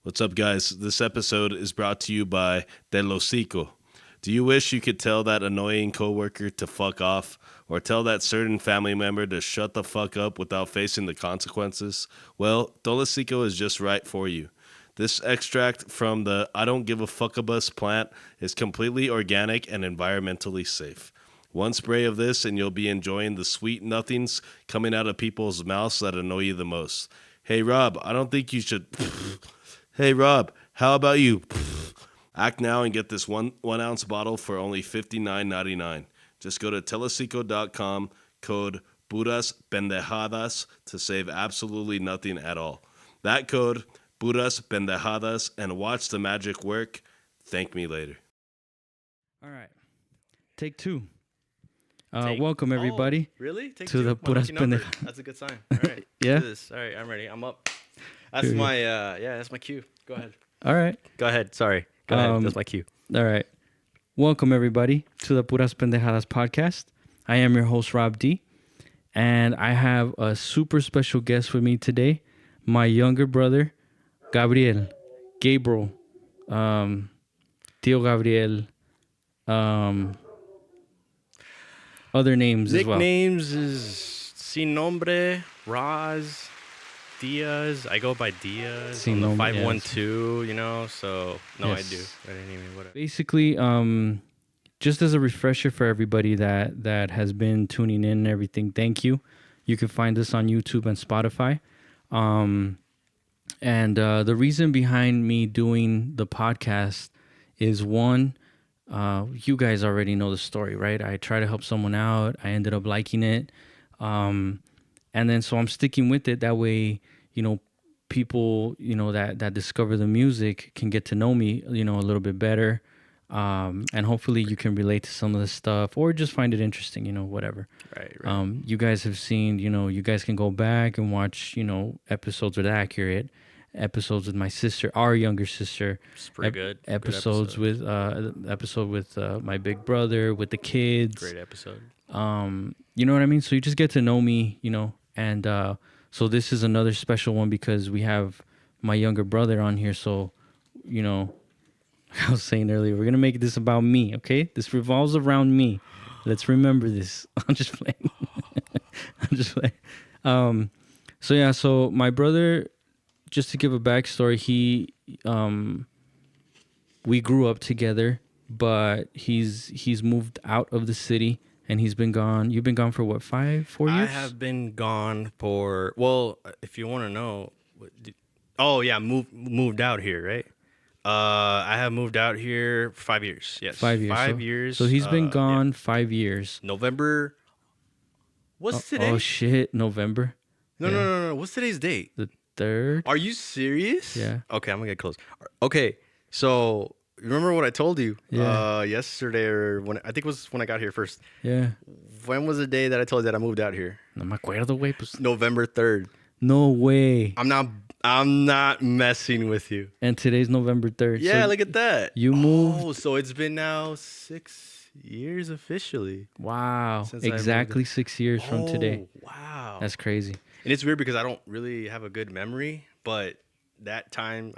What's up, guys? This episode is brought to you by Del Hocico. Do you wish you could tell that annoying coworker to fuck off, or tell that certain family member to shut the fuck up without facing the consequences? Well, Del Hocico is just right for you. This extract from the I don't give a fuckabus plant is completely organic and environmentally safe. One spray of this and you'll be enjoying the sweet nothings coming out of people's mouths that annoy you the most. Hey Rob, I don't think you should... Hey Rob, how about you? Act now and get this one ounce bottle for only $59.99. Just go to telecico.com, code Puras Pendejadas to save absolutely nothing at all. That code, Puras Pendejadas, and watch the magic work. Thank me later. All right. Take two. Welcome, everybody. Really? Take to two? the My lucky Puras number. Pendejadas. That's a good sign. All right. Yeah? Do this. All right, I'm ready. I'm up. That's Here we my that's my cue. Go ahead. All right. Go ahead. Sorry. Go ahead. That's my cue. All right. Welcome, everybody, to the Puras Pendejadas podcast. I am your host, Rob D. And I have a super special guest with me today, my younger brother, Gabriel. Tío Gabriel. Other names as well. Nicknames is Sin Nombre, Roz, Diaz. I go by Diaz Sin on the Nombre, 512, you know, so no, Yes. I do. I didn't even whatever. Basically, just as a refresher for everybody that has been tuning in and everything, thank you. You can find us on YouTube and Spotify. And the reason behind me doing the podcast is one, you guys already know the story, right? I try to help someone out. I ended up liking it. And then so I'm sticking with it. That way, you know, people, you know, that discover the music can get to know me, you know, a little bit better. And hopefully you can relate to some of the stuff or just find it interesting, you know, whatever. Right. You guys have seen, you know, you guys can go back and watch, you know, episodes with Accurate, episodes with my sister, our younger sister. It's pretty good. Good Episodes with episode with my big brother, with the kids. Great episode. You know what I mean? So you just get to know me, you know, and so this is another special one because we have my younger brother on here. So, you know, I was saying earlier, we're gonna make this about me, okay? This revolves around me. Let's remember this. I'm just playing. I'm just playing. So yeah, so my brother, just to give a backstory, he we grew up together, but he's moved out of the city and he's been gone. You've been gone for what, 4 years? I have been gone for, well, if you want to know, moved out here, right? I have moved out here for 5 years. Yes, 5 years. 5 years. So he's been gone 5 years. November. What's today? Oh shit, November. No. What's today's date? The 3rd. Are you serious? Yeah. Okay, I'm gonna get close. Okay, so remember what I told you? Yeah. Yesterday or when I think it was when I got here first. Yeah. When was the day that I told you that I moved out here? No me acuerdo, güey. Pues, November 3rd. no way. I'm not messing with you. And today's November 3rd. Yeah, so look at that. you moved. Oh, so it's been now 6 years officially. Wow. Since I moved Exactly 6 years from today. Wow. That's crazy. And it's weird because I don't really have a good memory, but that time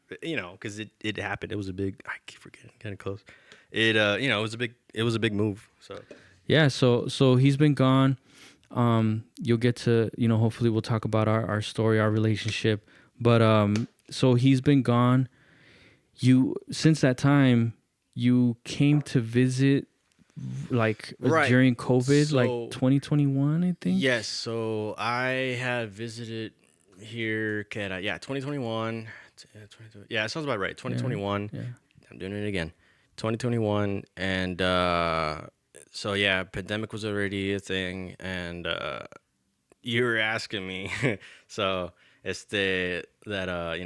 because it happened. It was a big, I keep forgetting, kind of close. It was a big move. So Yeah, so he's been gone. You'll get to, you know, hopefully we'll talk about our story, our relationship. But so he's been gone. Since that time, you came to visit like Right. during COVID, So- like 2021, I think. yes, so I had visited here, 2021. Yeah, it sounds about right. 2021. Yeah. I'm doing it again. 2021, and so yeah, pandemic was already a thing, and you were asking me, so you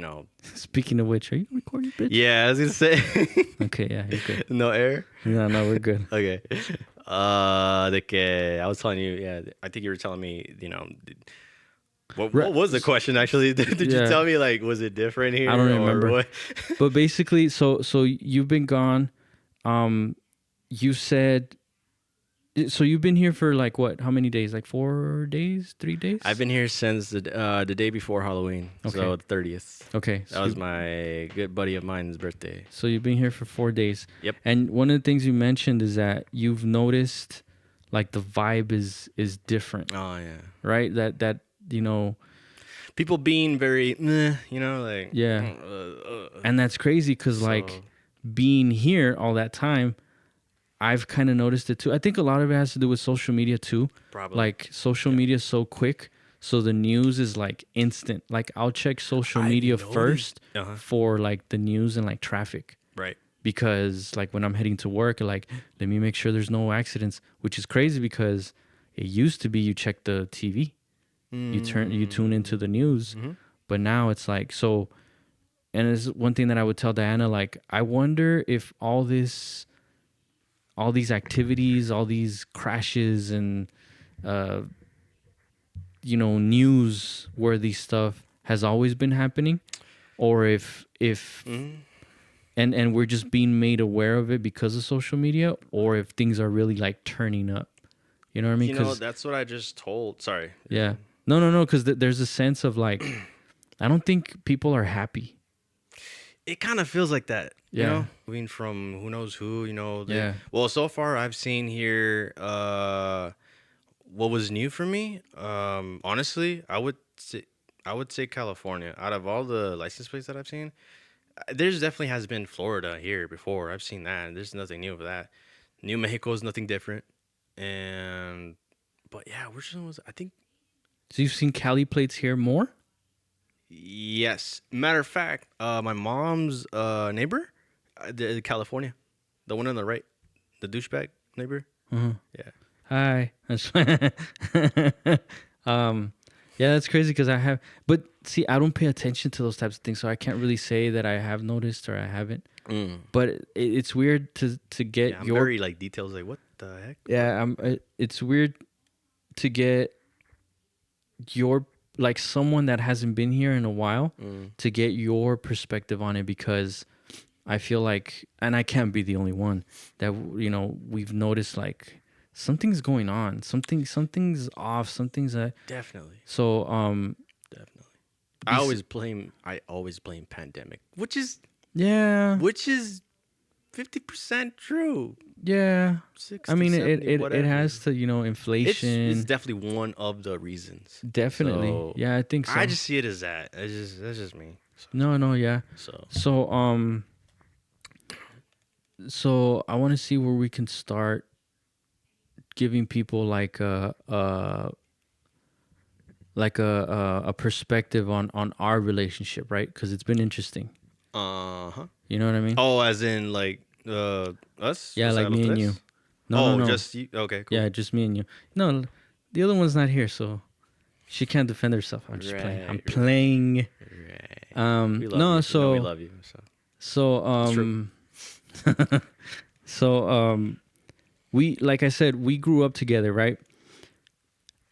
know. Speaking of which, are you recording, bitch? Yeah, I was gonna say. Okay, yeah, you're good. No air. No, we're good. Okay. I was telling you. Yeah, I think you were telling me. You know, what was the question actually? Did you Yeah. tell me like was it different here? I don't or remember. What? But basically, so you've been gone. You said So you've been here for like what? How many days? Like 4 days, 3 days? I've been here since the day before Halloween, so the 30th. Okay. That was my good buddy of mine's birthday. So you've been here for 4 days. Yep. And one of the things you mentioned is that you've noticed like the vibe is different, Oh yeah. right? That you know, People being very, meh, like yeah. And that's crazy because like So- being here all that time, I've kind of noticed it too. I think a lot of it has to do with social media too. Probably. Like social media is so quick, so the news is like instant. Like I'll check social I've media noticed- first Uh-huh. for like the news and like traffic. Right. Because like when I'm heading to work, like let me make sure there's no accidents, which is crazy because it used to be you check the TV, you tune into the news, but now it's like so. And it's one thing that I would tell Diana, like I wonder if all these activities, all these crashes and newsworthy stuff has always been happening, or if and we're just being made aware of it because of social media, or if things are really like turning up. You know what I mean? That's what I just told. Sorry. Yeah. No. Because there's a sense of like, I don't think people are happy. It kind of feels like that, Yeah. Moving from who knows who, Yeah. Well, so far I've seen here what was new for me. Honestly, I would say California. Out of all the license plates that I've seen, there's definitely has been Florida here before. I've seen that. There's nothing new with that. New Mexico is nothing different. But yeah, which one was I think So you've seen Cali plates here more? yes. Matter of fact, my mom's neighbor, California, the one on the right, the douchebag neighbor. Yeah. Hi. Yeah, that's crazy because but see, I don't pay attention to those types of things, so I can't really say that I have noticed or I haven't. But it's weird to get Yeah, I'm your very like details. Like what the heck? yeah. It's weird to get your like someone that hasn't been here in a while to get your perspective on it, because I feel like, and I can't be the only one that we've noticed like something's going on, something's off, something's Definitely, so definitely. I always blame pandemic, which is yeah 50% true. yeah. 60, I mean 70, it whatever. has to inflation. It's definitely one of the reasons. Definitely. So, Yeah, I think so. I just see it as that. That's just me. So, No, yeah. So I want to see where we can start giving people like a perspective on our relationship, right? Because it's been interesting. uh-huh. You know what I mean? Oh, as in like us? Yeah, like me and you. No, No. just you. Okay, cool. Yeah, just me and you. No, the other one's not here, so she can't defend herself. I'm just playing. I'm Right, playing. Right. We love you. No, so we love you. We, like I said, we grew up together, right?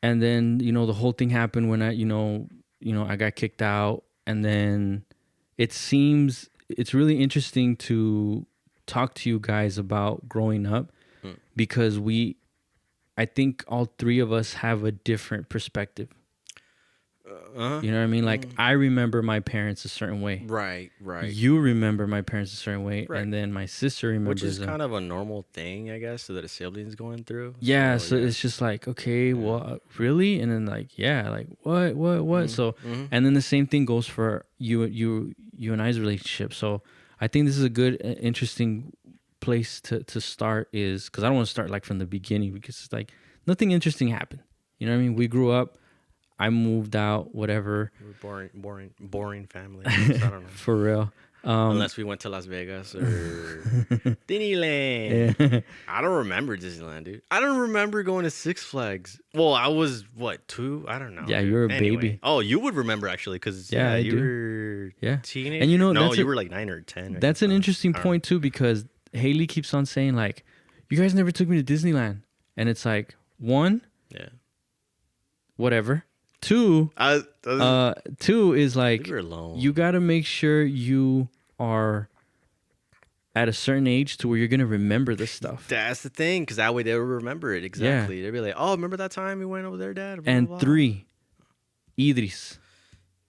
And then the whole thing happened when I I got kicked out, and then it seems it's really interesting to talk to you guys about growing up, because I think all three of us have a different perspective. You know what I mean? Like I remember my parents a certain way. Right. You remember my parents a certain way, Right. and then my sister remembers Which is them. kind of a normal thing, I guess, that a sibling's going through. Yeah, so it's just like, okay, well, really? And then like, yeah, like what? So, and then the same thing goes for you and I's relationship. So I think this is a good, interesting place to start, is because I don't want to start like from the beginning, because it's like nothing interesting happened. You know what I mean? We grew up, I moved out, whatever. We're boring family. I don't know. For real. Unless we went to Las Vegas or Disneyland. Yeah. I don't remember Disneyland, dude. I don't remember going to Six Flags. Well, I was, 2? I don't know. Yeah, dude. you were a Anyway. baby. Oh, you would remember, actually, because Yeah, I you do. were Yeah. teenager. And no, that's you were like 9 or 10. That's an interesting point too, because Haley keeps on saying like, you guys never took me to Disneyland. And it's like, one, Yeah. whatever. Two, two is like, We were alone. you got to make sure you are at a certain age to where you're gonna remember this stuff. That's the thing, because that way they'll remember it exactly. They'll be like, "Oh, remember that time we went over there, Dad?" Blah, And blah, blah. 3, Idris.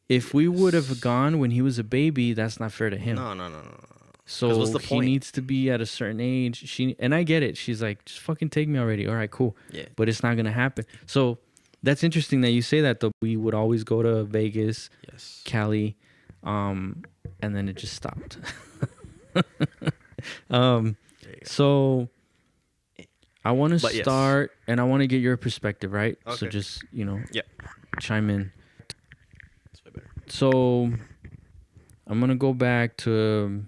If we would have gone when he was a baby, that's not fair to him. No. 'Cause So what's the he point? needs to be at a certain age. And I get it. She's like, just fucking take me already. All right, cool. Yeah. But it's not gonna happen. So that's interesting that you say that though. We would always go to Vegas, Yes. Cali, and then it just stopped. So I want to But yes. start, and I want to get your perspective, right? So Okay. just Yeah. chime in. That's way better. So I'm gonna go back to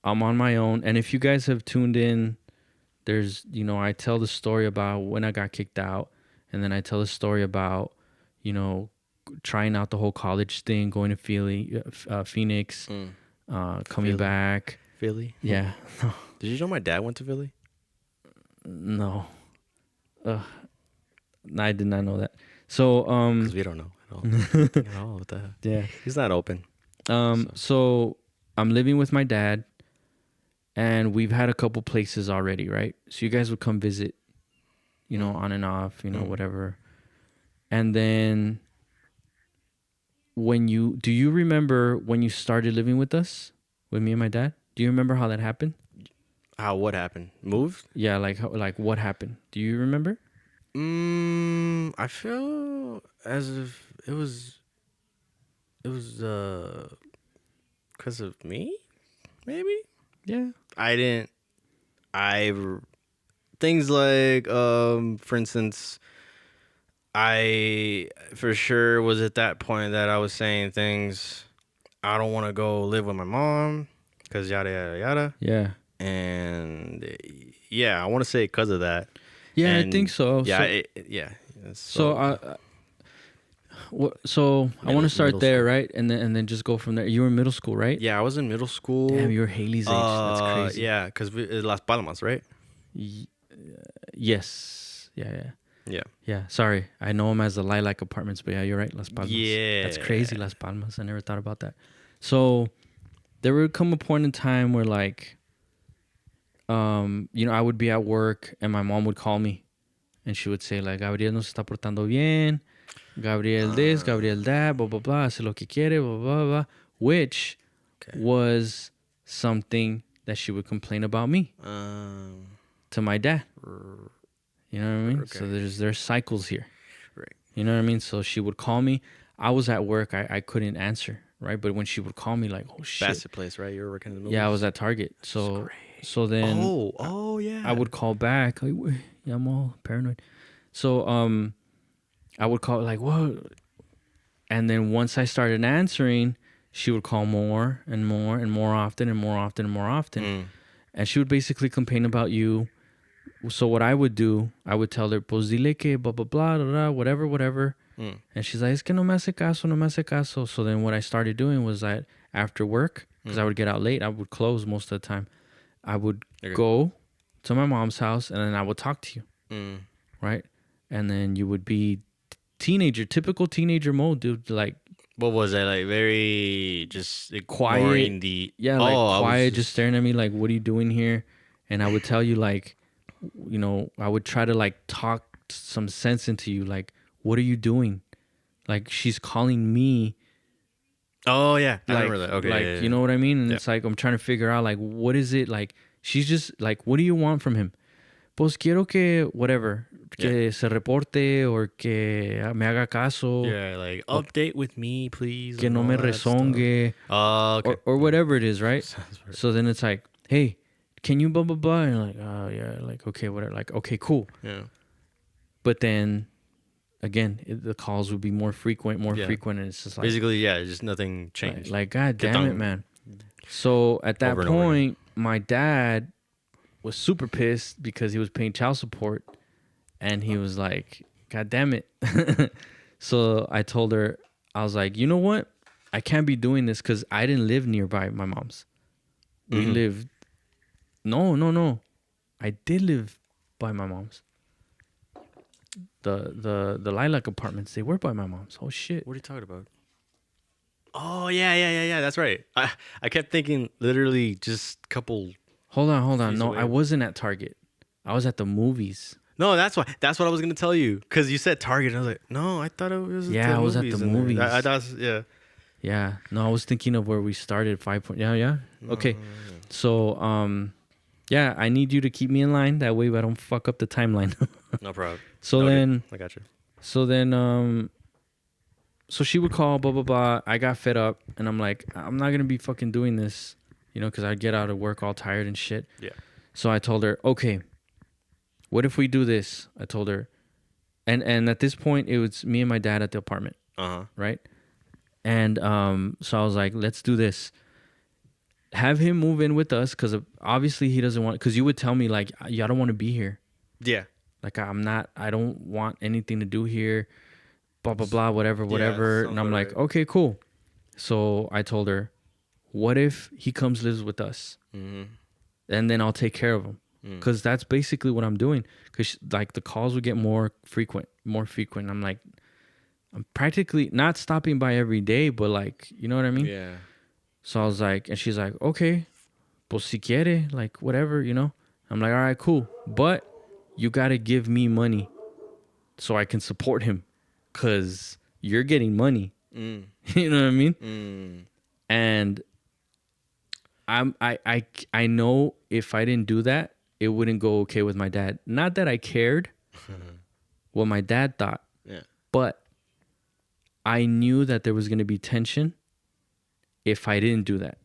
I'm on my own, and if you guys have tuned in, there's I tell the story about when I got kicked out, and then I tell the story about trying out the whole college thing, going to Phoenix, coming Philly. back. Philly? Yeah, Did you know my dad went to Philly? no, I did not know that. So Because we don't know at all. What the heck? yeah. He's not open. So I'm living with my dad, and we've had a couple places already, right? So you guys would come visit, on and off, whatever. And then do you remember when you started living with us, with me and my dad? Do you remember how that happened? What happened? Moved? Yeah, like what happened? Do you remember? I feel as if it was because of me, maybe. Yeah. Things like for instance, I for sure was at that point that I was saying things, I don't want to go live with my mom because yada yada yada. Yeah. And yeah, I want to say because of that. Yeah, And I think so. Yeah, So I want to start middle there, school. right? And then just go from there. You were in middle school, right? Yeah, I was in middle school. Damn, you were Haley's age. That's crazy. Yeah, because Las Palmas, right? Yes. Yeah. Yeah. Yeah. Sorry, I know them as the Lilac Apartments, but yeah, you're right. Las Palmas. Yeah. That's crazy, Las Palmas. I never thought about that. So there would come a point in time where I would be at work and my mom would call me, and she would say like, Gabriel no se está portando bien. Gabriel this, Gabriel that, blah, blah, blah, hace lo que quiere, blah, blah, blah, which was something that she would complain about me to my dad. You know what I mean? Okay. So there's cycles here. Right. You know what I mean? So she would call me. I was at work. I couldn't answer, right? But when she would call me, like, oh, shit. Bassett Place, right? You were working in the movies? Yeah, I was at Target. So then Oh, yeah. I would call back. Like, yeah, I'm all paranoid. So I would call like, what? And then once I started answering, she would call more and more and more often and more often and more often. And she would basically complain about you. So what I would do, I would tell her, pues dile que blah, blah, blah, blah, whatever. And she's like, es que no me hace caso, no me hace caso. So then what I started doing was that after work, because I would get out late, I would close most of the time. I would go to my mom's house and then I would talk to you. Right? And then you would be typical teenager mode, dude. Like, what was that? Like very just quiet. ignoring the... Yeah, like quiet, just staring at me like, what are you doing here? And I would tell you like, I would try to like talk some sense into you. Like, what are you doing? Like, she's calling me. Oh, yeah. I Like, remember that. Okay. Like, yeah. you know what I mean? And it's like, I'm trying to figure out like, what is it? Like, she's just like, what do you want from him? Pues quiero que, whatever, que se reporte or que me haga caso. Yeah, like, update with me, please. Que no me rezongue. Oh, okay. Or whatever it is, right? So then it's like, hey, can you blah, blah, blah? And you're like, oh, yeah. Like, okay, whatever. Like, okay, cool. Yeah. But then, again, the calls would be more frequent. And it's just like... Basically, yeah, just nothing changed. Like God damn it, man. So at that point, my dad was super pissed because he was paying child support. And he was like, God damn it. So I told her, I was like, you know what? I can't be doing this because I didn't live nearby my mom's. We lived... No. I did live by my mom's. The Lilac Apartments, they were by my mom's. Oh, shit. What are you talking about? Oh, yeah. That's right. I kept thinking literally just a couple Hold on. Fees No, away. I wasn't at Target. I was at the movies. No, that's why. That's what I was gonna tell you. Cause you said Target. And I was like, no, I thought it was Yeah, the I was at movies the in there. movies. I thought, yeah. Yeah. No, I was thinking of where we started. 5 point. Yeah. Okay. So, yeah, I need you to keep me in line. That way I don't fuck up the timeline. No problem. So Noted. then, I got you. so she would call, blah, blah, blah. I got fed up and I'm like, I'm not going to be fucking doing this, because I'd get out of work all tired and shit. Yeah. So I told her, okay, what if we do this? I told her, and at this point it was me and my dad at the apartment, right? And so I was like, let's do this. Have him move in with us because obviously he doesn't want. Because you would tell me like, yeah, I don't want to be here. Yeah. Like I don't want anything to do here. Blah blah blah, whatever. sounds And I'm about like, right. okay, cool. So I told her, what if he comes lives with us, Mm-hmm. and then I'll take care of him. Because that's basically what I'm doing. Because like the calls would get more frequent. I'm like, I'm practically not stopping by every day, but like, you know what I mean? Yeah. So I was like, and she's like, okay, pues si quiere, like whatever, I'm like, all right, cool. But you got to give me money so I can support him because you're getting money. You know what I mean? And I know if I didn't do that, it wouldn't go okay with my dad. Not that I cared what my dad thought, Yeah. but I knew that there was going to be tension if I didn't do that.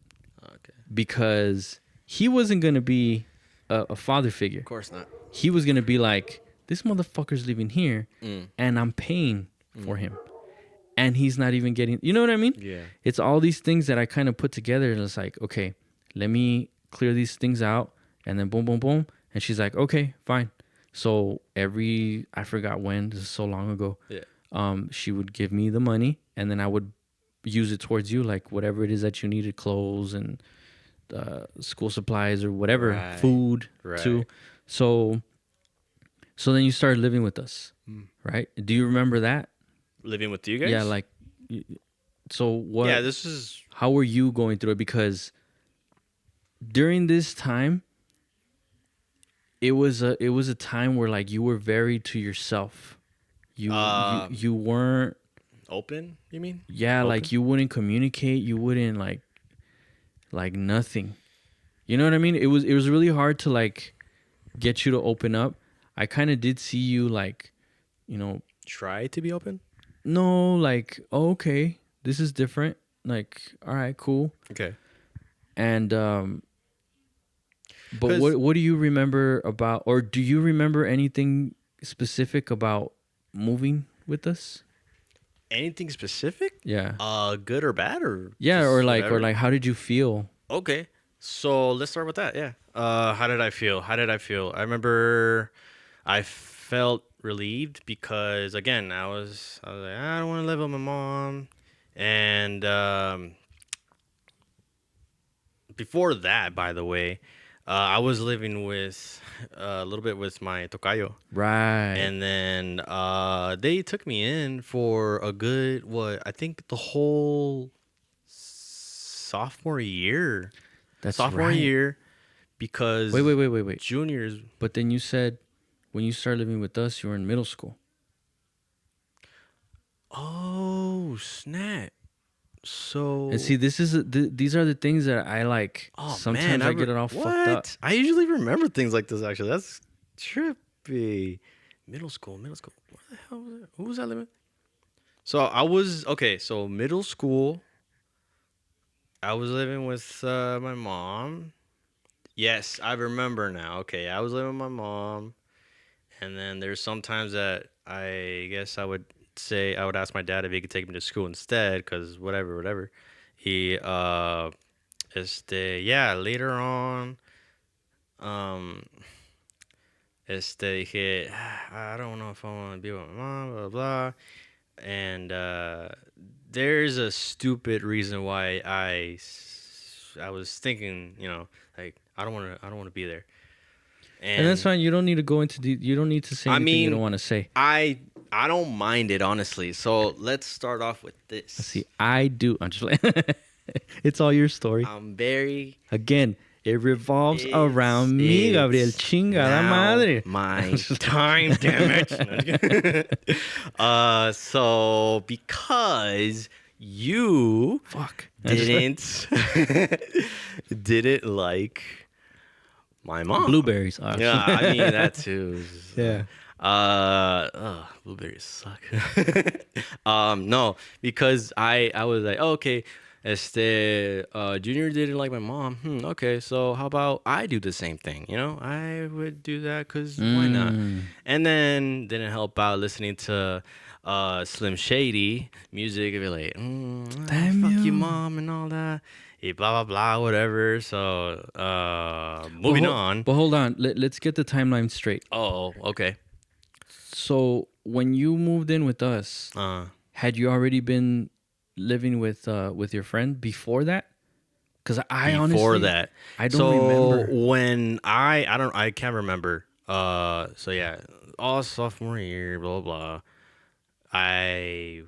Okay. Because he wasn't going to be a father figure. Of course not. He was going to be like, this motherfucker's living here and I'm paying for him. And he's not even getting, you know what I mean? Yeah. It's all these things that I kind of put together and it's like, okay, let me clear these things out and then boom, boom, boom. And she's like, okay, fine. So I forgot when, this is so long ago. Yeah. She would give me the money and then I would use it towards you, like whatever it is that you needed, clothes and school supplies or whatever, Right. food too. Right. So then you started living with us, right? Do you remember that? Living with you guys? Yeah, like, so what? Yeah, this is. How were you going through it? Because during this time, it was a time where like you were very to yourself. You weren't Open, you mean? Yeah, Open? like you wouldn't communicate. You wouldn't like nothing. You know what I mean? It was really hard to like get you to open up. I kind of did see you like, Try to be open? no, like, oh, okay, this is different. Like, all right, cool. Okay. And but 'Cause- what do you remember about, or do you remember anything specific about moving with us? Anything specific? Yeah. Good or bad or Yeah, just or whatever? like how did you feel? Okay. So let's start with that. Yeah. How did I feel? I remember I felt relieved because again, I was like, I don't want to live with my mom. And before that, by the way, I was living with a little bit with my tocayo. Right. And then they took me in for a good, I think the whole sophomore year. That's Sophomore right. year, because Wait. juniors. But then you said when you started living with us, you were in middle school. Oh, snap. So. And see, these are the things that I like. Oh, Sometimes man, I get it all fucked up. I usually remember things like this, actually. That's trippy. Middle school. What the hell was it? Who was I living with? So I was, okay, so middle school, I was living with my mom. Yes, I remember now. Okay, I was living with my mom. And then there's sometimes that I guess I would ask my dad if he could take me to school instead, because whatever. He, later on, dije, I don't know if I want to be with my mom, blah, blah, blah. And there's a stupid reason why I was thinking, like I don't want to be there. And that's fine. You don't need to go into you don't need to say anything you don't want to say. I don't mind it, honestly. So let's start off with this. See, I do. I'm just like, it's all your story. I'm very. Again, It revolves It's- around me, Gabriel. it's Chingada now madre. my time, damn it. So because you Fuck. didn't didn't like my mom. Blueberries. Oh, Yeah, I mean that too. Yeah. Blueberries suck. No, because I was like, oh, okay, Junior didn't like my mom. Okay, so how about I do the same thing? You know, I would do that because why not? And then didn't help out listening to Slim Shady music and be like, Damn fuck you, you. mom, and all that. Blah blah blah, whatever. So moving on. But hold on. Let's get the timeline straight. Oh, okay. So when you moved in with us, had you already been living with your friend before that? Because I Before honestly, that, I don't remember. when I can't remember. So yeah, all sophomore year, blah blah blah. I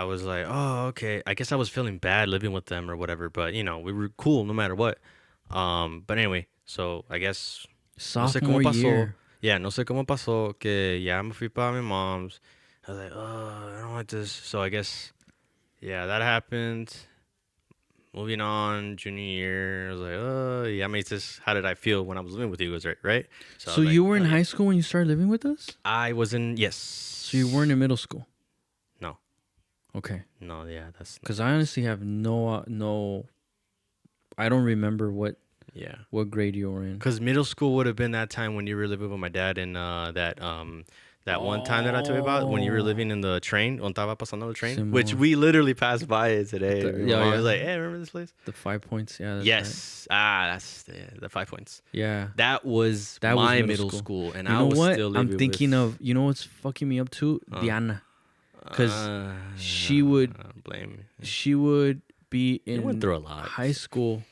was like, oh okay. I guess I was feeling bad living with them or whatever, but you know we were cool no matter what. But anyway, so I guess no sé cómo Sophomore pasó. year. Yeah, no sé cómo pasó que ya me fui para mi mom's. I was like, oh, I don't like this. So I guess, yeah, that happened. Moving on, junior year, I was like, oh, yeah, mate, this, how did I feel when I was living with you? Was right? I So was like, you were in oh, yeah. high school when you started living with us? I was in, yes. So you weren't in middle school? No. Okay. No, yeah, that's. Because I honestly have no. I don't remember what grade you were in. Because middle school would have been that time when you were living with my dad and that one time that I told you about when you were living in the train, on Tava pasando the train, Simón. which we literally passed by it today. Yeah, I yeah. was like, hey, remember this place? The 5 points, yeah. That's Yes. That's the 5 points. right. Yeah. That was That was my middle middle school. school. And You I know was what? still living I'm thinking with, of, you know what's fucking me up too? Diana. Because she would blame. she would be You went in through a lot. high school.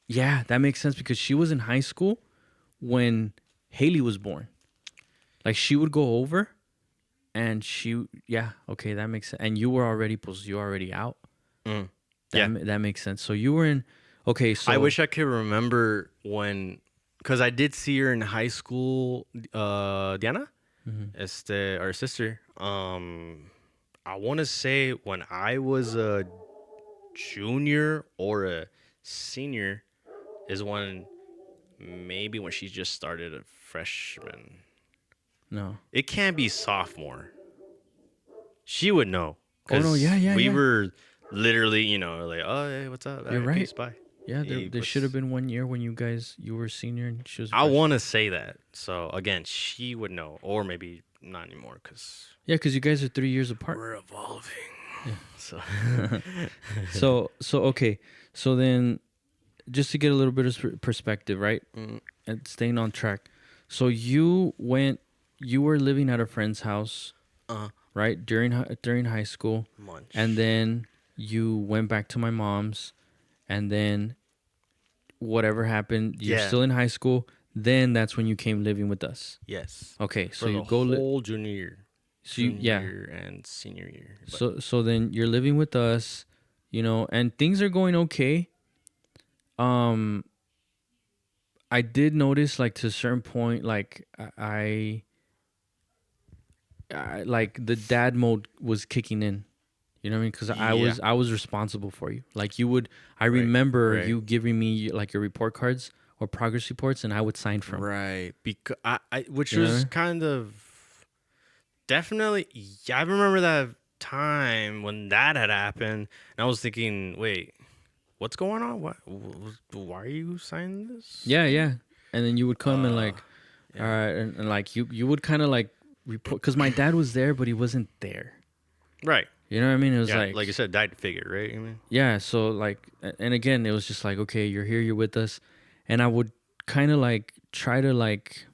Yeah, that makes sense because she was in high school when Haley was born. Like she would go over and okay, that makes sense. And you were already out. Mm. That makes sense. So you were in, okay, so. I wish I could remember when, because I did see her in high school, Diana, our sister. I want to say when I was a junior or a senior is when maybe when she just started a freshman. No. It can't be sophomore. She would know. Oh, no, yeah, we yeah. were literally, like, oh, hey, what's up? You're Hey, right. peace, bye. Yeah, Hey, there should have been 1 year when you were senior and she was. I want to say that. So again, she would know, or maybe not anymore, because Yeah, because you guys are 3 years apart. we're evolving. So So okay, so then, just to get a little bit of perspective, right, and staying on track. So you were living at a friend's house, right, during high school, Munch. and then you went back to my mom's, and then whatever happened, you're Yeah. still in high school. Then that's when you came living with us. Yes. Okay, so For you the go whole junior year. So you, yeah. Junior and senior year. But So then you're living with us, and things are going okay. I did notice, like, to a certain point, like I like the dad mode was kicking in. You know what I mean? Because I was responsible for you. Like I remember right. you giving me like your report cards or progress reports, and I would sign from. right. Because which You know what I was mean? kind of definitely. Yeah, I remember that time when that had happened, and I was thinking, wait, what's going on? Why are you signing this? Yeah, yeah. And then you would come and like, yeah. all right, and like you would kind of like report, because my dad was there, but he wasn't there. Right. You know what I mean? It was like you said, died figure, right? I mean, yeah. So like, and again, it was just like, okay, you're here, you're with us, and I would kind of like try to like,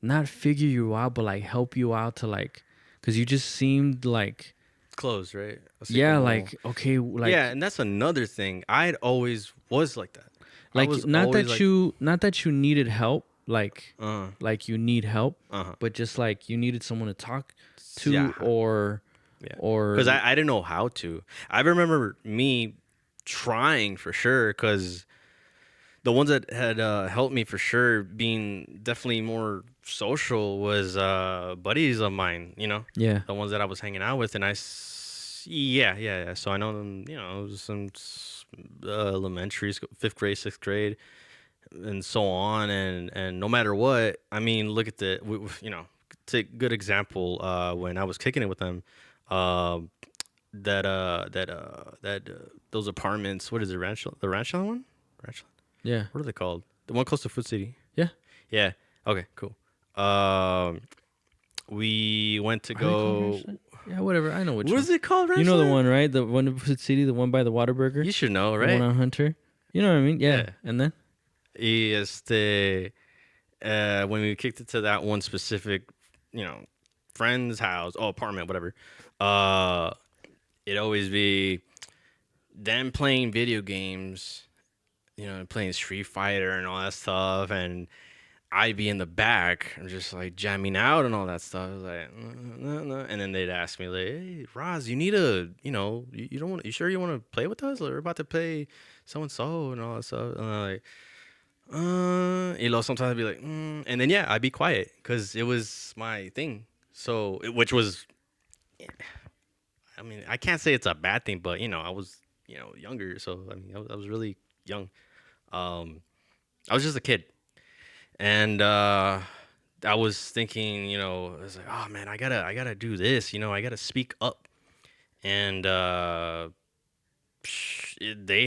not figure you out, but like help you out to like, because you just seemed like closed, right? yeah, like okay, like yeah, and that's another thing. I'd always was like that. like not that like, you needed help, like like you need help, but just like you needed someone to talk to or because I didn't know how to. I remember me trying for sure, because the ones that had helped me for sure, being definitely more social, was buddies of mine. Yeah. The ones that I was hanging out with, and yeah. So I know them. Some elementary school, 5th grade, 6th grade, and so on. And no matter what, I mean, look at take good example. When I was kicking it with them, uh, those apartments. What is it? The Rancho one? Rancho. Yeah. What are they called? The one close to Food City. Yeah. Yeah. Okay. Cool. We went to Are they called go. Ranch? Yeah, whatever. I know which What one. is it called? You know the Rancho? one, right? The one in Food City, the one by the Whataburger, You should know, the one right? on Hunter. You know what I mean? Yeah. Yeah. And then When we kicked it to that one specific, friend's house, apartment, whatever, it'd always be them playing video games, playing Street Fighter and all that stuff, and I'd be in the back and just like jamming out and all that stuff. I was like, no. And then they'd ask me like, "Hey, Roz, you need you don't want, you sure you want to play with us? Like, we're about to play so and so and all that stuff." And I'm like, sometimes I'd be like, and then I'd be quiet because it was my thing. So, which was, I mean, I can't say it's a bad thing, but I was, younger. So I mean, I was really young. I was just a kid. And I was thinking, I was like, oh man, I gotta do this, I gotta speak up. And they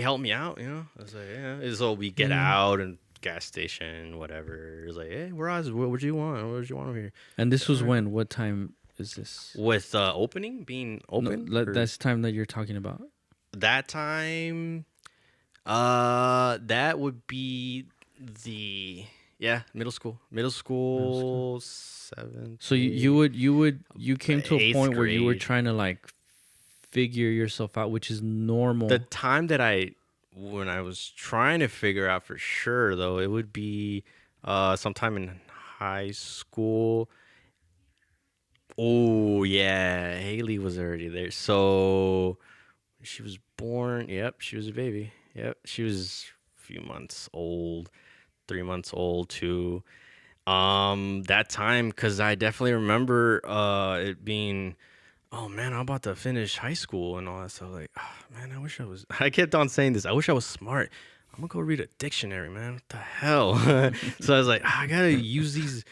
helped me out, I was like, yeah. So we get out and gas station, whatever. It was like, hey, what would you want? What would you want over here? and this was when? What time is this? With being open. No, that's time that you're talking about. That time, that would be the. Yeah, middle school, 7th. So you came to a 8th point where you were grade. trying to like figure yourself out, which is normal. The time that when I was trying to figure out for sure, though, it would be sometime in high school. Oh yeah, Haley was already there. So she was born. Yep, she was a baby. Yep, she was a few months old. 3 months old too. That time, because I definitely remember it being, oh man, I'm about to finish high school and all that stuff. Like, man, I kept on saying this. I wish I was smart. I'm gonna go read a dictionary, man. What the hell? So I was like, I gotta use these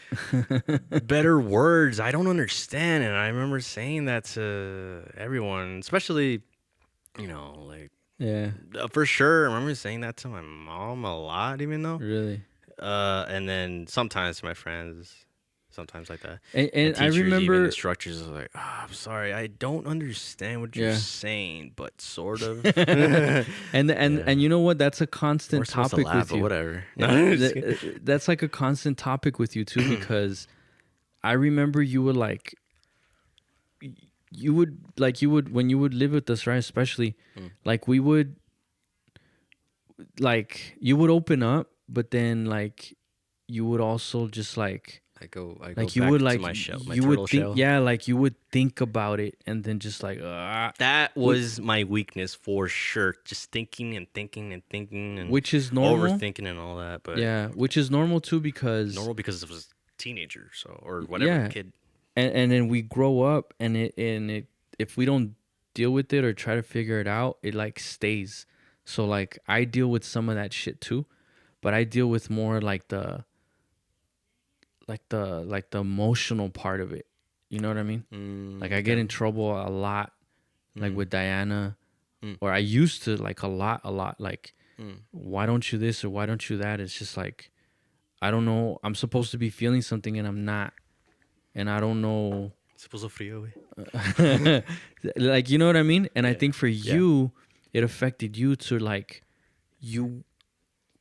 better words. I don't understand. And I remember saying that to everyone, especially, like, yeah, for sure. I remember saying that to my mom a lot, even though. really. And then sometimes to my friends, sometimes like that. And I teachers, remember even instructors are like, I'm sorry, I don't understand what you're saying, but sort of. and you know what? That's a constant We're supposed to topic laugh, with but you. whatever. That's like a constant topic with you too, because I remember you would when you would live with us, right? Especially like we would like you would open up, but then like you would also just like I go like you back would to like my shell, my you turtle would think shell. yeah, like you would think about it and then just like That was my weakness for sure. Just thinking and thinking and thinking and which is normal, overthinking and all that. But yeah, which is normal too, because it was a teenager, so or whatever kid. and then we grow up and it if we don't deal with it or try to figure it out, it like stays. So like I deal with some of that shit too, but I deal with more like the emotional part of it. You know what I mean? Like I get in trouble a lot, like with Diana, or I used to like a lot. Like, why don't you this or why don't you that? It's just like, I don't know. I'm supposed to be feeling something and I'm not, and I don't know. Like, you know what I mean? And I think for you, it affected you to like, you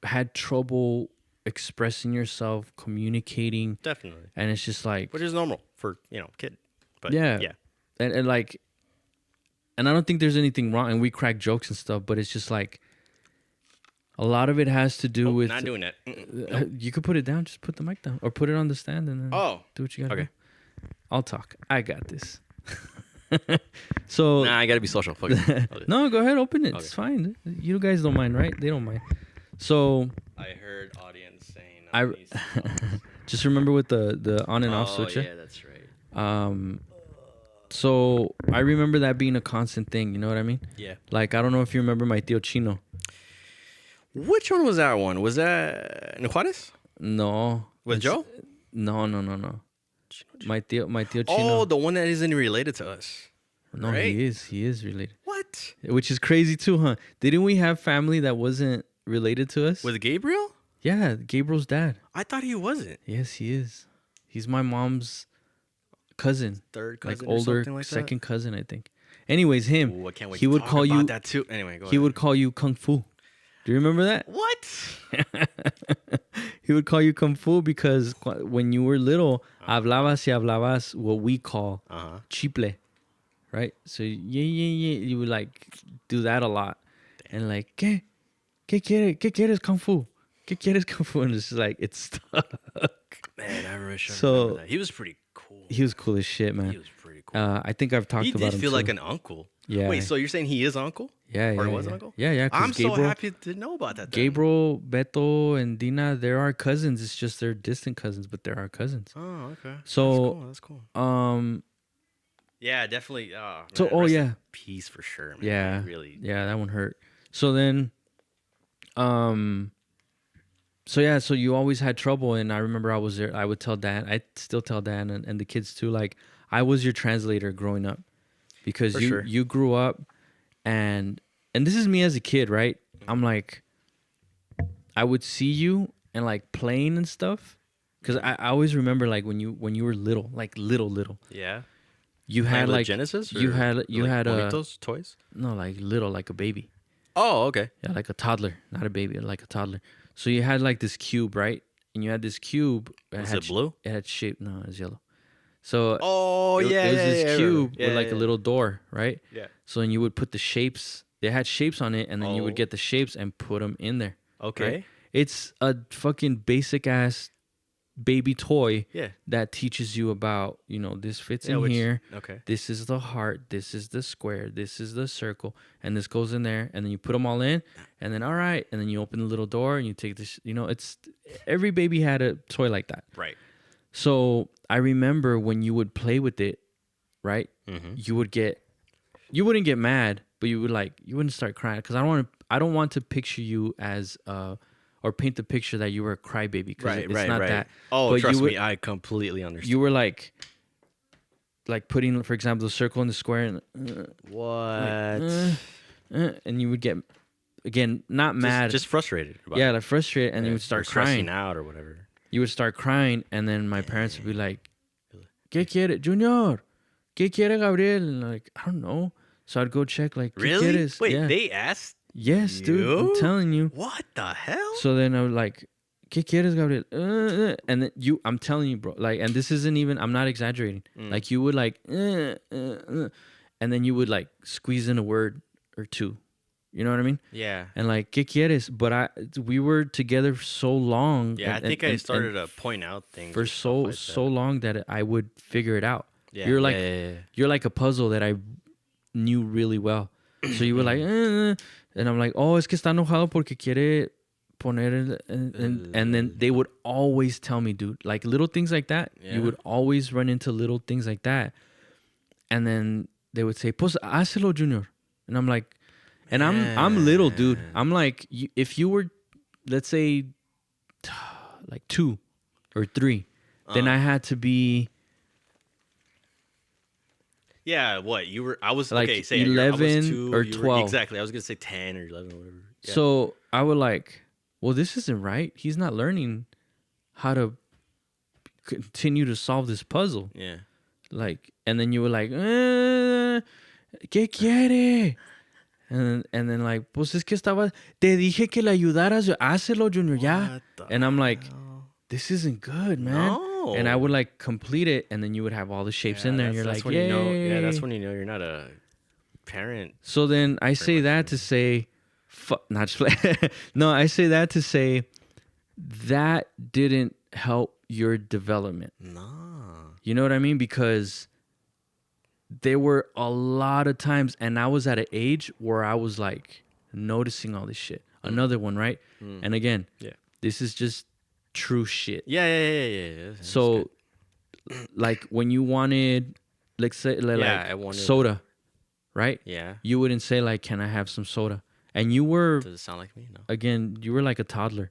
had trouble expressing yourself, communicating. Definitely. And it's just like, Which is normal for, kid. But yeah. yeah. And like, and I don't think there's anything wrong, and we crack jokes and stuff, but it's just like, a lot of it has to do with. Not doing it. You could put it down, just put the mic down, or put it on the stand and then Oh. do what you gotta Okay. do. I'll talk. I got this. So Nah, I gotta be social. Fuck it. no, go ahead, open it. Okay. It's fine. You guys don't mind, right? They don't mind. So I heard audience saying I just remember with the on and off switch. yeah, that's right. So I remember that being a constant thing. You know what I mean? Yeah. Like I don't know if you remember my tío Chino. Which one was that one? Was that in Juarez? No. With Joe? No. My tío Chino. Oh, the one that isn't related to us. no, right? he is related. What? Which is crazy too, huh? Didn't we have family that wasn't related to us? With Gabriel? Yeah, Gabriel's dad. I thought he wasn't. Yes, he is. He's my mom's cousin. Third cousin, Like or older something like that? second cousin, I think. Anyways, him. Ooh, I can't wait he to would talk call about you that too. Anyway, go he ahead. would call you Kung Fu. Do you remember that? What? He would call you Kung Fu because when you were little, hablabas y hablabas what we call chiple, right? So yeah, you would like do that a lot, and like ¿Qué quieres Kung Fu? ¿Qué quieres Kung Fu? And it's just like it's stuck. Man, I wish I So- remember that. He was pretty cool. He was cool as shit, man. He was pretty cool. I think I've talked He about did him feel too. like an uncle. Yeah. Wait, so you're saying he is uncle? Yeah, Or yeah, was yeah. uncle? Yeah. 'Cause I'm so Gabriel, happy to know about that. Then. Gabriel, Beto, and Dina, they're our cousins. It's just they're distant cousins, but they're our cousins. Oh, okay. So, that's cool. Yeah, definitely. Oh, So, man, oh, rest yeah. in peace for sure. Man. Yeah. Really. Yeah, that one hurt. So then, so yeah, so you always had trouble, and I remember I was there. I would tell Dan, I still tell Dan and the kids too, like I was your translator growing up, because For you sure. you grew up, and this is me as a kid, right? I'm like, I would see you and like playing and stuff, because I always remember like when you were little, like little, Yeah. you Playing had with like Genesis. you or, had like, a Bonitos toys. no, like little, like a baby. Oh, okay. Yeah, like a toddler, not a baby, like a toddler. So you had like this cube, right? And you had this cube. Was had it blue? It had shape. No, it was yellow. So Oh, it was this I cube remember. with like a little door, right? Yeah. So then you would put the shapes. They had shapes on it, and then you would Oh. get the shapes and put them in there. Okay. Right? It's a fucking basic ass baby toy Yeah. that teaches you about, this fits Yeah, in which- here. Okay. This is the heart. This is the square. This is the circle. And this goes in there. And then you put them all in. And then, all right. And then you open the little door and you take this. It's every baby had a toy like that. Right. So I remember when you would play with it, right? Mm-hmm. You wouldn't get mad, but you wouldn't start crying. Because I don't want to picture you as, or paint the picture that you were a crybaby. Because Right. it's Right. not right. that. Oh, But trust you would- me, I completely understand. You were like putting, for example, the circle and the square, and What? and you would get, again, not mad, Just frustrated. About yeah, it. like frustrated, and you would start Or stressing crying. out or whatever. You would start crying, and then my parents would be like, "¿Qué quiere, Junior? ¿Qué quiere, Gabriel?" And like, I don't know. So I'd go check, like, ¿Qué Really? quieres? Wait, Yeah. they asked. Yes, dude. I'm you? telling you. What the hell? So then I would like, ¿Qué quieres, Gabriel? And then I'm telling you, bro. Like, and this isn't even. I'm not exaggerating. Like, you would like, and then you would like squeeze in a word or two. You know what I mean? Yeah. And like, ¿Qué quieres? But we were together so long. Yeah, and- I think and- I and started to point out things for and stuff so like that. long that I would figure it out. Yeah, You're like yeah. you're like a puzzle that I knew really well. So you were like, and I'm like, oh, es que está enojado porque quiere poner, and then they would always tell me, dude, like little things like that. Yeah. You would always run into little things like that, and then they would say, pues hácelo, Junior, and I'm like, and I'm little, dude. I'm like, if you were, let's say, like 2 or 3, then I had to be. Yeah, what you were? I was Like okay. Say 11 I was 2, or you were- 12. exactly. I was gonna say 10 or 11 or whatever. Yeah. So I would like, well, this isn't right. He's not learning how to continue to solve this puzzle. yeah. Like, and then you were like, ¿Qué quiere? And then like, pues es que estaba, te dije que le ayudaras, hácelo, Junior, ya. What the And I'm like, hell? this isn't good, man. No. And I would like complete it, and then you would have all the shapes in there, and you're that's like, when yay. you know. Yeah, that's when you know you're not a parent. So then I say that to say, not just play. No, I say that to say that didn't help your development. No. You know what I mean? Because there were a lot of times, and I was at an age where I was like noticing all this shit. Another one, right? And again, Yeah. this is just true shit. Yeah. That's So, good. like when you wanted, let's say, Yeah, I like wanted- soda, right? Yeah. You wouldn't say like, "Can I have some soda?" And you were, Does it sound like me? No. again, you were like a toddler.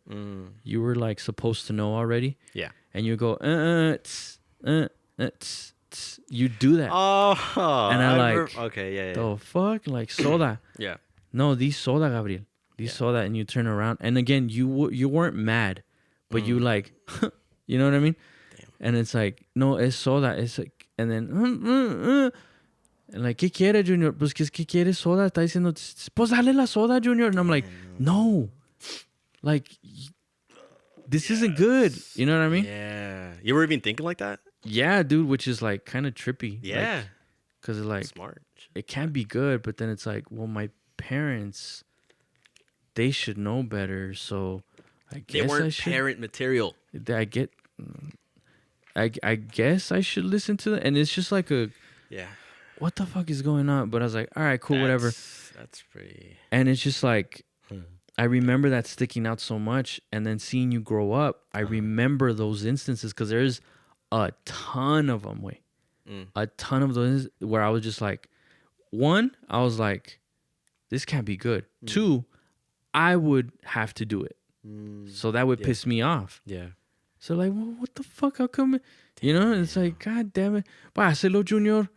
You were like supposed to know already. Yeah. And you go, tss, tss, tss. You do that. Oh. And I like, okay. Yeah. the fuck? Like soda. Yeah. No, these soda, Gabriel. These soda. And you turn around. And again, you weren't mad, but you like, you know what I mean? Damn. And it's like, no, es soda. It's like, and then, and like, ¿qué quiere, Junior? Pues, ¿qué quiere soda? Está diciendo, pues dale la soda, Junior. And I'm like, no. Like, this isn't good. You know what I mean? Yeah. You were even thinking like that? Yeah, dude, which is like kind of trippy. Yeah. Because like, Smart. it can be good, but then it's like, well, my parents, they should know better. So I They guess I weren't should. parent material. I guess I should listen to that. And it's just like Yeah. what the fuck is going on? But I was like, all right, cool, whatever. That's pretty. And it's just like, I remember that sticking out so much. And then seeing you grow up, I remember those instances because there's a ton of them, a ton of those where I was just like, one, I was like, this can't be good. Two, I would have to do it. So that would piss me off. Yeah. So like, well, what the fuck? How come? You know, it's like, God damn it. Why, hacelo, Junior?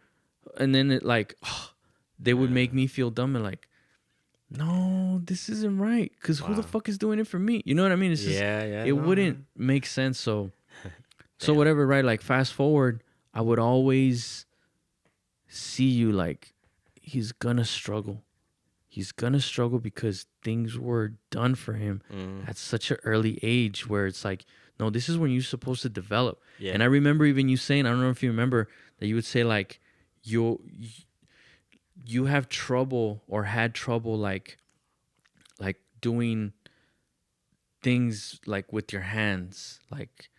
And then it like, they would make me feel dumb and like, no, this isn't right. Because who the fuck is doing it for me? You know what I mean? It's just, it wouldn't make sense. So whatever, right? Like fast forward, I would always see you like, he's gonna struggle. He's gonna struggle because things were done for him at such an early age where it's like, no, this is when you're supposed to develop. Yeah. And I remember even you saying, I don't know if you remember, that you would say like, you have trouble or had trouble like doing things like with your hands, like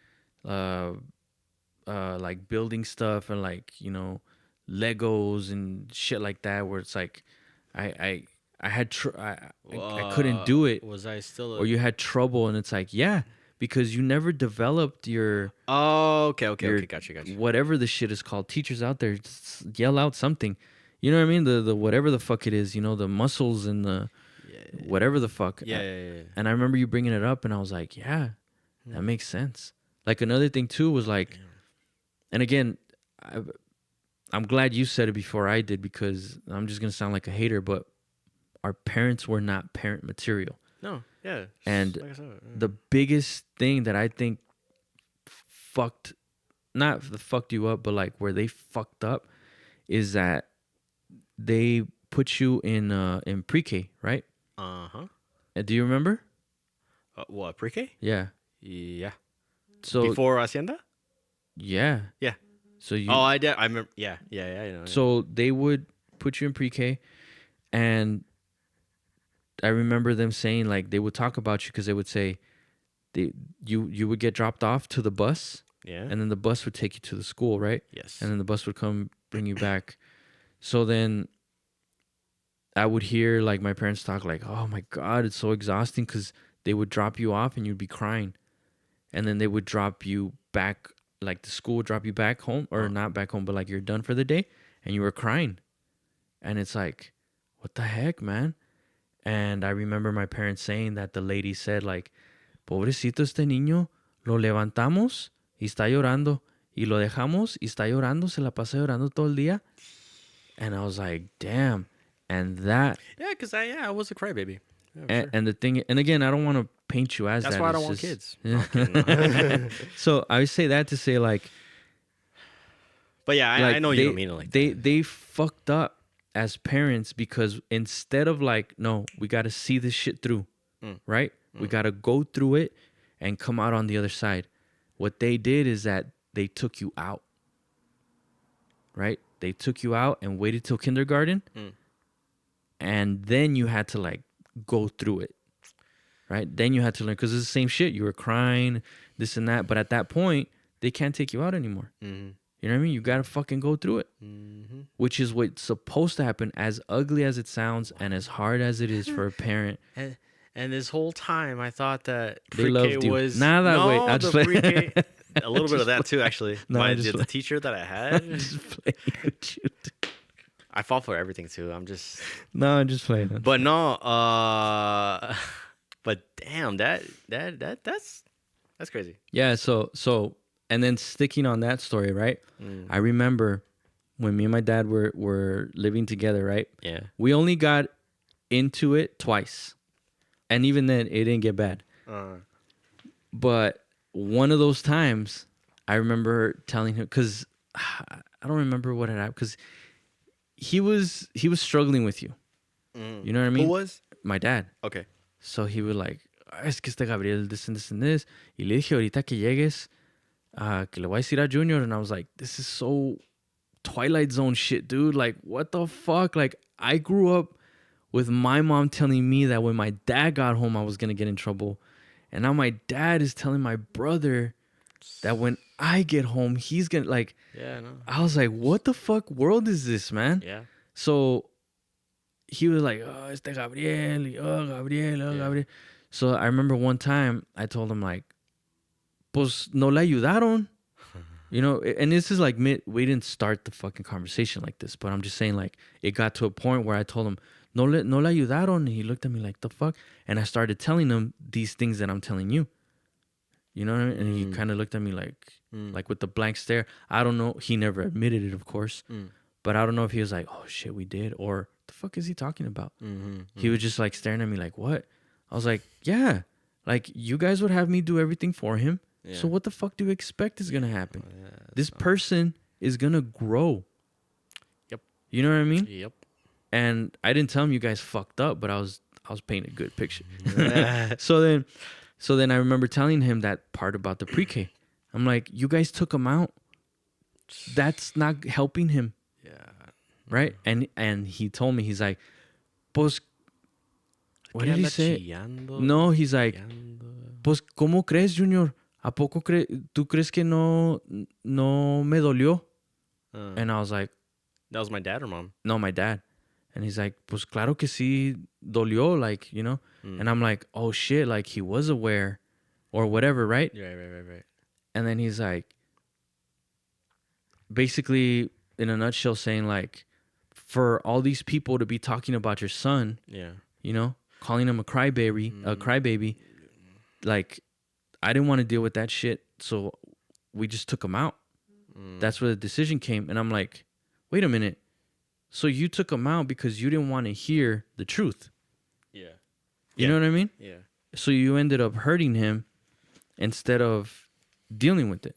building stuff and like, you know, Legos and shit like that, where it's like I couldn't do it, Was I still? or you had trouble, and it's like, yeah, because you never developed your Oh, okay. your Gotcha. whatever the shit is called. Teachers out there, just yell out something. You know what I mean? The whatever the fuck it is, you know, the muscles and the whatever the fuck. Yeah. And I remember you bringing it up, and I was like, yeah, that makes sense. Like another thing too was like, and again, I'm glad you said it before I did, because I'm just gonna sound like a hater, but our parents were not parent material. No. Yeah. And like I said, the biggest thing that I think fucked you up, but like where they fucked up is that they put you in pre-K, right? Do you remember? What, pre-K? Yeah. Yeah. So Before Hacienda? yeah. Yeah. So you. Oh, I did. I remember. Yeah. I know. So they would put you in pre-K, and I remember them saying like they would talk about you because they would say you would get dropped off to the bus, Yeah. and then the bus would take you to the school, right? Yes. And then the bus would come bring you back. So then I would hear like my parents talk like, oh my God, it's so exhausting, because they would drop you off and you'd be crying. And then they would drop you back, like the school would drop you back home, or not back home, but like you're done for the day, and you were crying. And it's like, what the heck, man? And I remember my parents saying that the lady said like, pobrecito este niño, lo levantamos y está llorando, y lo dejamos y está llorando, se la pasa llorando todo el día. And I was like, damn. And that, Yeah, because I was a crybaby. Yeah, for sure. and the thing, and again, I don't want to paint you as That's that. why I It's don't want just- kids. No, I'm kidding, no. So I say that to say like, But yeah, I know you don't mean it like that. They fucked up as parents, because instead of like, no, we got to see this shit through, right? We got to go through it and come out on the other side. What they did is that they took you out, right? They took you out and waited till kindergarten, and then you had to like go through it, right? Then you had to learn, because it's the same shit. You were crying, this and that, but at that point, they can't take you out anymore. You know what I mean? You gotta fucking go through it, which is what's supposed to happen. As ugly as it sounds, and as hard as it is for a parent, And this whole time, I thought that they pre-K loved you. was Nah, wait, I'm the just playing. pre-K. A little bit of Just that too, actually. No, I'm just The playing. teacher that I had, just playing with you. I fall for everything too. I'm just, No, I'm just playing. but no, but damn, that's crazy. Yeah. So, and then sticking on that story, right? I remember when me and my dad were living together, right? Yeah. We only got into it twice, and even then, it didn't get bad. But one of those times, I remember telling him, because I don't remember what had happened, because he was struggling with you. You know what I mean? Who was? My dad. Okay. So he would like, es que este Gabriel, this and this and this. Y le dije, ahorita que llegues, que le voy a decir a Junior. And I was like, this is so Twilight Zone shit, dude. Like, what the fuck? Like, I grew up with my mom telling me that when my dad got home, I was going to get in trouble. And now my dad is telling my brother that when I get home, he's going to, like, Yeah, no. I was like, what the fuck world is this, man? Yeah. So he was like, oh, este Gabriel, Gabriel. So I remember one time I told him, like, pues no le ayudaron. You know, and this is like, we didn't start the fucking conversation like this, but I'm just saying, like, it got to a point where I told him, no le ayudaron. And he looked at me like, the fuck? And I started telling him these things that I'm telling you. You know what I mean? And he kind of looked at me like with the blank stare. I don't know. He never admitted it, of course. But I don't know if he was like, oh, shit, we did. Or the fuck is he talking about? He was just like staring at me like, what? I was like, yeah. Like, you guys would have me do everything for him. Yeah. So what the fuck do you expect is going to happen? This person is going to grow. Yep. You know what I mean? Yep. And I didn't tell him you guys fucked up, but I was painting a good picture. So then I remember telling him that part about the pre-K. I'm like, you guys took him out. That's not helping him. Yeah. Right? And he told me, he's like, pues, what did he say? No, he's like, pues, ¿cómo crees, Junior? ¿A poco tú crees que no me dolió? And I was like, that was my dad or mom? No, my dad. And he's like, pues claro que sí dolió, like, you know? And I'm like, oh shit, like he was aware or whatever, right? Right. And then he's like, basically, in a nutshell, saying like, for all these people to be talking about your son, you know, calling him a crybaby, like, I didn't want to deal with that shit, so we just took him out. That's where the decision came. And I'm like, wait a minute. So you took him out because you didn't want to hear the truth. Yeah. You know what I mean? Yeah. So you ended up hurting him instead of dealing with it.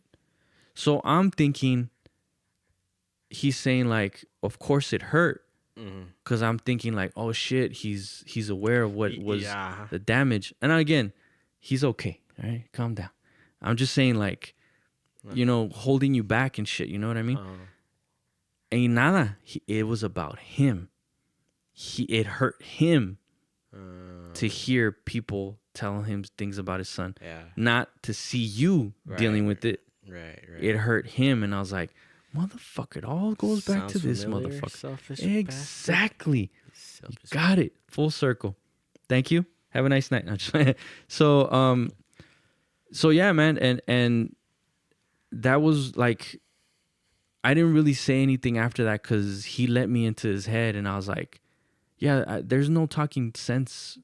So I'm thinking he's saying like, of course it hurt. Because I'm thinking like, oh shit, he's aware of what was the damage. And again, he's okay. All right, calm down. I'm just saying like, you know, holding you back and shit. You know what I mean? Ain't nada. It was about him. It hurt him to hear people telling him things about his son. Yeah. Not to see you dealing with it. Right. It hurt him, and I was like, motherfucker, it all goes back to this familiar, motherfucker. selfish Exactly. You got it. Full circle. Thank you. Have a nice night. No, just- so yeah, man, and that was like, I didn't really say anything after that because he let me into his head, and I was like, yeah, there's no talking sense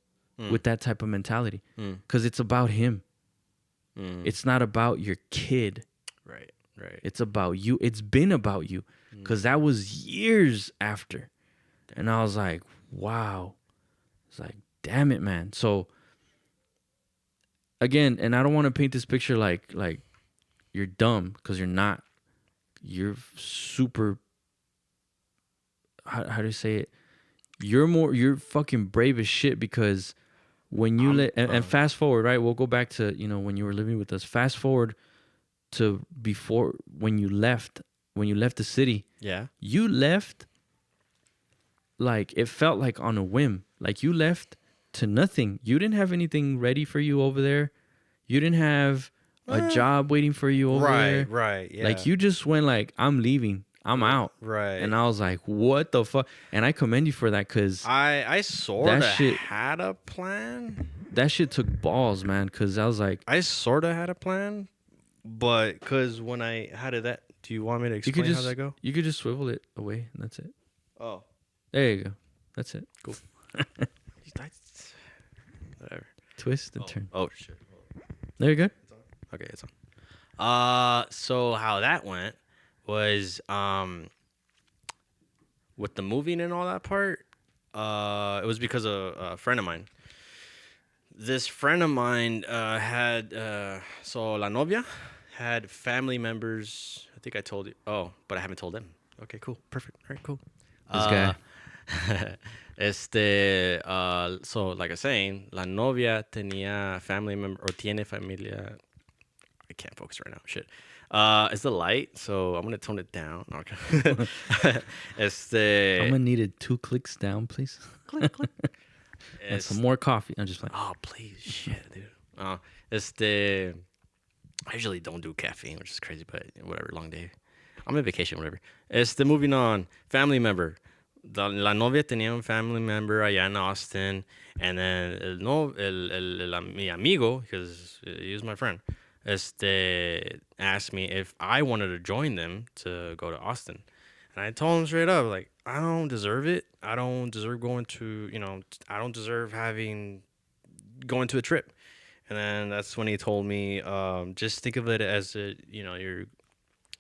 with that type of mentality because it's about him. It's not about your kid. Right. It's about you. It's been about you because that was years after. And I was like, wow. It's like, damn it, man. So again, and I don't want to paint this picture like you're dumb because you're not. You're super, how do you say it? You're fucking brave as shit because when you and fast forward, right? We'll go back to, you know, when you were living with us. Fast forward to before when you left the city. Yeah. You left like it felt like on a whim. Like you left to nothing. You didn't have anything ready for you over there. You didn't have a job waiting for you over there. Right. Yeah. Like you just went like, I'm leaving. I'm out. Right. And I was like, what the fuck? And I commend you for that because I sort of that shit- had a plan. that shit took balls, man. Because I was like, I sort of had a plan, but because when how did that? Do you want me to you could explain just how that go? you could just swivel it away and that's it. Oh, There you go. That's it. cool. Whatever. Twist and turn. Oh shit. There you go. Okay, it's on. So how that went was with the moving and all that part. It was because of a friend of mine. This friend of mine had so la novia had family members. I think I told you. Oh, but I haven't told them. Okay, cool, perfect. All right, cool. This guy. So like I was saying, la novia tenía family member or tiene familia. I can't focus right now. Shit. It's the light, so I'm gonna tone it down. Okay. Someone needed 2 clicks down, please. Click, click. And some more coffee. I'm just like, Oh, please, shit, dude. I usually don't do caffeine, which is crazy, but whatever, long day. I'm on vacation, whatever. Moving on, family member. La novia tenía un family member allá in Austin, and then mi amigo, because he was my friend, asked me if I wanted to join them to go to Austin. And I told him straight up, like, I don't deserve it. I don't deserve going to, I don't deserve going to a trip. And then that's when he told me, just think of it as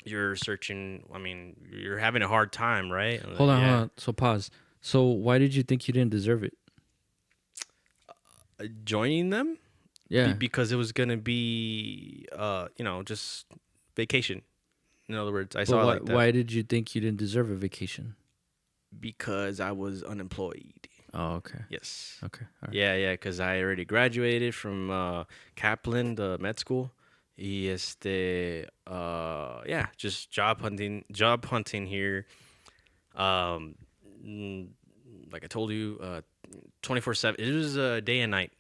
you're searching. I mean, you're having a hard time, right? hold on. So pause. So why did you think you didn't deserve it? Joining them? Yeah. Because it was going to be, just vacation. In other words, I But saw it like that. why did you think you didn't deserve a vacation? Because I was unemployed. Oh, okay. Yes. Okay. All right. Yeah, because I already graduated from Kaplan, the med school. Just job hunting here. Like I told you, 24/7. It was day and night,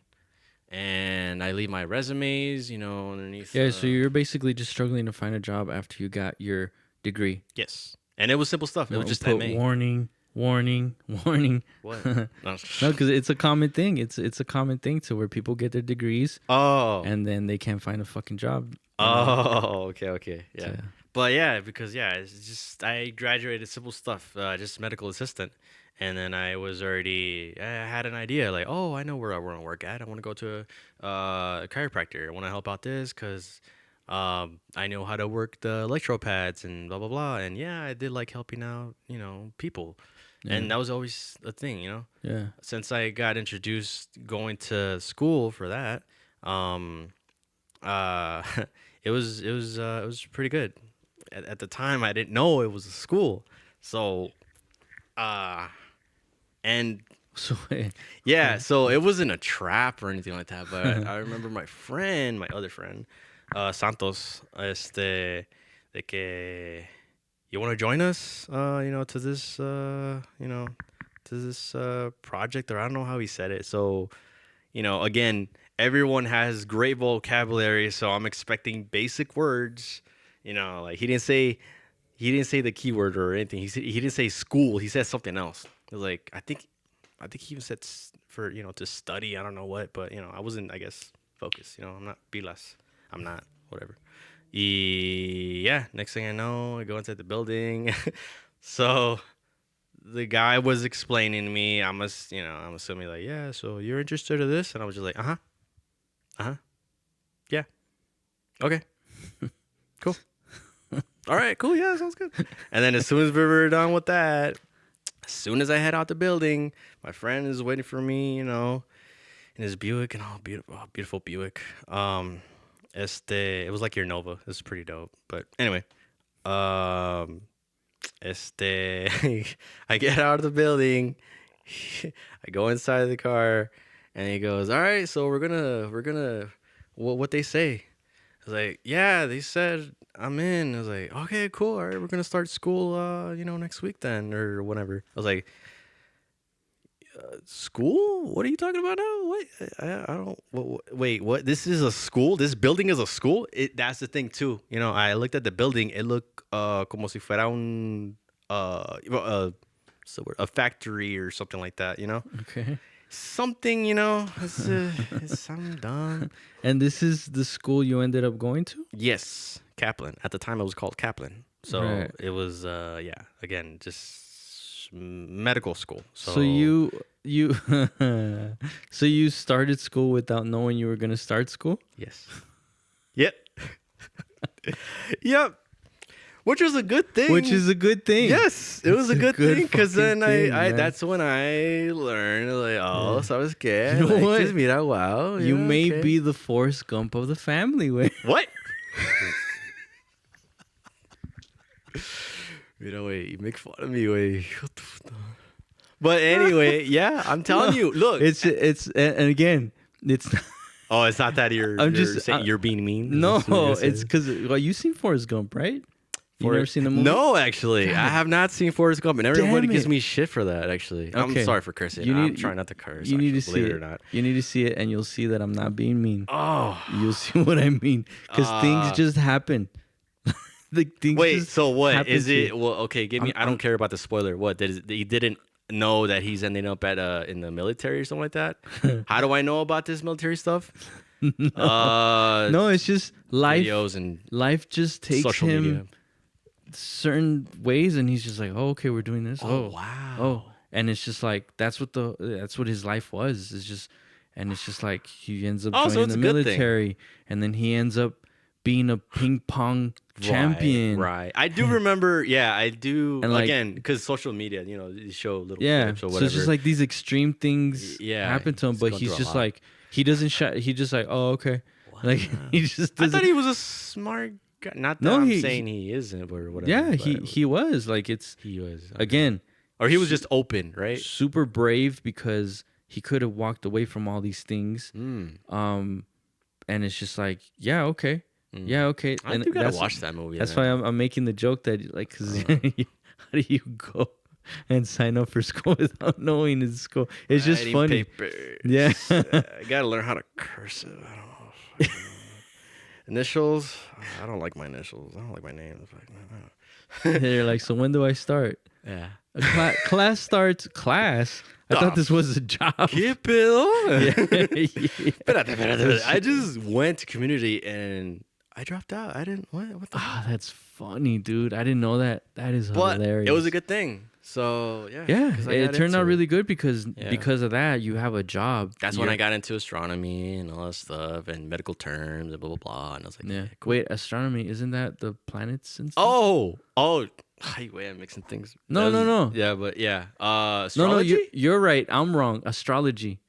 and I leave my resumes, underneath. Yeah, so you're basically just struggling to find a job after you got your degree. Yes, and it was simple stuff. It was just put MA. warning. What? No. No, because it's a common thing. It's a common thing to where people get their degrees Oh. and then they can't find a fucking job. Oh, okay. Yeah. So, But yeah, because it's just I graduated simple stuff, just medical assistant, and then I had an idea like, oh, I know where I want to work at. I want to go to a chiropractor. I want to help out this because I know how to work the electropads and blah blah blah. And yeah, I did like helping out, people, and that was always a thing, yeah. Since I got introduced going to school for that, it was pretty good. At the time, I didn't know it was a school, so and So yeah, so it wasn't a trap or anything like that. But I remember my other friend, Santos, de que you want to join us, to this, project, or I don't know how he said it. So, again, everyone has great vocabulary, so I'm expecting basic words. Like he didn't say the keyword or anything. He didn't say school. He said something else. It was like I think he even said for to study. I don't know what, but I wasn't, I guess, focused. I'm not pilas. I'm not whatever. Yeah. Next thing I know, I go inside the building. So the guy was explaining to me. I'm assuming like, yeah. So you're interested in this, and I was just like, yeah, okay, cool. All right, cool. Yeah, sounds good. And then as soon as we were done with that, as soon as I head out the building, my friend is waiting for me, in his Buick, and beautiful Buick. It was like your Nova. It was pretty dope. But anyway, I get out of the building, I go inside the car, and he goes, "All right, so we're gonna what they say." I was like, "Yeah, they said I'm in." I was like, "Okay, cool. All right, we're gonna start school, next week then, or whatever." I was like, School? What are you talking about now? What? I don't. Wait, what? This is a school? This building is a school? That's the thing too. You know, I looked at the building. It looked como si fuera un what's the word? A factory or something like that. You know, Okay. something. You know, it's something dumb. And this is the school you ended up going to? Yes, Kaplan. At the time, it was called Kaplan. So Right. it was again, just medical school. So you so you started school without knowing you were going to start school? Yes. Yep. Yep. Which was a good thing. Which is a good thing. Yes, it was It's a good thing because fucking then thing, I man. that's when I learned like, oh, sabes qué? You know Like, what? just mira, wow. You yeah, may okay. be the Forrest Gump of the family, way. What? Mira, wait, you make fun of me, wait. But anyway, yeah, I'm telling you. Look, It's and again, it's oh, it's not that you're. I'm you're just- saying you're being mean. Is no, this what you're it's saying? because well, you seen Forrest Gump, right? You never seen the movie? No, actually, I have not seen Forrest Gump, and everybody Damn gives it. me shit for that. Actually, I'm Okay. sorry for cursing. You I'm need- trying not to curse. You need to actually, see believe it. or not. You need to see it, and you'll see that I'm not being mean. Oh, You'll see what I mean, because things just happen. The things wait. just So what happen is to it? you. Well, okay. Give me. I don't care about the spoiler. What he didn't know that he's ending up at in the military or something like that. How do I know about this military stuff? No, it's just life. Videos and Life just takes social him media. certain ways, and he's just like, "Oh, okay, we're doing this." Oh, Oh, wow. Oh, and it's just like that's what his life was. It's just, and it's just like he ends up Oh, so joining it's the a good thing. military, and then he ends up being a ping pong champion. Right. I do remember. Yeah, I do. And, like- Again, because social media, you know, they show little Yeah. clips or So whatever. it's just like these extreme things Yeah, happen to him, he's but going he's through a just lot. like he doesn't shut. He just like, oh, okay. Like he just I doesn't. thought he was a smart guy. Not that No, I'm he- saying he isn't or whatever. yeah, but he was like it's he was again or he was just open, right? super brave because he could have walked away from all these things. Mm. And it's just like, yeah, okay. Yeah, okay. I And do gotta that's- watch that movie. That's then. why I'm making the joke that like, cause how do you go and sign up for school without knowing it's school? It's just Writing funny. papers. Yeah. I gotta learn how to curse it. I don't know. if I can. Initials. I don't like my initials. I don't like my name. It's like, They're like, so when do I start? yeah. Class starts. Class. I thought this was a job. Keep it on. Yeah. Espérate. I just went to community and I dropped out. I didn't. What the? Ah, that's funny, dude. I didn't know that. That is But hilarious. it was a good thing. So yeah. Yeah, 'cause I it got turned out into really good because Yeah. of that you have a job. That's when You're- I got into astronomy and all that stuff and medical terms and blah blah blah. And I was like, Yeah. cool. Wait, astronomy isn't that the planets and stuff? Oh. Wait, I'm mixing things. No, That no, was- no. Yeah, but yeah. no, Astrology. you're right. I'm wrong. Astrology.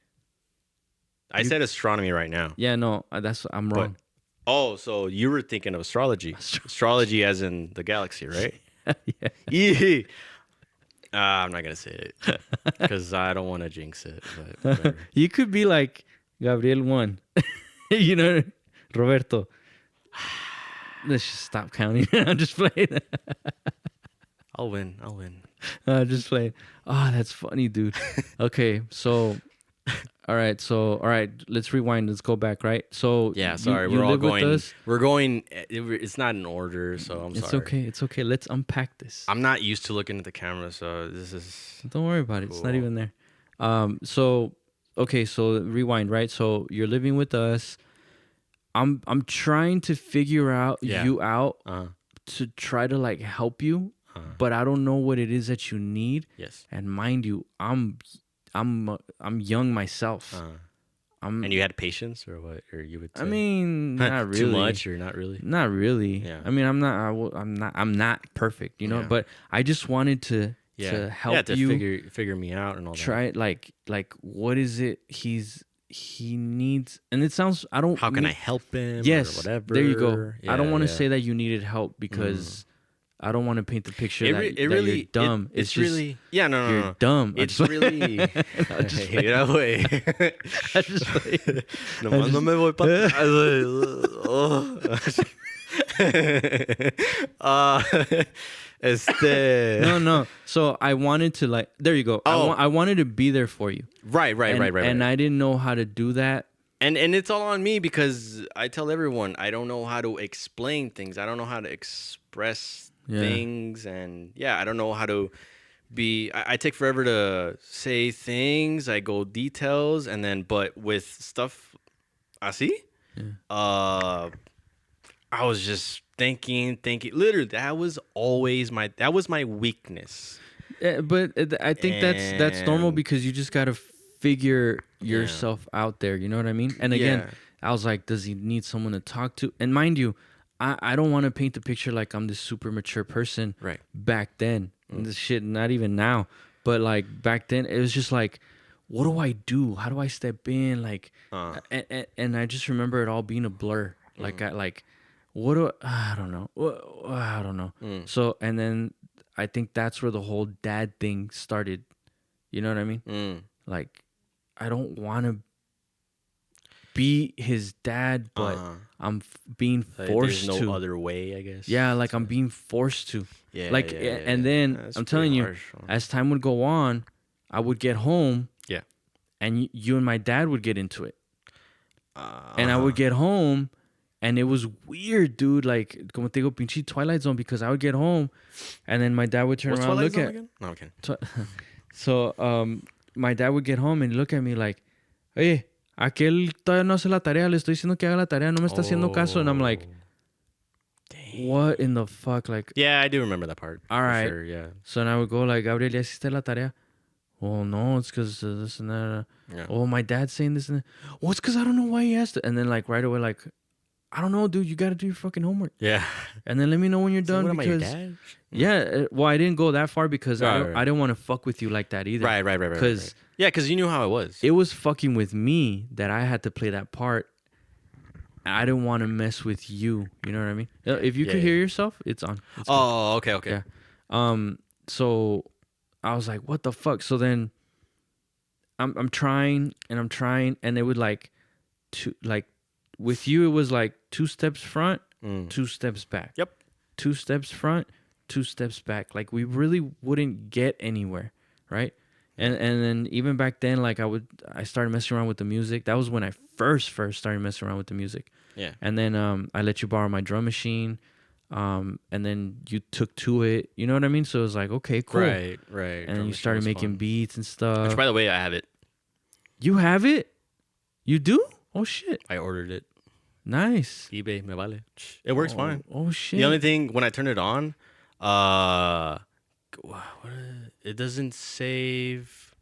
I said astronomy right now. Yeah, no, I'm wrong. Oh, so you were thinking of astrology. Astrology as in the galaxy, right? Yeah. Yeah. I'm not gonna say it because I don't want to jinx it. But whatever. You could be like Gabriel 1. You know, Roberto. Let's just stop counting. I'm just playing. I'll win. Just playing. Oh, that's funny, dude. Okay, so all right, let's rewind. Let's go back, right? So Yeah, you- sorry. you We're all live with going. us. We're going. It's not in order, so I'm It's sorry. okay. It's okay. Let's unpack this. I'm not used to looking at the camera, so this is. Don't worry about it. It's not Cool. even there. So okay, so rewind, right? So you're living with us. I'm trying to figure out Yeah. you out Uh, to try to like help you, but I don't know what it is that you need. yes. And mind you, I'm young myself. And you had patience, or what? Or you would? I say- mean, not really. Too much, or not really? Not really. Yeah. I mean, I'm not perfect, you know. Yeah. But I just wanted to help to you figure me out and all that. try like what is it he needs, and it sounds I don't How can mean- I help him? yes or whatever. there you go. I don't Yeah, want to yeah. say that you needed help because I don't want to paint the picture that It really you're dumb. It's just really no no you're no. dumb. It's really. just You know, way. I just like, Nomás no me voy para atrás, güey. Uh, No. So I wanted to like. There you go. Oh. I wanted to be there for you. Right. And I didn't know how to do that. And it's all on me because I tell everyone I don't know how to explain things. I don't know how to express things, and I don't know how to be. I take forever to say things. I go details, and then but with stuff, así, I was just thinking. Literally, that was my weakness. But I think that's normal And- because you just gotta figure yourself out there. You know what I mean? And again, I was like, does he need someone to talk to? And mind you, I don't want to paint the picture like I'm this super mature person. Right. Back then, and this shit, not even now, but like back then, it was just like, what do I do? How do I step in? Like, and I just remember it all being a blur. Like I don't know. I don't know. So, and then I think that's where the whole dad thing started. You know what I mean? Like, I don't want to be his dad, but I'm being forced there's to. no other way, I guess. Yeah, like I'm being forced to. Yeah. Like, and then That's I'm telling pretty you, harsh, huh? as time would go on, I would get home. Yeah. And you and my dad would get into it. And I would get home, and it was weird, dude. Like, como te digo, pinche Twilight Zone, because I would get home, and then my dad would turn What's around and Twilight look Zone at. again? No, okay. So, my dad would get home and look at me like, "Hey, aquel todavía no hace la tarea. Le estoy diciendo que haga la tarea. No me está haciendo caso." And I'm like, what in the fuck? Like, Yeah, I do remember that part. all for right. Sure, yeah. So now I would go like, Gabriel, ¿ya hiciste la tarea? Oh, no, it's because this and that. Yeah. Oh, my dad's saying this and that. Oh, it's because I don't know why he asked it. And then like right away, like, I don't know, dude. You got to do your fucking homework. Yeah. And then let me know when you're So done. what am I, your because dad? yeah, well, I didn't go that far because I Right. didn't want to fuck with you like that either. Right. Because Yeah, because you knew how it was. it was fucking with me that I had to play that part. I didn't want to mess with you. You know what I mean? If you could hear yourself, it's on. It's good. Oh, okay. Yeah. So I was like, what the fuck? So then I'm trying, and it would like with you, it was like 2 steps front, 2 steps back. Yep. 2 steps front, 2 steps back. Like we really wouldn't get anywhere, right? And then even back then, like I started messing around with the music. That was when I first started messing around with the music. Yeah. And then I let you borrow my drum machine. And then you took to it. You know what I mean? So it was like, okay, cool. Right. And then you started making beats and stuff. Which, by the way, I have it. You have it? You do? Oh shit! I ordered it. Nice. eBay, me vale. It works fine. Oh shit! The only thing when I turn it on, it doesn't save.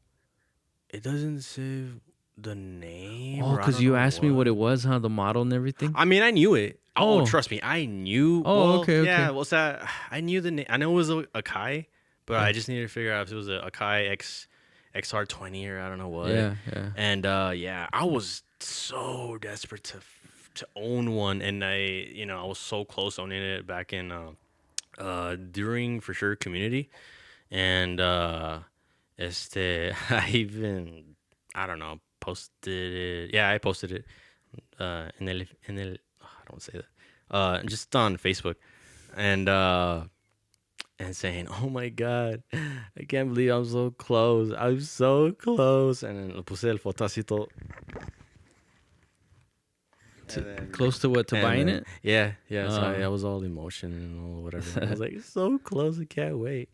It doesn't save the name. Oh, because you asked me what it was, huh? The model and everything. I mean, I knew it. Oh, Oh. trust me, I knew. Oh, well, okay. Yeah, what's that? I knew the name. I know it was a Kai, but I just needed to figure out if it was a Kai XR20 or I don't know what. Yeah. And I was so desperate to own one, and I was so close owning it back in during for sure community, and I even I don't know posted it. Yeah, I posted it in el I don't say that just on Facebook, and saying, "Oh my God, I can't believe I'm so close. I'm so close." And then le puse el fotocito. Close to what? To buying it? Yeah. So I was all emotion and all whatever. I was like, so close, I can't wait.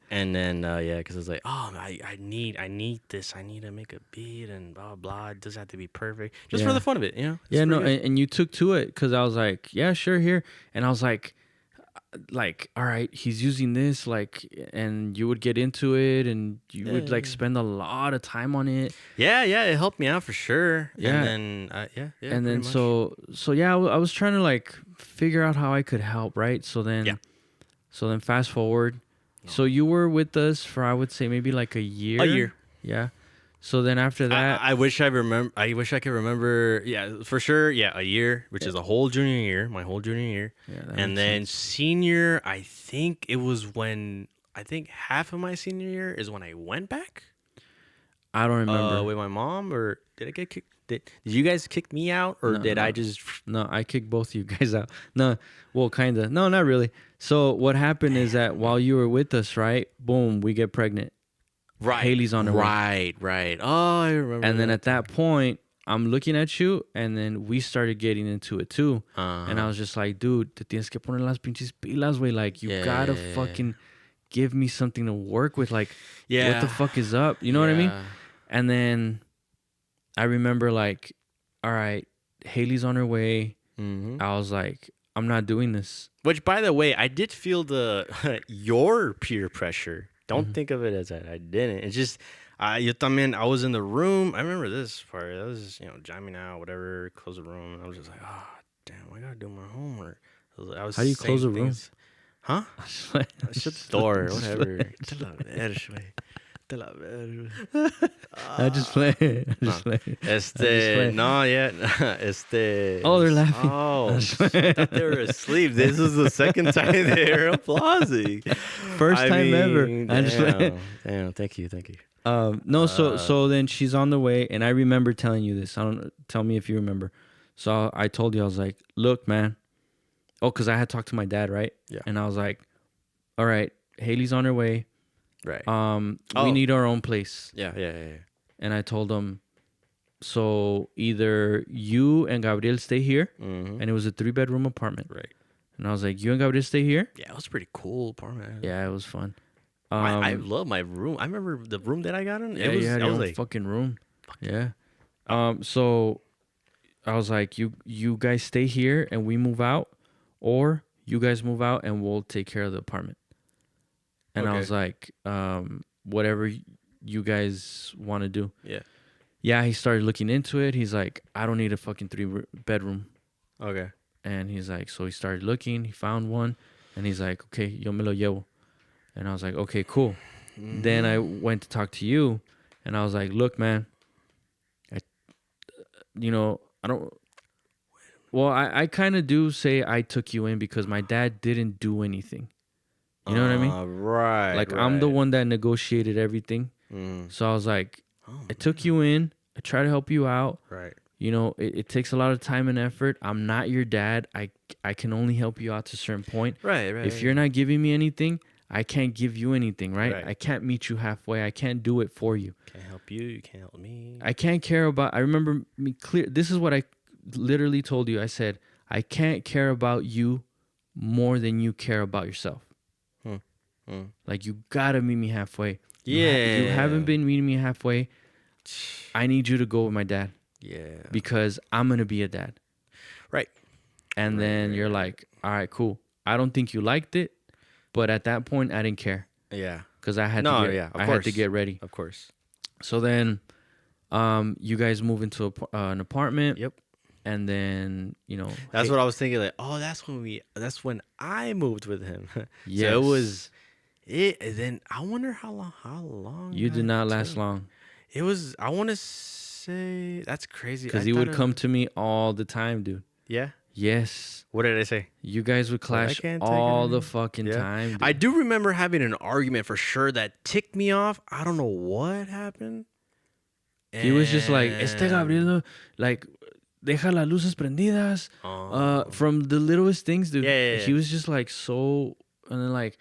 And then because I was like, oh, I need this. I need to make a beat and blah blah. It doesn't have to be perfect, just for the fun of it, It's Yeah, no, pretty good. and you took to it because I was like, yeah, sure, here, and I was like, all right, he's using this, like, and you would get into it, and you would like spend a lot of time on it. Yeah, it helped me out for sure. Yeah. And then And then pretty much. so yeah, I was trying to like figure out how I could help, right? So then fast forward. So you were with us for, I would say, maybe like a year. A year. Yeah. So then after that, I wish I could remember. Yeah, for sure. Yeah, a year, which is a whole junior year, my whole junior year. Yeah, that And makes then senior, I think it was when half of my senior year is when I went back. I don't remember. With my mom, or did I get kicked? Did you guys kick me out, or No, did no. I just? No, I kicked both of you guys out. No, well, kind of. No, not really. So what happened is that while you were with us, right? Boom, we get pregnant. Right. Haley's on her way. Right. Oh, I remember. And then at that point, I'm looking at you, and then we started getting into it too. And I was just like, dude, te tienes que poner las pinches pilas, güey. Like, you gotta fucking give me something to work with. Like, what the fuck is up? You know what I mean? And then I remember, like, all right, Haley's on her way. I was like, I'm not doing this. Which, by the way, I did feel the your peer pressure. Don't think of it as that I didn't. It's just, yo también, I was in the room. I remember this part. I was just, jamming out, whatever, close the room. And I was just like, oh, damn, I got to do my homework. I was How do you close a room? Huh? Shut the door, whatever. Te la verga, güey. Te la verga. I just play. I just play. No, yeah. Oh, they're laughing. Oh, I thought they were asleep. This is the second time they're applauding. First time ever. I just play. Damn, thank you. No, so then she's on the way, and I remember telling you this. Tell me if you remember. So I told you, I was like, look, man. Oh, because I had talked to my dad, right? Yeah. And I was like, all right, Haley's on her way. Right. We need our own place. Yeah. And I told him, so either you and Gabriel stay here, and it was a 3-bedroom apartment. Right. And I was like, you and Gabriel stay here? Yeah, it was a pretty cool apartment. Yeah, it was fun. I love my room. I remember the room that I got in. Yeah, you had your own fucking room. Yeah. So I was like, you guys stay here and we move out, or you guys move out and we'll take care of the apartment. And I was like, whatever you guys want to do. Yeah. Yeah, he started looking into it. He's like, I don't need a fucking 3-bedroom. Okay. And he's like, so he started looking. He found one. And he's like, okay, yo me lo llevo. And I was like, okay, cool. Then I went to talk to you. And I was like, look, man. I kind of do say I took you in because my dad didn't do anything. You know what I mean? Right. Like, I'm the one that negotiated everything. So I was like, I took you in. I try to help you out. Right. It takes a lot of time and effort. I'm not your dad. I can only help you out to a certain point. Right. If you're not giving me anything, I can't give you anything, right? I can't meet you halfway. I can't do it for you. Can't help you. You can't help me. I can't care about... I remember me clear... This is what I literally told you. I said, I can't care about you more than you care about yourself. Like, you gotta meet me halfway. You haven't been meeting me halfway. I need you to go with my dad. Yeah. Because I'm gonna be a dad. Right. And then you're like, all right, cool. I don't think you liked it, but at that point, I didn't care. Yeah. Because I had to get ready. Of course. So then, you guys move into an apartment. Yep. And then, that's what I was thinking. Like, oh, that's when I moved with him. Yes. So it was it. And then I wonder how long. You did not last long. It was. I want to say that's crazy. Because he would come to me all the time, dude. Yeah. Yes. What did I say? You guys would clash all the fucking time. Dude. I do remember having an argument for sure that ticked me off. I don't know what happened. He was just like, Gabriel, like, deja las luces prendidas. From the littlest things, dude. Yeah. He was just like so, and then like,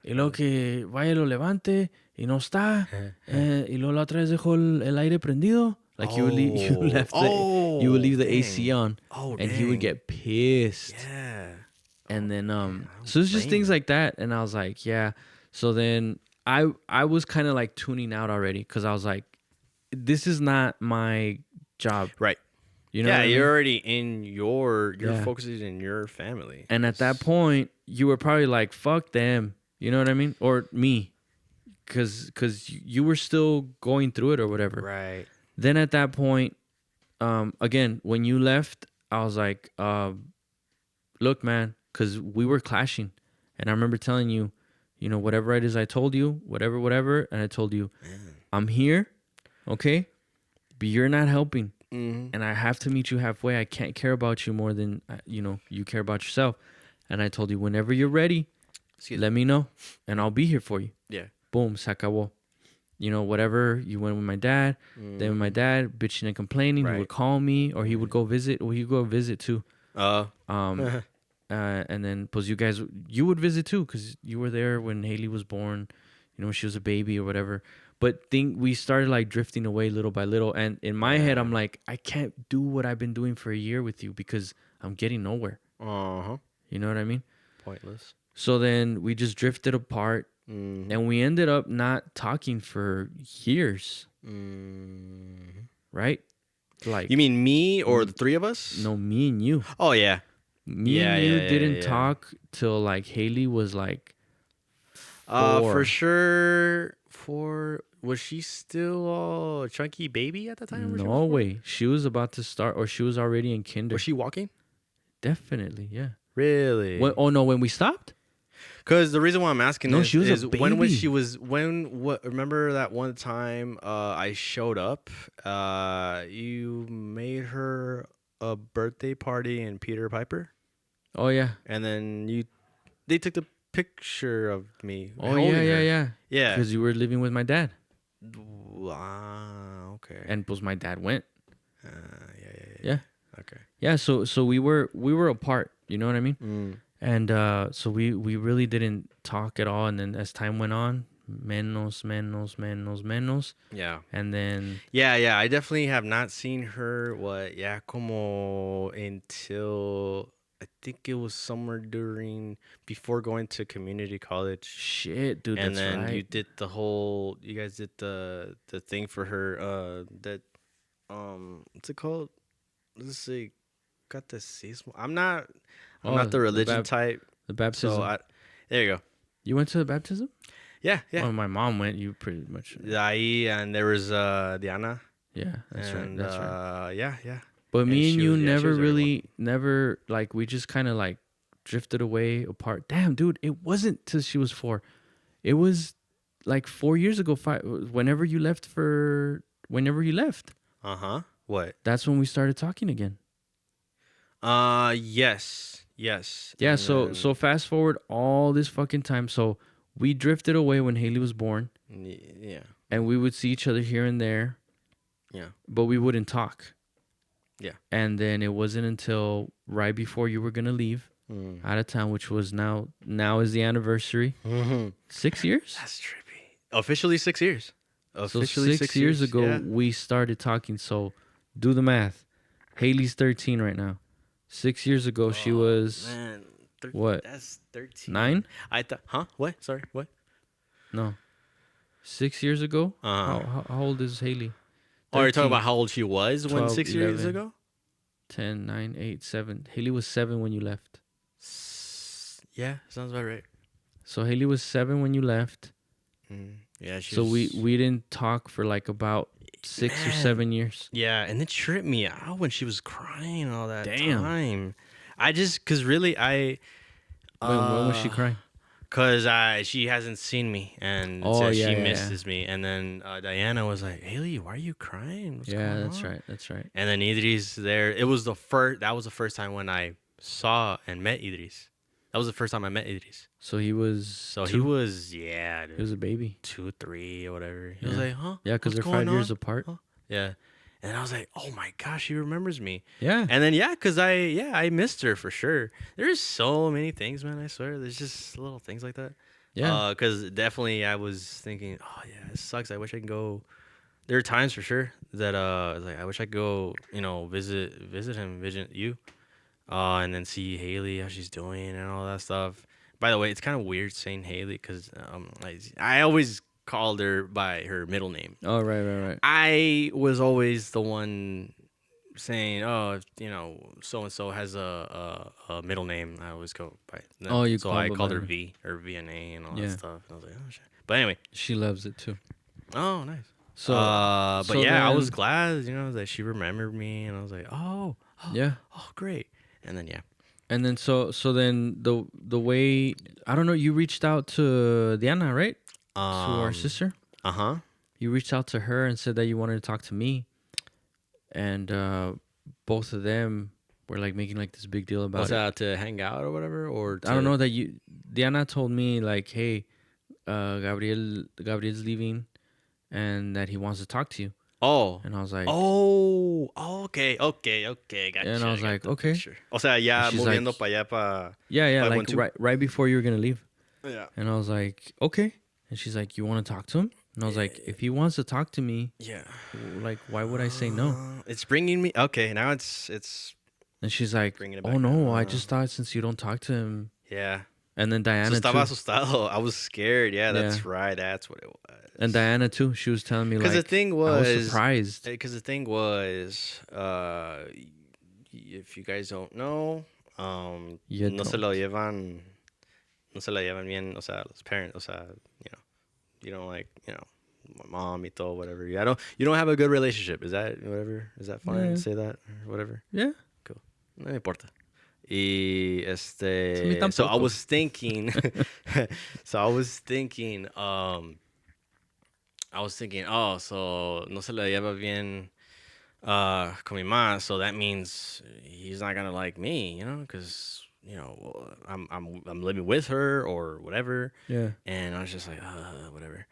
y luego que vaya lo levante y no está, y luego la otra vez dejó el aire prendido. Like you would leave the AC on, and he would get pissed. Yeah. And then so it's just things like that, and I was like, yeah. So then I was kind of like tuning out already because I was like, this is not my job, right? You know, you're already in you're focusing in your family, and at that point, you were probably like, fuck them, you know what I mean, or me, because you were still going through it or whatever, right? Then at that point, again, when you left, I was like, look, man, because we were clashing. And I remember telling you, whatever it is I told you, whatever. And I told you, I'm here, okay? But you're not helping. And I have to meet you halfway. I can't care about you more than, you care about yourself. And I told you, whenever you're ready, let me know. And I'll be here for you. Yeah. Boom, se acabó. whatever. You went with my dad. Then my dad bitching and complaining. He Right. would call me, or he would go visit. Or he'd go visit too. Uh, And then, plus you would visit too, because you were there when Haley was born, when she was a baby or whatever. But we started like drifting away little by little. And in my head, I'm like, I can't do what I've been doing for a year with you because I'm getting nowhere. You know what I mean? Pointless. So then we just drifted apart, and we ended up not talking for years. Right? Like, You mean me or the three of us? no, me and you. Oh yeah. Me and you didn't talk till like Haley was like 4. For sure. Was she still a chunky baby at the time? No way. She was about to start, or she was already in kinder. Was she walking? Definitely, yeah. Really? When we stopped? Because the reason why I'm asking No, this she was a is when baby. she was remember that one time I showed up, you made her a birthday party in Peter Piper, Oh yeah. and then they took the picture of me. Oh holding her. yeah. Because you were living with my dad, Okay. and pues my dad went. Yeah. Yeah. Okay. Yeah. So we were apart. You know what I mean? And so we really didn't talk at all. And then as time went on, menos. Yeah. And then Yeah. I definitely have not seen her. Como until I think it was somewhere before going to community college. shit, dude. And That's then right. you guys did the thing for her. What's it called? Let's see, catecismo. I'm not the religion type. The baptism. So there you go. You went to the baptism? Yeah. Well, my mom went. You pretty much. Ahí, and there was Diana. Yeah, that's right. That's right. Yeah. But And me and she you was- yeah, she never was really, never, like, we just kind of like drifted away apart. Damn, dude, it wasn't till she was 4. It was like 4 years ago. Whenever you left. What? That's when we started talking again. Yes. Yeah. And So then- fast forward all this fucking time. So we drifted away when Haley was born, Yeah. and we would see each other here and there. Yeah. But we wouldn't talk. Yeah. And then it wasn't until right before you were gonna leave out of town, which was now is the anniversary. 6 years. That's trippy. Officially 6 years. So 6 years ago, yeah. we started talking. So do the math. Haley's 13 right now. 6 years ago, she was Man, what? That's 13. 9? I thought. Huh? What? Sorry. What? No. 6 years ago. Uh-huh. How old is Haley? Oh, you're talking 13, about how old she was when 12, 6 years 11. ago? 10, 9, 8, 7. Haley was 7 when you left. Yeah, sounds about right. So Haley was 7 when you left. Yeah, she So was... we didn't talk for like about 6 or Man. 7 years. Yeah, and it tripped me out when she was crying all that Damn. time. Because really, When was she crying? Because she hasn't seen me and Oh, says yeah, she yeah, misses me. And then Diana was like, Haley, why are you crying? What's Yeah, going that's on?" right. That's right. And then Idris there. That was the first time when I saw and met Idris. That was the first time I met Idris. So he was. So 2? he was, yeah, dude, He was a baby. 2, 3, or whatever. He was Yeah. like, huh? Yeah, because What's they're 5 going years on? apart. Huh? Yeah. And I was like, oh my gosh, he remembers me. Yeah. And then, yeah, because I missed her for sure. There's so many things, man, I swear. There's just little things like that. Yeah. Because definitely I was thinking, oh, yeah, it sucks. I wish I could go. There are times for sure that I wish I could go, visit him, visit you. And then see Haley, how she's doing and all that stuff. By the way, it's kind of weird saying Haley because I always called her by her middle name. Oh, right. I was always the one saying, oh, if, so and so has a middle name. I always go by. No. Oh, you so call I her called by her her. V or VNA and all Yeah. that stuff. And I was like, oh shit. But anyway, She loves it too. oh nice. So. But so yeah, I then- was glad, that she remembered me, and I was like, oh Yeah. great. And then yeah. And then so then the way, I don't know, you reached out to Diana, right? To our sister. Uh-huh. You reached out to her and said that you wanted to talk to me, and both of them were like making like this big deal about Was it. that to hang out or whatever, or I don't know that Diana told me like, hey, Gabriel's leaving, and that he wants to talk to you. Oh. And I was like, Oh, okay. Gotcha. and I was got like, the okay. picture. O sea, And ya she's like, moviendo para allá para yeah, like 512. right before you were gonna leave. Yeah. And I was like, okay. And she's like, you want to talk to him? And I was like, if he wants to talk to me, Yeah. like, why would I say no? It's bringing me. Okay, now it's And she's like, bringing it oh back. no, I just thought since you don't talk to him. Yeah. And then So Diana estaba too. asustado. I was scared. Yeah, that's Yeah. right. That's what it was. And Diana too. She was telling me like, Because the thing I was was surprised. Because the thing was, if you guys don't know, You no se don't. lo llevan, no se la llevan bien, o sea, los parents, o sea, you don't like, my mom y todo, whatever. You don't have a good relationship. Is that whatever? Is that fine Yeah. to say that or whatever? Yeah. Cool. No me importa. Y A mí so I tampoco. was thinking, oh, so no se la lleva bien con mi ma, so that means he's not gonna like me, because I'm living with her or whatever. Yeah. And I was just like, whatever.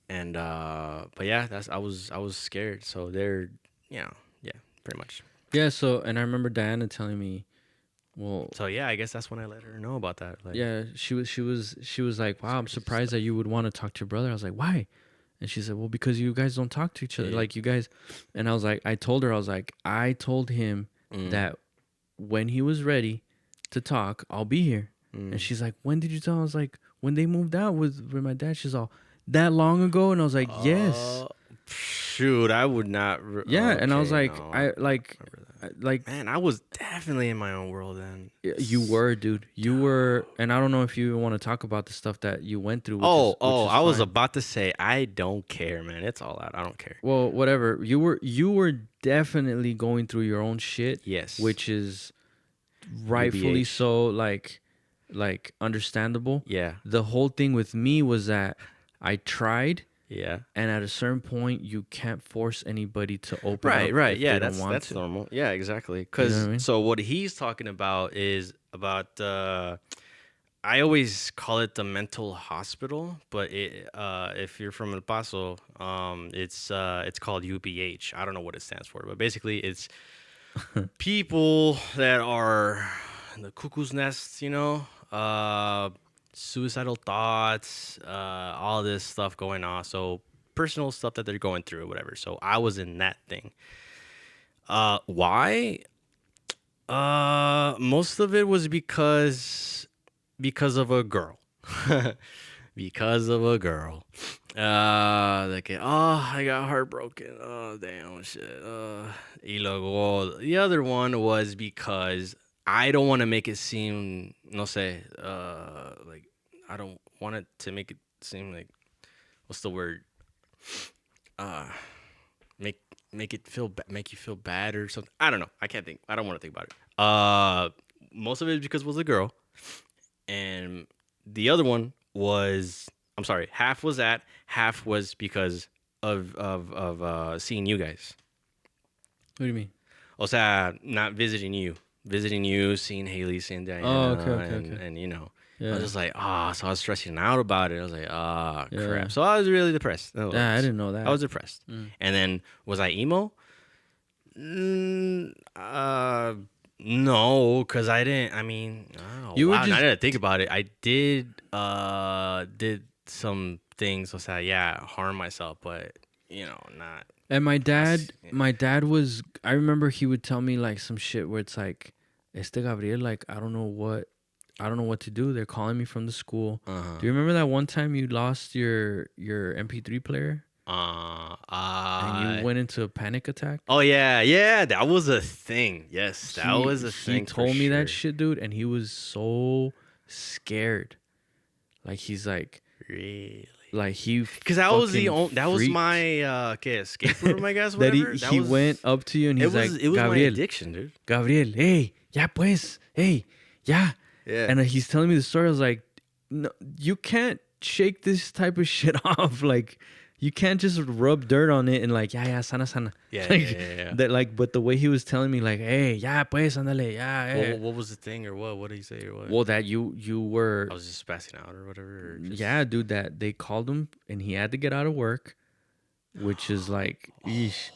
And but yeah, I was scared. So they're, yeah, pretty much. Yeah. So, and I remember Diana telling me, well, So yeah, I guess that's when I let her know about that. Like, yeah, she was like, wow, I'm surprised that you would want to talk to your brother. I was like, why? And she said, well, because you guys don't talk to each other. Yeah. Like you guys. And I was like, I told him that when he was ready to talk, I'll be here. And she's like, when did you tell him? I was like, when they moved out with my dad. She's all, that long ago? And I was like, yes. Shoot, I would not. Yeah. And I was Okay, like, no, I like, man, I was definitely in my own world then. you were, dude. You were, and I don't know if you even want to talk about the stuff that you went through. Which is I was fine. about to say, I don't care, man. It's all out. I don't care. Well, whatever. You were definitely going through your own shit. Yes. Which is rightfully UBH. so, like understandable. Yeah. The whole thing with me was that I tried, Yeah. and at a certain point, you can't force anybody to open up. Right. if Yeah, they don't that's want to. normal. Yeah, exactly. Because what I mean? so what he's talking about is about I always call it the mental hospital, but if you're from El Paso, it's called UBH. I don't know what it stands for, but basically it's people that are in the cuckoo's nest, suicidal thoughts, all this stuff going on. So personal stuff that they're going through or whatever. So I was in that thing. Why? Most of it was because of a girl. Because of a girl. Like, I got heartbroken. Oh, damn, shit. Y luego, the other one was because I don't want to make it seem, no sé, like, I don't want it to make it seem like, what's the word? Make it feel make you feel bad or something. I don't know. I can't think. I don't want to think about it. Most of it is because it was a girl, and the other one was, I'm sorry, half was that, half was because of seeing you guys. What do you mean? O sea, not visiting you, seeing Haley, seeing Diana, Oh, okay. and Yeah. I was just like, so I was stressing out about it. I was like, Yeah. crap. So I was really depressed. Yeah, I didn't know that. I was depressed. And then, was I emo? No, because I didn't. I mean, oh, You were wow, now just- that I think about it, I did some things. O sea, yeah, harm myself, but not. And my dad, Yeah. was. I remember he would tell me like some shit where it's like, "Este Gabriel, like I don't know what to do. They're calling me from the school." Uh-huh. Do you remember that one time you lost your MP3 player and you went into a panic attack? Oh yeah, that was a thing. Yes, that was a thing. He told me that shit, dude, and he was so scared. Like he's like, Really? like he, Because that was the fucking only, that was freaked my escape room, I guess. that Whatever. he went up to you and he's like, it was my Gabriel, addiction, dude. Gabriel, hey, ya pues, hey, ya. Yeah. And he's telling me the story. I was like, no, you can't shake this type of shit off. Like, you can't just rub dirt on it and like, yeah, sana. Yeah, Like, yeah. That, like, but the way he was telling me, like, hey, ya pues, andale, ya, hey. What was the thing or what? What did he say or what? Well, that you were, I was just passing out or whatever. Or just... yeah, dude, that they called him and he had to get out of work. which is like, eesh,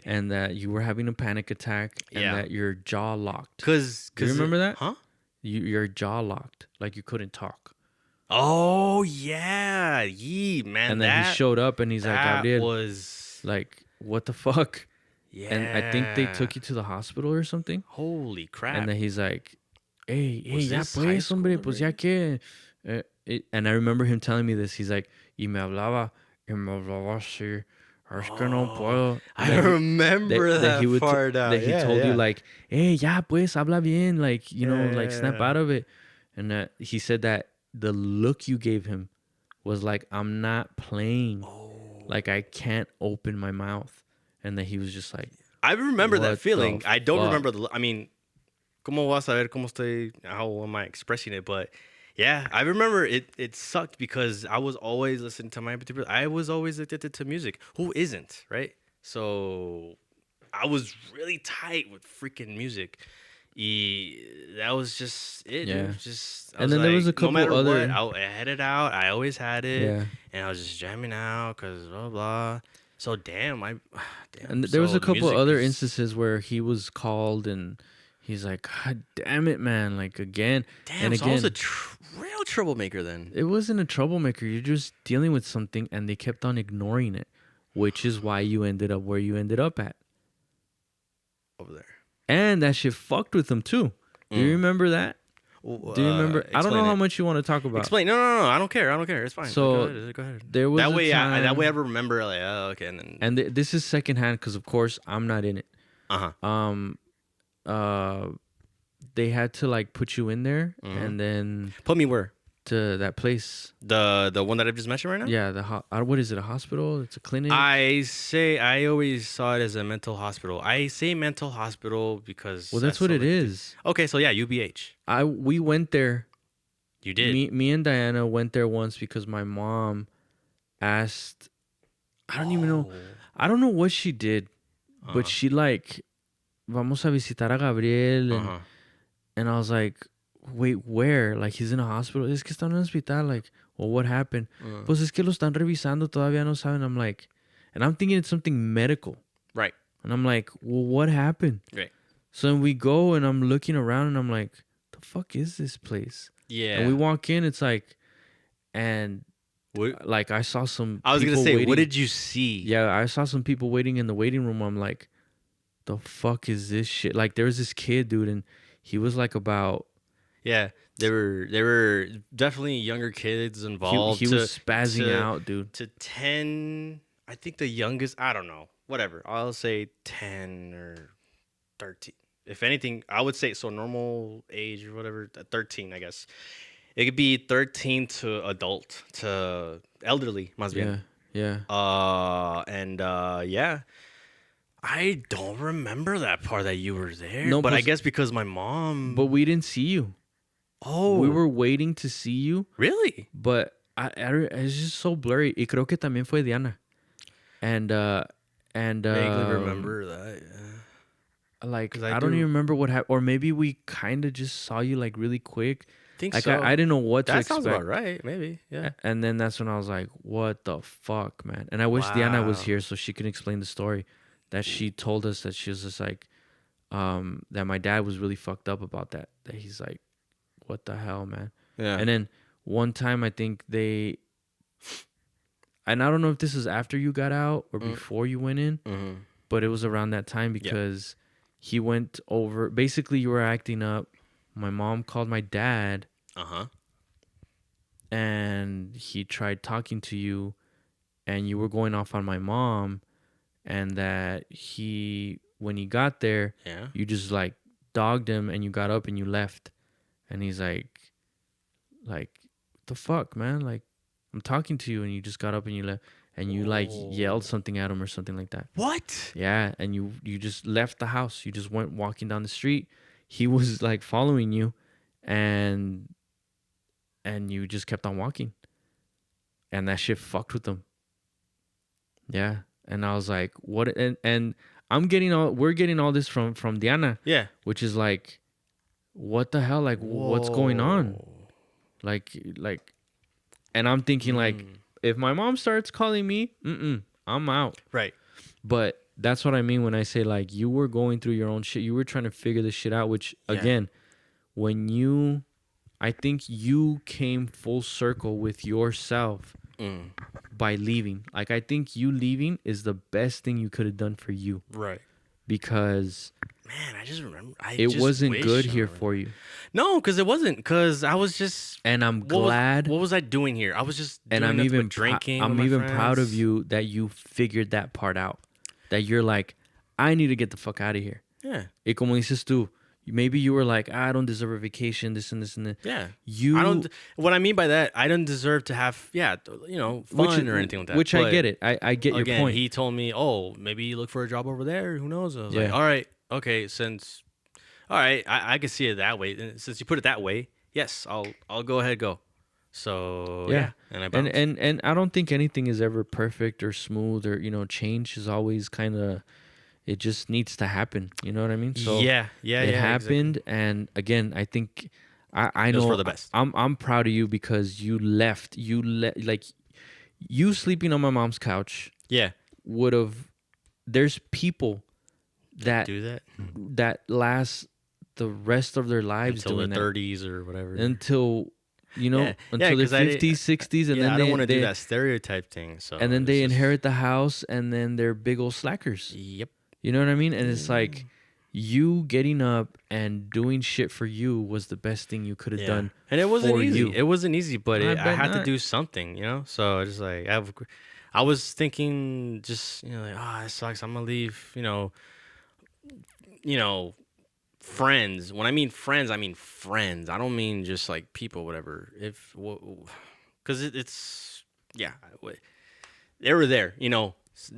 and that you were having a panic attack and Yeah. that your jaw locked. Cause Do you remember that? Huh? Your jaw locked, like you couldn't talk. Oh yeah, man. And then he showed up and he's like, that Gabriel, was like, what the fuck? yeah. And I think they took you to the hospital or something. Holy crap! And then he's like, hey, Was ya this high pues, school hombre, pues ya que. And I remember him telling me this. He's like, y me hablaba así. Es que no puedo. I remember that he would part. that he told you like, hey, ya pues, habla bien, like, you know, like snap Yeah. out of it. And he said that the look you gave him was like, I'm not playing. Like I can't open my mouth. And then he was just like, I remember What that feeling. the I don't fuck? remember the. I mean, ¿cómo vas a ver cómo estoy? How am I expressing it? But yeah, I remember it. It sucked because I was always listening to my MP3. I was always addicted to music. Who isn't, right? So I was really tight with freaking music. That was just it. Yeah. It was just. I And was then there was a like, couple no matter other- what, I had it out. I always had it. Yeah. And I was just jamming out because blah blah. So damn, damn. And there was So a couple music other is- instances where he was called and he's like, God damn it, man. Like again. Damn, and so I was again, a real troublemaker then. it wasn't a troublemaker. You're just dealing with something and they kept on ignoring it, which is why you ended up where you ended up at. Over there. And that shit fucked with him too. Do you remember that? Do you remember? I don't know how much you want to talk about. Explain. No. I don't care. It's fine. So, go ahead. There was That a way, time, that way I remember. Like, oh, okay, and then. and this is secondhand because of course I'm not in it. They had to like put you in there and then Put me where? to that place. The one that I just mentioned right now. Yeah, what is it? A hospital? It's a clinic. I always saw it as a mental hospital. I say mental hospital because. Well, that's what it is. Okay, so yeah, UBH. We went there. You did. Me and Diana went there once because my mom asked. I don't even know. I don't know what she did, but she like, vamos a visitar a Gabriel, and I was like, wait, where? Like he's in a hospital. Es que está en un hospital. Like, well, what happened? Pues es que lo están revisando. Todavía no saben. I'm like, and I'm thinking it's something medical. Right. And I'm like, well, what happened? Right. So we go and I'm looking around and I'm like, the fuck is this place? Yeah. And we walk in, it's like, and What? like I saw some. I was gonna people say, waiting. what did you see? Yeah, I saw some people waiting in the waiting room. I'm like, the fuck is this shit? Like there was this kid, dude, and he was like about. Yeah, there were definitely younger kids involved. He was spazzing out, dude. To 10, I think the youngest. I don't know. Whatever. I'll say 10 or 13. If anything, I would say so. Normal age or whatever, 13, I guess. It could be 13 to adult to elderly, más bien. Yeah. Yeah. I don't remember that part that you were there. No, but I pues- guess because my mom. But we didn't see you. Oh, We were waiting to see you, really? but it's just so blurry. Y creo que también fue Diana. And Vaguely remember that. Yeah. like 'Cause I, I don't do- even remember what happened, or maybe we kind of just saw you like really quick. Think Like so. I didn't know what to That expect. sounds about right. Maybe. Yeah. And then that's when I was like, "What the fuck, man?" And I wish Diana was Wow. here so she could explain the story. That she told us that she was just like, that my dad was really fucked up about that. That he's like, "What the hell, man?" Yeah. And then one time I think and I don't know if this is after you got out or before you went in, but it was around that time because he went over. Basically, you were acting up. My mom called my dad and he tried talking to you and you were going off on my mom and that when he got there, Yeah. you just like dogged him and you got up and you left. And he's like, what the fuck, man? Like, I'm talking to you and you just got up and you left and you like yelled something at him or something like that. What? Yeah. And you just left the house. You just went walking down the street. He was like following you and you just kept on walking. And that shit fucked with him. Yeah. And I was like, what? And we're getting all this from Diana. Yeah. Which is like, what the hell? Like, what's going on? Like, and I'm thinking like, if my mom starts calling me, I'm I'm out. Right. But that's what I mean when I say like you were going through your own shit. You were trying to figure this shit out, which Yeah. again, I think you came full circle with yourself by leaving. Like I think you leaving is the best thing you could have done for you. Right. Because Man, I just remember. it wasn't good here for you. No, because it wasn't. Because I was just. And I'm glad. What was I doing here? I was just. And doing I'm nothing even but drinking. I'm with my even proud of friends. you that you figured that part out. That you're like, I need to get the fuck out of here. Yeah. Y como dices tú, maybe you were like, I don't deserve a vacation, this and this and that. Yeah. You. I don't. What I mean by that, I don't deserve to have, fun or anything like that. Which But I get it. I get your again, point. he told me, oh, maybe you look for a job over there. Who knows? I was Yeah. like, all right, okay, all right, I can see it that way. And since you put it that way, yes, I'll go ahead, go. So yeah, and I bounced. and I don't think anything is ever perfect or smooth or change is always kind of, it just needs to happen. You know what I mean? So yeah, it happened, exactly. and again, I think I It was know for the best. I'm proud of you because you left. Like you sleeping on my mom's couch Yeah, would have. There's people that do that last the rest of their lives until their doing 30s or whatever. until Yeah, until their 'cause I did- 50s, 60s, and yeah, then I they don't want to do they- that stereotype thing. So and then it's they just- inherit the house, and then they're big old slackers. Yep. You know what I mean? And it's like you getting up and doing shit for you was the best thing you could have done. And it wasn't for easy. you. It wasn't easy, but I I bet had to not. do something, So it's like I was thinking, just like, it sucks. I'm gonna leave, friends. When I mean friends, I mean friends. I don't mean just like people, whatever. Because it's they were there,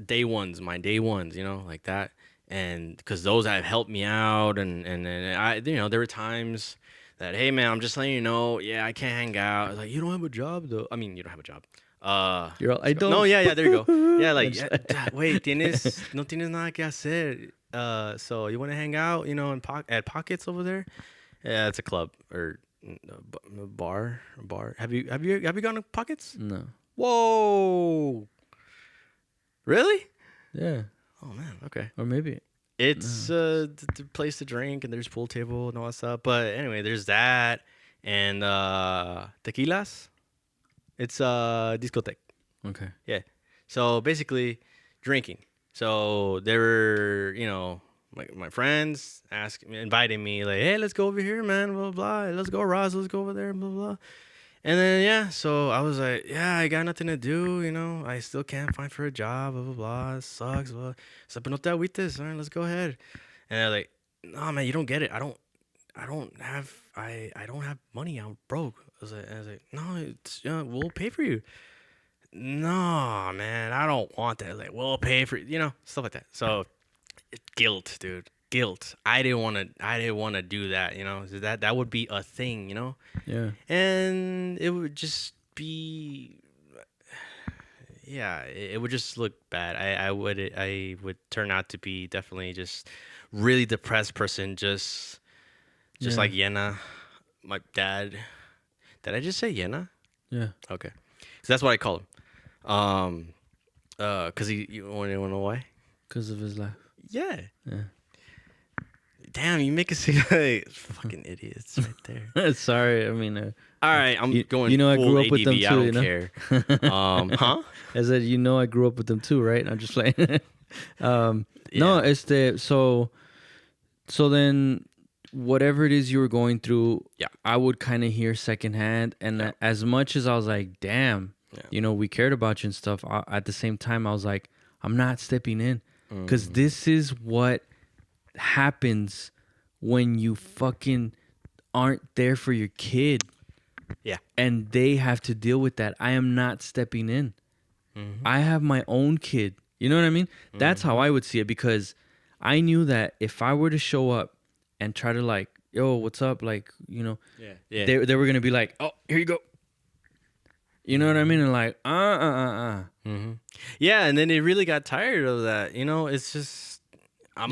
day ones, my day ones, like that. And because those have helped me out, and I, there were times that, hey man, I'm just letting you know, yeah, I can't hang out. I was like, you don't have a job though. I mean, you don't have a job. You're all, I don't. No, yeah, there you go. Yeah, like, wait, no tienes nada que hacer. So you want to hang out, at Pockets over there? Yeah, it's a club or a bar. Have you gone to Pockets? No. Whoa. Really? Yeah. Oh man. Okay. Or maybe. It's the place to drink, and there's pool table and all that stuff. But anyway, there's that and tequilas. It's a discotheque. Okay. Yeah. So basically, drinking. So there were, my friends inviting me, like, hey, let's go over here, man, blah, blah, blah. Let's go, Roz, let's go over there, blah, blah. And then, so I was like, yeah, I got nothing to do, I still can't find for a job, blah, blah, blah. It sucks, blah. So, but no te agüites, all right, let's go ahead. And they're like, no, man, you don't get it. I don't have money. I'm broke. I was like, no, it's, we'll pay for you. No, man, I don't want that. Like, we'll pay for stuff like that. So, guilt, dude, guilt. I didn't want to do that. So that would be a thing. Yeah. And it would just be, yeah, it would just look bad. I would turn out to be definitely just really depressed person. Just like Yena, my dad. Did I just say Yena? Yeah. Okay, so that's what I call him. Cause you want to know why? Because of his life. Yeah. Yeah. Damn, you make it seem like fucking idiots right there. Sorry, I mean. All right, I'm going. I full grew up with them ADV, too. I don't care. Huh? I said, I grew up with them too, right? I'm just like, no, it's so then whatever it is you were going through, Yeah. I would kind of hear secondhand, and as much as I was like, damn, we cared about you and stuff. At the same time, I was like, I'm not stepping in because this is what happens when you fucking aren't there for your kid. Yeah. And they have to deal with that. I am not stepping in. I have my own kid. You know what I mean? That's how I would see it, because I knew that if I were to show up and try to like, yo, what's up? Like, Yeah. they were going to be like, oh, here you go. You know what I mean? And like, Yeah, and then they really got tired of that. It's just I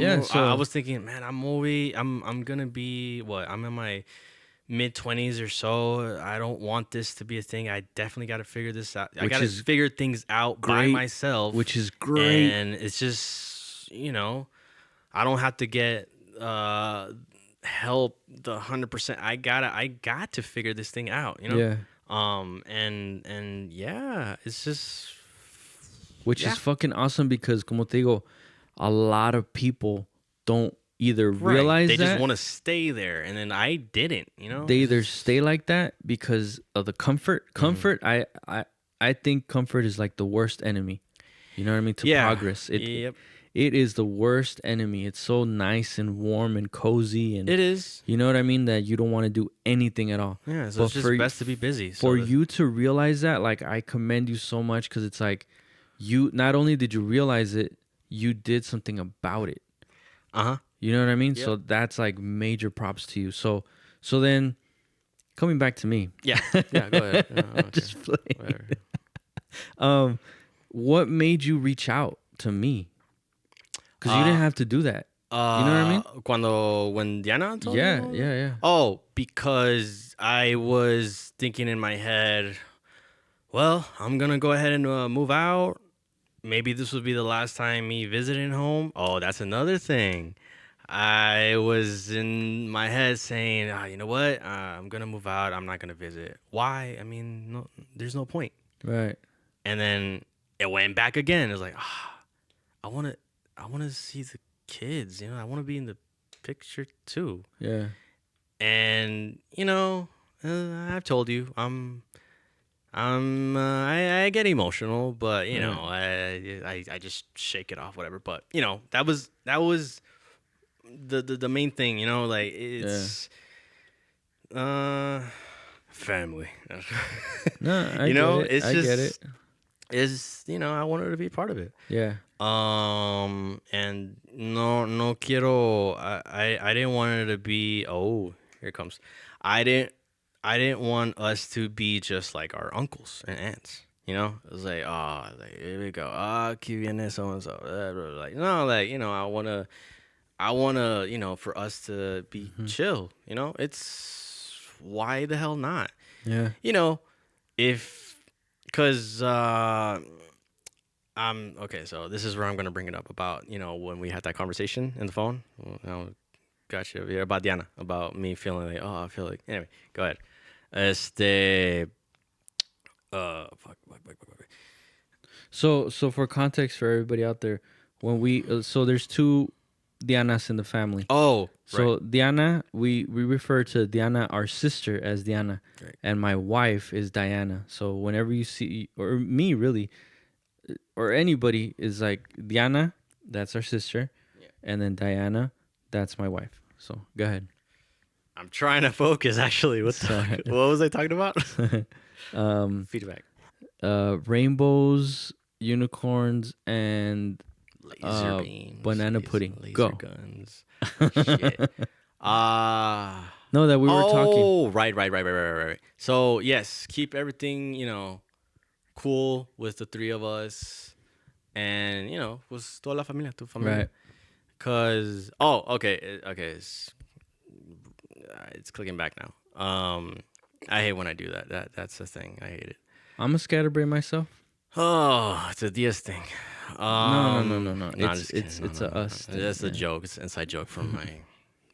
was thinking, man, I'm gonna be what? I'm in my mid-20s or so. I don't want this to be a thing. I definitely got to figure this out. I Which got to is figure things out by great, myself. which is great. And it's just, I don't have to get help the 100%. I got to figure this thing out, Yeah. And yeah, it's just Which is fucking awesome because, como te digo, a lot of people don't either realize They that just want to stay there, and then I didn't, they either stay like that because of the comfort. Comfort, I think comfort is like the worst enemy. You know what I mean? To progress. Yep. It is the worst enemy. It's so nice and warm and cozy, and It is. you know what I mean, that you don't want to do anything at all. Yeah, so it's just best to be busy. For you to realize that, like, I commend you so much because it's like you not only did you realize it, you did something about it. You know what I mean? Yep. So that's like major props to you. So then coming back to me. Yeah, go ahead. Okay. Just playing. What made you reach out to me? Because you didn't have to do that. You know what I mean? When Diana told you? Yeah. Oh, because I was thinking in my head, well, I'm going to go ahead and move out. Maybe this would be the last time me visiting home. Oh, that's another thing. I was in my head saying, you know what? I'm going to move out. I'm not going to visit. Why? I mean, no, there's no point. Right. And then it went back again. It was like, I want to see the kids, I want to be in the picture too. Yeah. And I've told you, I get emotional, but I just shake it off, whatever. But that was the main thing, like it's family. No, I get it. It's I just get it. Is I wanted to be part of it. Yeah. And no quiero. I didn't want it to be. Oh, here it comes. I didn't want us to be just like our uncles and aunts. It was like, here we go. Que viene so and so. Like, no, like, I wanna, for us to be chill. It's why the hell not? Yeah. Because okay, so this is where I'm gonna bring it up about when we had that conversation in the phone. Gotcha. Yeah, about Diana, about me feeling like, I feel like. Anyway, go ahead. Fuck. So for context for everybody out there, when we so there's two Dianas in the family. Oh, so right. Diana, we refer to Diana, our sister, as Diana, Right. and my wife is Diana. So whenever you see, or me really, or anybody is like Diana, that's our sister, and then Diana, that's my wife. So go ahead. I'm trying to focus. Actually, what was I talking about? Feedback. Rainbows, unicorns, and Laser beams, banana pudding. Laser Go. guns. Shit. No, that we were talking. Oh, right. So yes, keep everything cool with the three of us, and was toda la familia, tu familia. Right. Cause okay, it's clicking back now. I hate when I do that. That's the thing. I hate it. I'm a scatterbrain myself. Oh, it's a Diaz thing. No. It's a us thing. That's a joke. It's an inside joke from my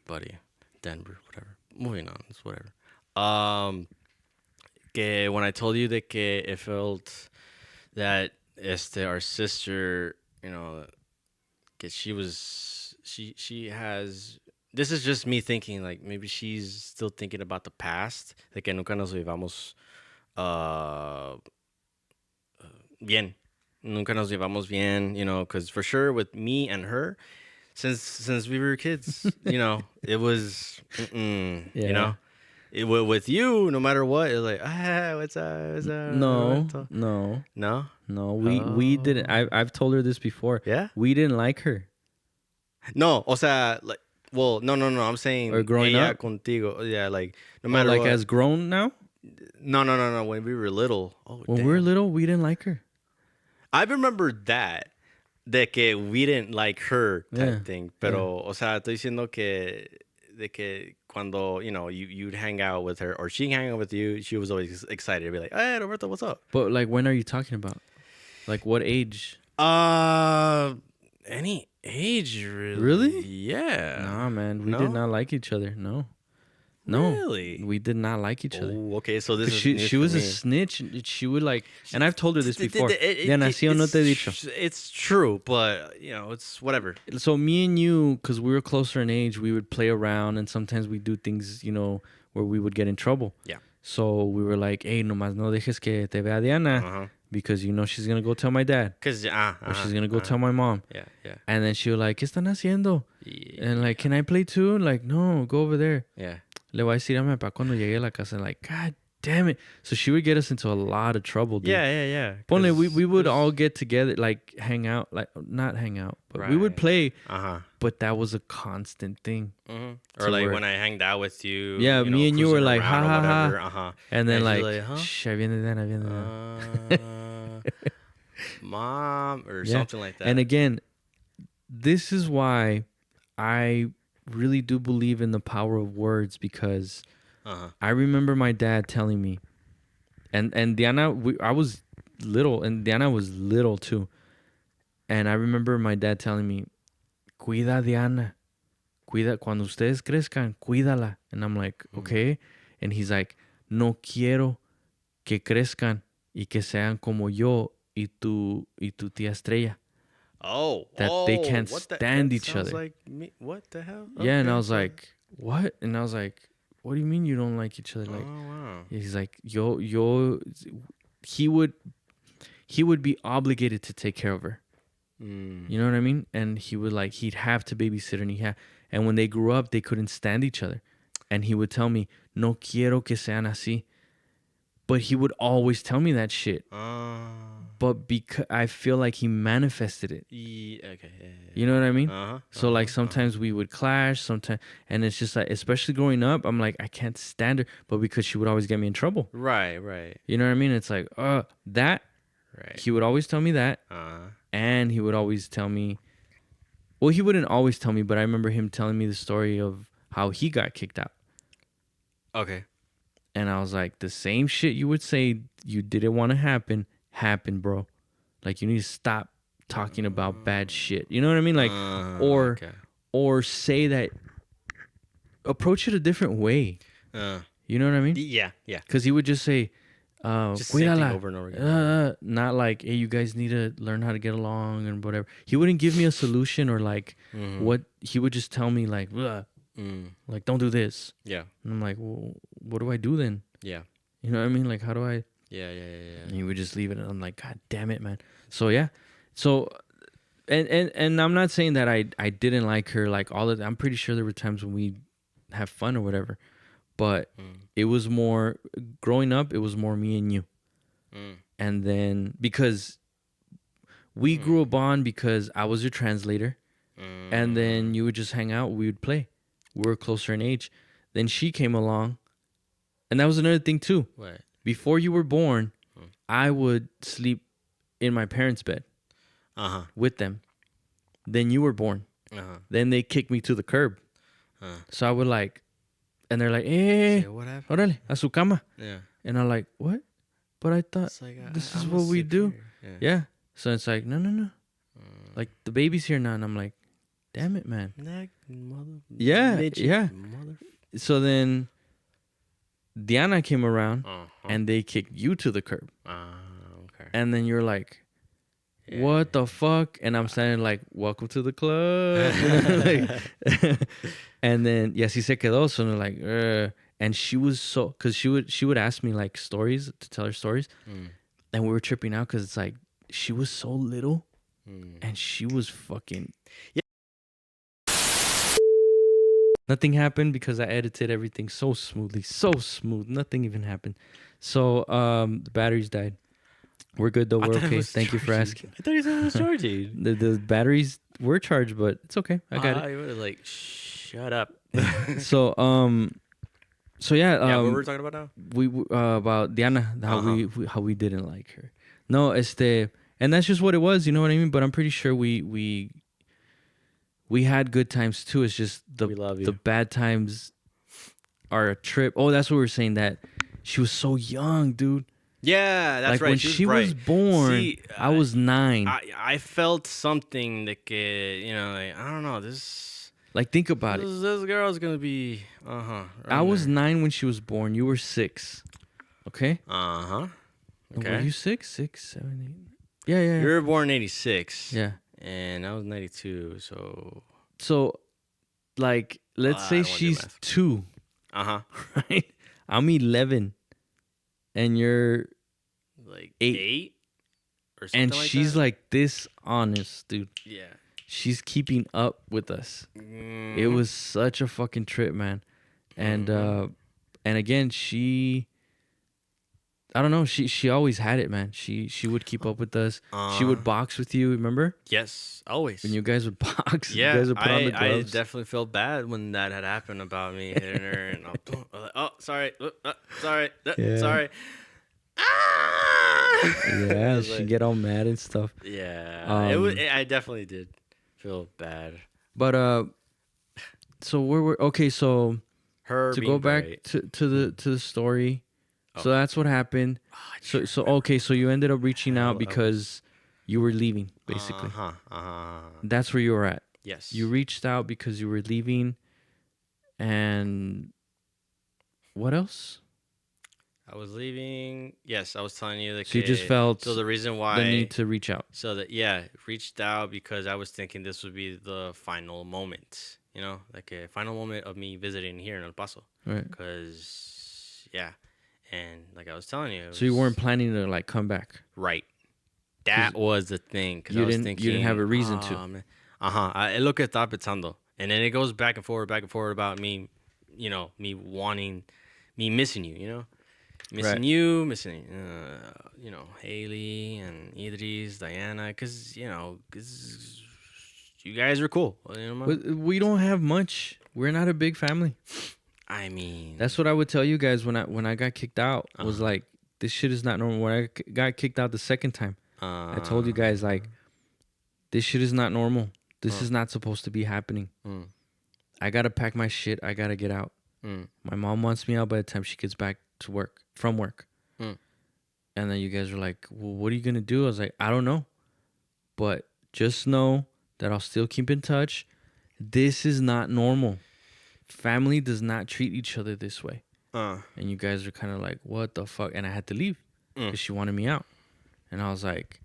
buddy, Denver. Whatever. Moving on. It's whatever. Que when I told you that que it felt that our sister, que she has. This is just me thinking, like, maybe she's still thinking about the past, de que nunca nos llevamos bien. Nunca nos llevamos bien, because for sure with me and her, since we were kids, it was, with you, no matter what, it was like, what's up? No. We didn't. I've told her this before. Yeah? We didn't like her. No, o sea, like, well, no. I'm saying or growing ella up contigo. Yeah, like no matter like what. as grown now. No. When we were little. When we were little, we didn't like her. I remember that. De que we didn't like her type thing. Pero, o sea, estoy diciendo que de que cuando, you'd hang out with her or she'd hang out with you, she was always excited to be like, hey, Roberto, what's up? But like, when are you talking about? Like, what age? Any age, really. Really? Yeah. Nah, man, we No? did not like each other. No, Really? we did not like each other. Oh, okay, so this 'Cause is she news she for was a me. snitch. And she would like, and I've told her this before. It- Diana, ¿sí o no te he dicho? It's true, but it's whatever. So me and you, because we were closer in age, we would play around, and sometimes we do things, where we would get in trouble. Yeah. So we were like, hey, nomás no dejes que te vea Diana, Uh-huh. because she's gonna go tell my dad, Cause or she's gonna go tell my mom. Yeah. And then she was like, ¿qué están haciendo? Yeah. And like, can I play too? Like, no, go over there. Yeah. Le voy a decir a mi papá cuando llegue a la casa. Like, God damn it. So she would get us into a lot of trouble, dude. Yeah. Ponle, we would all get together, like hang out, like not hang out, but we would Right. play. Uh-huh. But that was a constant thing. Mm-hmm. To Or like where- when I hanged out with you. Yeah, me and you were cruising like, around ha, or ha, ha. whatever. Uh-huh. And then And she's like, huh? shh, ahí viene Dan, ahí viene Dan. Mom or Yeah. something like that. And again, this is why I really do believe in the power of words, because Uh-huh. I remember my dad telling me, and Diana, I was little, and Diana was little too. And I remember my dad telling me, cuida Diana, cuando ustedes crezcan, cuídala. And I'm like, okay. And he's like, no quiero que crezcan y que sean como yo y tu tía Estrella. Oh, That they can't what stand that each sounds other. Like me. What the hell? Yeah, and I Okay, was so- like, what? And I was like, what do you mean you don't like each other? Like, oh wow. he's like, he would be obligated to take care of her. You know what I mean? And he'd have to babysit her, and when they grew up, they couldn't stand each other. And he would tell me, no quiero que sean así. But he would always tell me that shit. But because I feel like he manifested it. Okay. Yeah. You know what I mean? Uh-huh. So like sometimes we would clash, sometimes, and it's just like, especially growing up, I'm like, I can't stand her, but because she would always get me in trouble. Right. You know what I mean? It's like, that Right. he would always tell me that, and he would always tell me. Well, he wouldn't always tell me, but I remember him telling me the story of how he got kicked out, Okay. and I was like, the same shit you would say you didn't want to happen, happened, bro. Like, you need to stop talking about bad shit. You know what I mean? Like, Okay. or say that, approach it a different way. You know what I mean? Yeah. Because he would just say, Just the same thing cuídala. over and over again. Not like, hey, you guys need to learn how to get along and whatever. He wouldn't give me a solution or like what. He would just tell me like, like, don't do this. Yeah. And I'm like, well, what do I do then? Yeah. You know what I mean? Like, how do I? Yeah. And he would just leave it, and I'm like, God damn it, man. So yeah, so and I'm not saying that I didn't like her like all of. I'm pretty sure there were times when we have fun or whatever, but it was more growing up. It was more me and you, and then because we grew a bond because I was your translator, and then you would just hang out. We would play. We were closer in age. Then she came along, and that was another thing too. What? Before you were born, I would sleep in my parents' bed with them. Then you were born. Then they kicked me to the curb. So I would like, and they're like, hey, Say, what happened? órale, a su cama. Yeah. And I'm like, what? But I thought It's like, this I'm is gonna what we sleep do. here. Yeah. So it's like, no. Like, the baby's here now. And I'm like, damn it, man. Yeah, yeah. So then Diana came around and they kicked you to the curb. Okay. And then you're like, what the fuck? And I'm standing like, welcome to the club. Like, and then, yes, he se quedó. So they're like, and she was so, because she would ask me like stories to tell her stories. And we were tripping out because it's like, she was so little and she was fucking. Nothing happened because I edited everything so smoothly, so smooth. Nothing even happened. So the batteries died. We're good though. I We're thought it okay. was Thank you for charging. asking. I thought he said it was charging. The batteries were charged, but it's okay. I got I was like, shut up. it. So yeah. Yeah, what we're talking about now? We about Diana, how we didn't like her. No, and that's just what it was. You know what I mean? But I'm pretty sure we had good times too. It's just We love you. the bad times our trip. Oh, that's what we were saying, that she was so young, dude. Yeah, that's Like right. when She was she was bright. born, See, I was 9. I felt something that like I don't know Like, think about it. this girl's gonna be I was there. 9 when she was born. You were 6. Okay. Were Were you 6, 6, 7, 8? Yeah, yeah, You yeah. were born in '86. Yeah. And I was '92. So So, like, let's I say don't wanna do she's math. 2, Uh-huh. right? I'm 11, and you're Like 8. 8 or something And like she's that. like this honest, dude. Yeah. She's keeping up with us. It was such a fucking trip, man. And and again, I don't know, she always had it, man. She would keep up with us. She would box with you, remember? Yes, always. When you guys would box, Yeah, you guys would put on the I gloves. definitely felt bad when that had happened about me hitting her, and oh, sorry, sorry, Yeah. sorry. Ah! Yeah, I was she'd like- get all mad and stuff. Yeah, it was. I definitely did feel bad. But so we're okay, so Her to being go back bright. to the story. So Oh. that's what happened. So okay, so you ended up reaching Hell, out because you were leaving, basically. Uh-huh. That's where you were at. Yes. You reached out because you were leaving, and what else? I was leaving. Yes, I was telling you that. So you just felt So the reason why the need to reach out. So reached out because I was thinking this would be the final moment, like a final moment of me visiting here in El Paso. Right. Because, and like I was telling you. So you weren't planning to like come back. Right. That was the thing. Because You I was didn't- thinking. you didn't have a reason to. Es lo que estaba pensando. And then it goes back and forward about me, me missing you, Missing Right. you, missing, Haley and Idris, Diana, because, you guys are cool. But we don't have much. We're not a big family. I mean, That's what I would tell you guys when I got kicked out. Was like, this shit is not normal. When I got kicked out the second time, I told you guys, like, this shit is not normal. This is not supposed to be happening. I gotta pack my shit. I gotta get out. My mom wants me out by the time she gets back to from work. And then you guys were like, well, what are you gonna do? I was like, I don't know, but just know that I'll still keep in touch. This is not normal. Family does not treat each other this way. And you guys are kind of like, what the fuck? And I had to leave because she wanted me out. And I was like,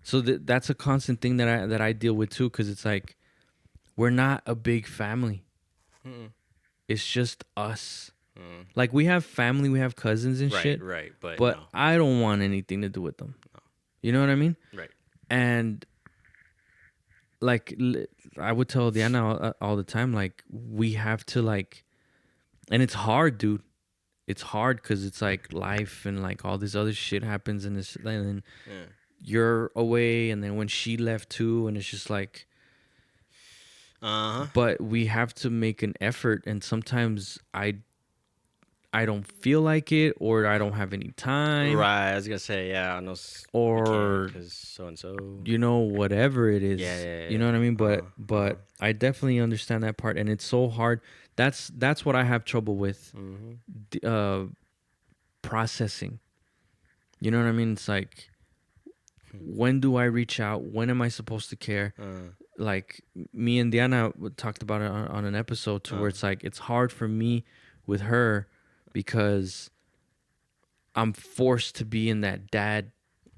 so that's a constant thing that I deal with too, because it's like, we're not a big family. It's just us. Like, we have family, we have cousins and shit. Right, but But no. I don't want anything to do with them. You know what I mean? Right. And like, I would tell Diana all the time, like, we have to, like, and it's hard, dude. It's hard because it's like life and like all this other shit happens, and then you're away, and then when she left too, and it's just like, but we have to make an effort, and sometimes I don't feel like it, or I don't have any time, Right, I was gonna say, I know. or because so and so. whatever it is. Yeah. You know what I mean? But I definitely understand that part, and it's so hard. That's what I have trouble with. Processing. You know what I mean? It's like, when do I reach out? When am I supposed to care? Like, me and Diana talked about it on an episode where it's like, it's hard for me with her because I'm forced to be in that dad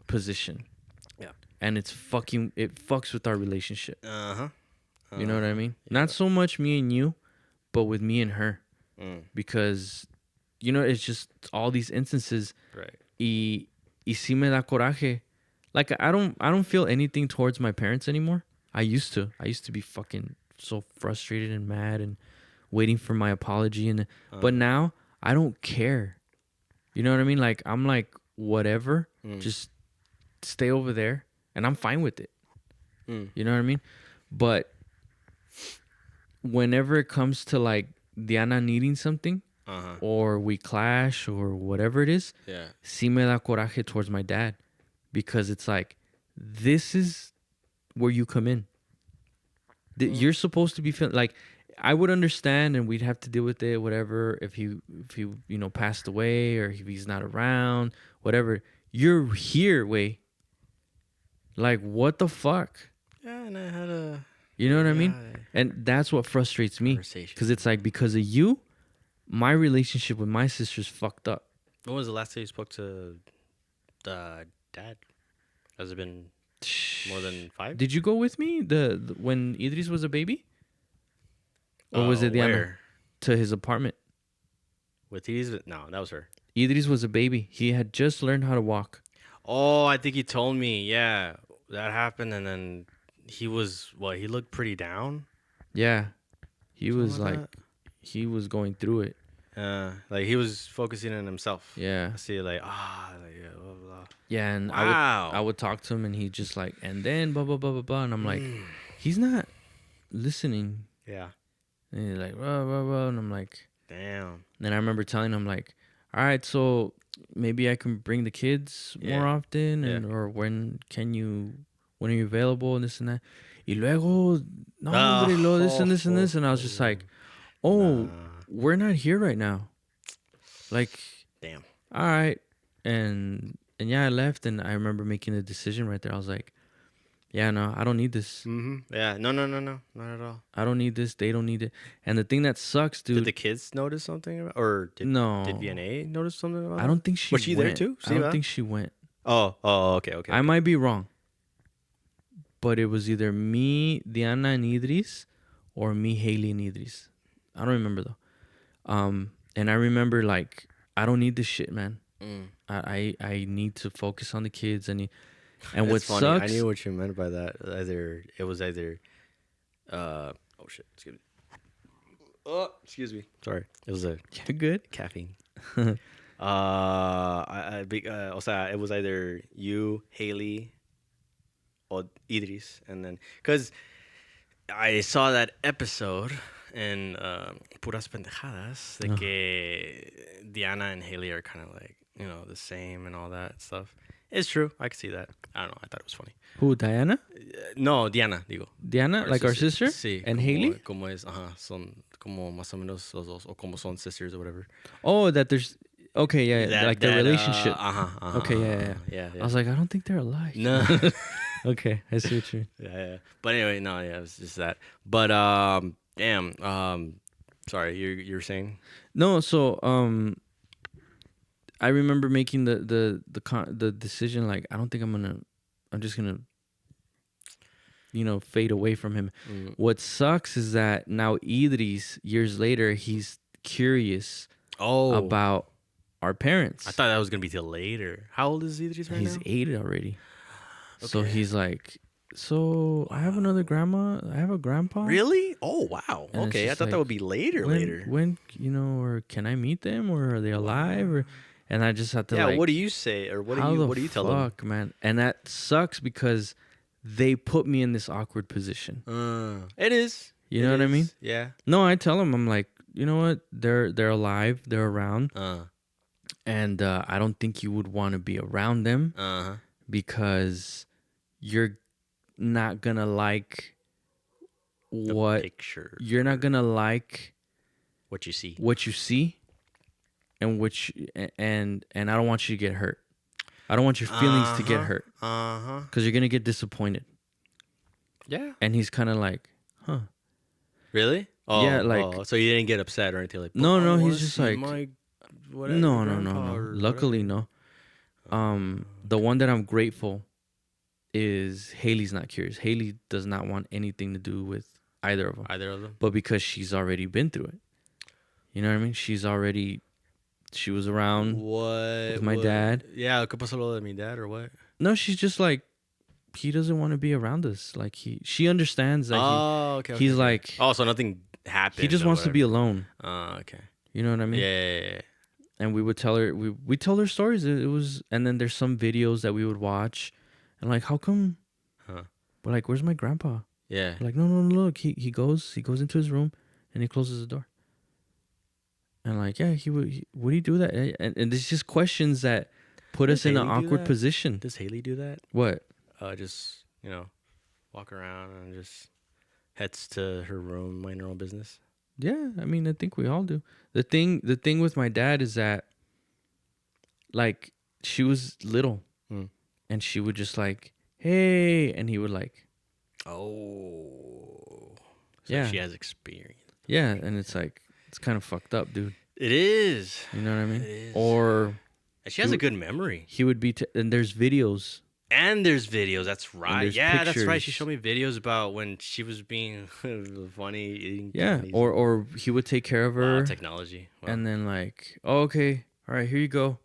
position. Yeah. And it fucks with our relationship. You know what I mean? Yeah. Not so much me and you, but with me and her. Because, it's just all these instances. Right. Y si me da coraje. Like, I don't feel anything towards my parents anymore. I used to be fucking so frustrated and mad and waiting for my apology, but now I don't care. You know what I mean? Like, I'm like, whatever, just stay over there, and I'm fine with it. You know what I mean? But whenever it comes to like Diana needing something, or we clash or whatever it is, sí me da coraje towards my dad, because it's like, this is where you come in. You're supposed to be feeling like, I would understand, and we'd have to deal with it, whatever. If he passed away, or if he's not around, whatever. You're here, way. Like, what the fuck? Yeah, and I had a You know what I mean? yeah, And that's what frustrates me, conversation. because it's like, because of you, my relationship with my sister's fucked up. When was the last time you spoke to the dad? Has it been more than 5? Did you go with me when Idris was a baby, or was it Diana? Where? To his apartment? With these? No, that was her. Idris was a baby. He had just learned how to walk. Oh, I think he told me. Yeah, that happened, and then he was what? He looked pretty down. Yeah, he Something was like like, he was going through it. Like he was focusing on himself. Yeah, I see, like yeah, blah blah. yeah, and Wow. I would talk to him, and he just like, and then blah blah blah blah blah, and I'm like, he's not listening. Yeah. And he's like, blah blah blah, and I'm like, Damn. then I remember telling him like, all right, so maybe I can bring the kids Yeah. more often, Yeah. and or when are you available, and this and that. Y luego, no, hombre, lo, this and this and this, and I was just like, oh, Nah. we're not here right now. Like, Damn. all right, and yeah, I left, and I remember making a decision right there. I was like, yeah, no, I don't need this. Mm-hmm. Yeah. No, not at all. I don't need this. They don't need it. And the thing that sucks, dude. Did the kids notice something about, or did No. Did VNA notice something about? I don't think she Was she went. there too? I don't See think she went. Oh, okay. I might be wrong. But it was either me, Diana, and Idris, or me, Haley, and Idris. I don't remember though. And I remember like, I don't need this shit, man. I need to focus on the kids. And what That's funny. sucks. I knew what you meant by that. It was either. Oh shit! Excuse me. Oh, excuse me. Sorry. It was a You're good. caffeine. O sea, it was either you, Haley, or Idris, and then because I saw that episode in Puras Pendejadas, de que Diana and Haley are kind of like the same and all that stuff. It's true. I could see that. I don't know. I thought it was funny. Who, Diana? No, Diana, digo. Diana, like our sister? Sí. And como, Haley? Como es, son como más o menos los dos, o como son sisters or whatever. Oh, that there's. Okay, yeah, like their relationship. Okay, yeah. I was like, I don't think they're alike. No. Okay, I see what you mean. Yeah. But anyway, no, yeah, it was just that. But damn, sorry, you were saying? No, so I remember making the decision like, I don't think I'm just gonna fade away from him. What sucks is that now Idris, years later, he's curious about our parents. I thought that was gonna be till later. How old is Idris right He's now? 8 already. So Okay. he's like, I have another grandma, I have a grandpa. Really? Oh wow. And it's Okay, I just thought that like, would be later. When or can I meet them, or are they alive, or? And I just had to Yeah. What do you say, or what do you tell them? Fuck, man. And that sucks because they put me in this awkward position. It is. You know what I mean? Yeah. No, I tell them, I'm like, you know what? They're alive. They're around. And I don't think you would want to be around them because you're not gonna like picture. you're not gonna like what you see. And and I don't want you to get hurt. I don't want your feelings to get hurt because you're gonna get disappointed. Yeah. And he's kind of like, huh? Really? Oh, Yeah, like- so you didn't get upset or anything like. No, "Oh, I he's wanna just see like, my no. grandpa," or Luckily, no. The one that I'm grateful is Haley's not curious. Haley does not want anything to do with either of them. either of them. But because she's already been through it, you know what I mean. She was around. What? With my dad. Yeah, ¿qué pasó lo de mi dad or what? No, she's just like, he doesn't want to be around us. Like she understands that. Okay. He's like, oh, so nothing happened. he just or wants to be whatever. alone. Okay. You know what I mean? Yeah. And we would tell her, we tell her stories. It was, and then there's some videos that we would watch, and like, how come? We're like, where's my grandpa? Yeah. We're like, no, look, he goes into his room, and he closes the door. And like, yeah, would he do that? And there's just questions that put us in an Haley do awkward that? position. Does Haley do that? What? Just walk around and just heads to her room, mind her own business. Yeah, I mean, I think we all do. The thing with my dad is that, like, she was little, Mm. and she would just like, hey, and he would like, Oh. So yeah, she has experience. yeah, and it's like, it's kind of fucked up, dude. It is. You know what I It mean? is. Or And she has a good memory. he would be, and there's videos. And there's videos. That's right. there's Yeah, that's right. She pictures. showed me videos about when she was being funny eating Yeah, candies. or he would take care of Wow, her, technology. Wow. and then like, oh, okay, all right, here you go.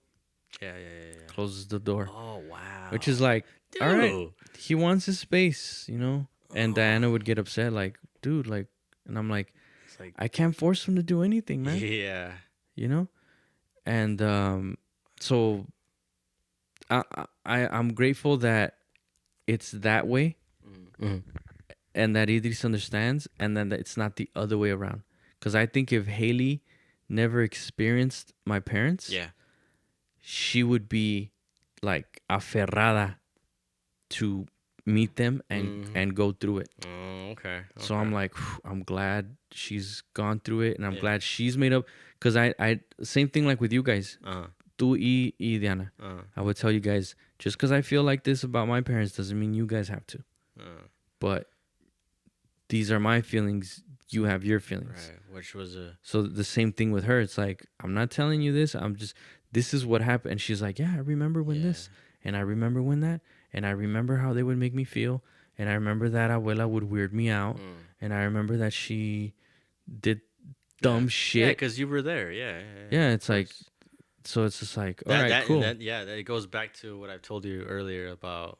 Yeah, yeah, yeah, yeah. Closes the door, Oh wow. which is like, Dude. all right, he wants his space, you know. And Oh. Diana would get upset, like, dude, like, and I'm like, It's like, I can't force him to do anything, man. yeah. You know. And so I'm grateful that it's that way, Mm. and that Idris understands, and then that it's not the other way around. Because I think if Haley never experienced my parents, Yeah. she would be like aferrada to meet them and go through it. Oh, okay. So I'm like, I'm glad she's gone through it, and I'm Yeah. glad she's made up. Because I same thing like with you guys, Uh-huh. tú y Diana. Uh-huh. I would tell you guys, just because I feel like this about my parents doesn't mean you guys have to. But these are my feelings. You have your feelings. Right. Which was a. So the same thing with her. It's like, I'm not telling you this. I'm just, this is what happened. And she's like, yeah, I remember when this, and I remember when that, and I remember how they would make me feel. And I remember that abuela would weird me out. And I remember that she did dumb shit. Yeah, because you were there. Yeah. Yeah, it's like, so it's just like, all right, cool. That it goes back to what I've told you earlier about,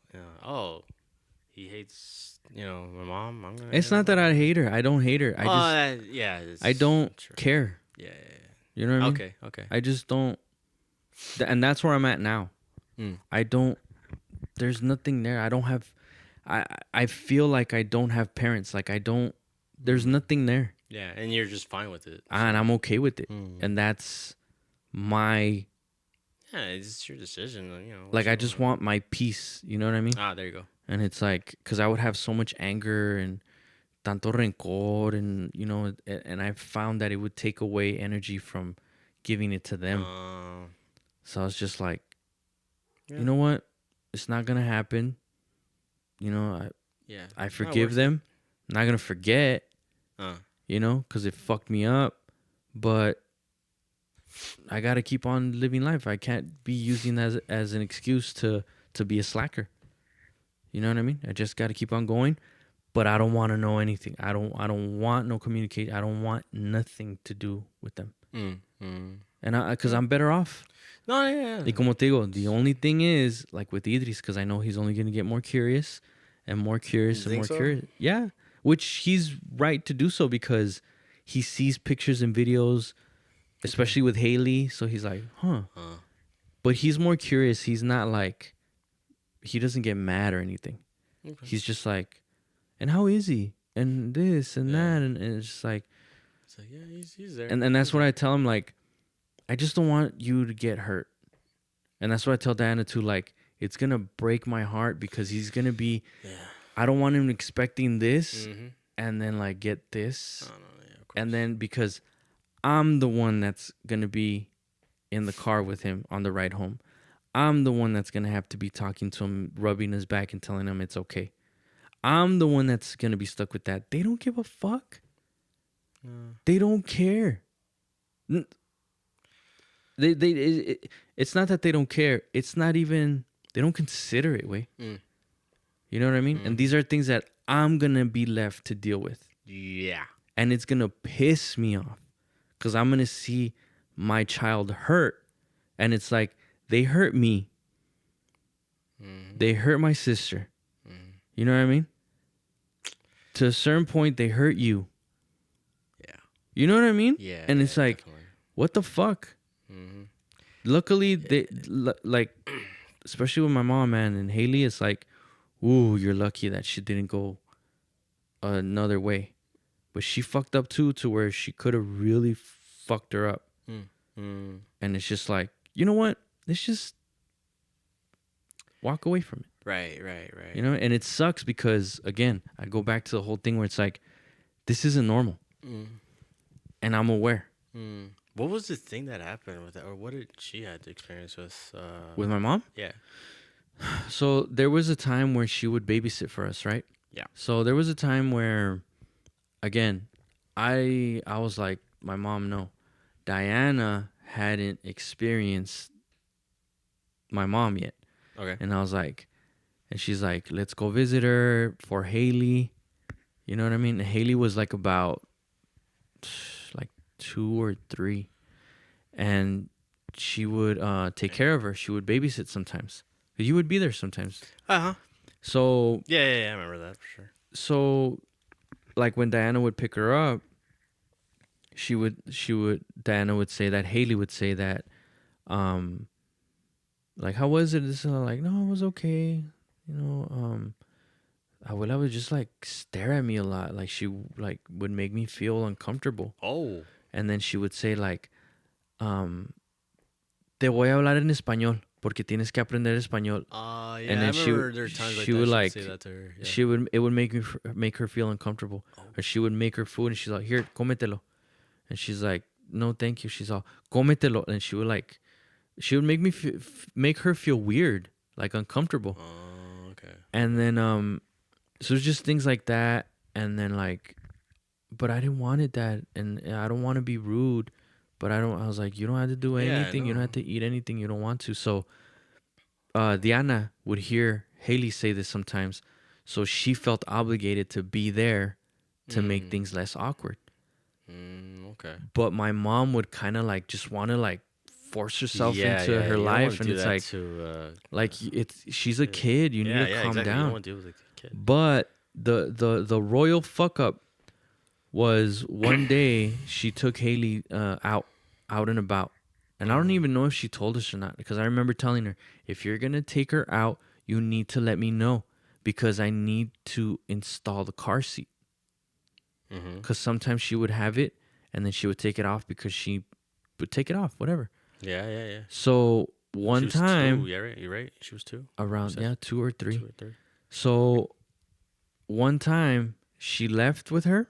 he hates, my mom. I'm gonna It's not that I hate her. I don't hate her. I don't care. Yeah. You know what I mean? Okay. I just don't. And that's where I'm at now. I don't. There's nothing there. I don't have. I feel like I don't have parents. Like I don't. There's nothing there. Yeah, and you're just fine with it. And I'm okay with it. And that's my. Yeah, it's your decision. Like I just want my peace. You know what I mean? Ah, there you go. And it's like, because I would have so much anger and tanto rencor, and and I found that it would take away energy from giving it to them. So I was just like, you know what? It's not gonna happen. I forgive them. I'm not gonna forget. Because it fucked me up. But I gotta keep on living life. I can't be using that as an excuse to be a slacker. You know what I mean? I just gotta keep on going. But I don't want to know anything. I don't want no communication. I don't want nothing to do with them. And because I'm better off. No, yeah. Y como te digo, the only thing is, like with Idris, because I know he's only going to get more curious and more curious and more curious. Yeah, which he's right to do so, because he sees pictures and videos, especially with Haley. So he's like, huh. But he's more curious. He's not like, he doesn't get mad or anything. Okay. He's just like, and how is he? And this and that. And it's just like, yeah, he's there. And that's what I tell him, like, I just don't want you to get hurt. And that's what I tell Diana too, like, it's going to break my heart, because he's going to be, I don't want him expecting this and then like get this. And then because I'm the one that's going to be in the car with him on the ride home. I'm the one that's going to have to be talking to him, rubbing his back and telling him it's okay. I'm the one that's going to be stuck with that. They don't give a fuck. They don't care. It's not that they don't care. It's not even, they don't consider it, way. You know what I mean? And these are things that I'm going to be left to deal with. Yeah. And it's going to piss me off, because I'm going to see my child hurt. And it's like, they hurt me. They hurt my sister. You know what I mean? To a certain point, they hurt you. Yeah. You know what I mean? Yeah. And it's like, definitely. What the fuck? Luckily, they like, especially with my mom, man, and Haley, it's like, ooh, you're lucky that she didn't go another way. But she fucked up too, to where she could have really fucked her up. And it's just like, you know what? Let's just walk away from it. Right. You know, and it sucks because, again, I go back to the whole thing where it's like, this isn't normal. and I'm aware. What was the thing that happened with that, or what did she had to experience with? With my mom? Yeah. So there was a time where she would babysit for us, right? Yeah. So there was a time where, again, I was like, my mom, no. Diana hadn't experienced my mom yet. Okay. And I was like, and she's like, let's go visit her for Haley. You know what I mean? And Haley was like about like 2 or 3. And she would take care of her. She would babysit sometimes. You would be there sometimes. Uh-huh. So Yeah, I remember that for sure. so like when Diana would pick her up, Diana would say that, Haley would say that, like, how was it? This like, no, it was okay. You know, Abuela would just like stare at me a lot. Like she like would make me feel uncomfortable. Oh. And then she would say like, te voy a hablar en español porque tienes que aprender español. Yeah, And then I remember there are times like she that would she like, say that to her. Yeah. it would make her feel uncomfortable. Or she would make her food and she's like, here, cómetelo. And she's like, no, thank you. She's all, cómetelo. And she would make me make her feel weird, like uncomfortable. Oh, okay. And then so it's just things like that. And then like, but I didn't want it that, and I don't want to be rude, but I was like, you don't have to do anything. You don't have to eat anything you don't want to. So Diana would hear Haley say this sometimes, so she felt obligated to be there to make things less awkward. Okay. But my mom would kind of like just want to like force herself into her life, and it's like she's a kid. You need to calm exactly. You down. don't want to deal with a kid. But the royal fuck up was one day she took Haley out and about. And I don't even know if she told us or not, because I remember telling her, if you're going to take her out, you need to let me know, because I need to install the car seat. Because sometimes she would have it and then she would take it off because she would take it off, whatever. Yeah. So one time. 2. Yeah, right. You're right. She was 2. Around, 2 or 3. 2 or 3. So one time she left with her.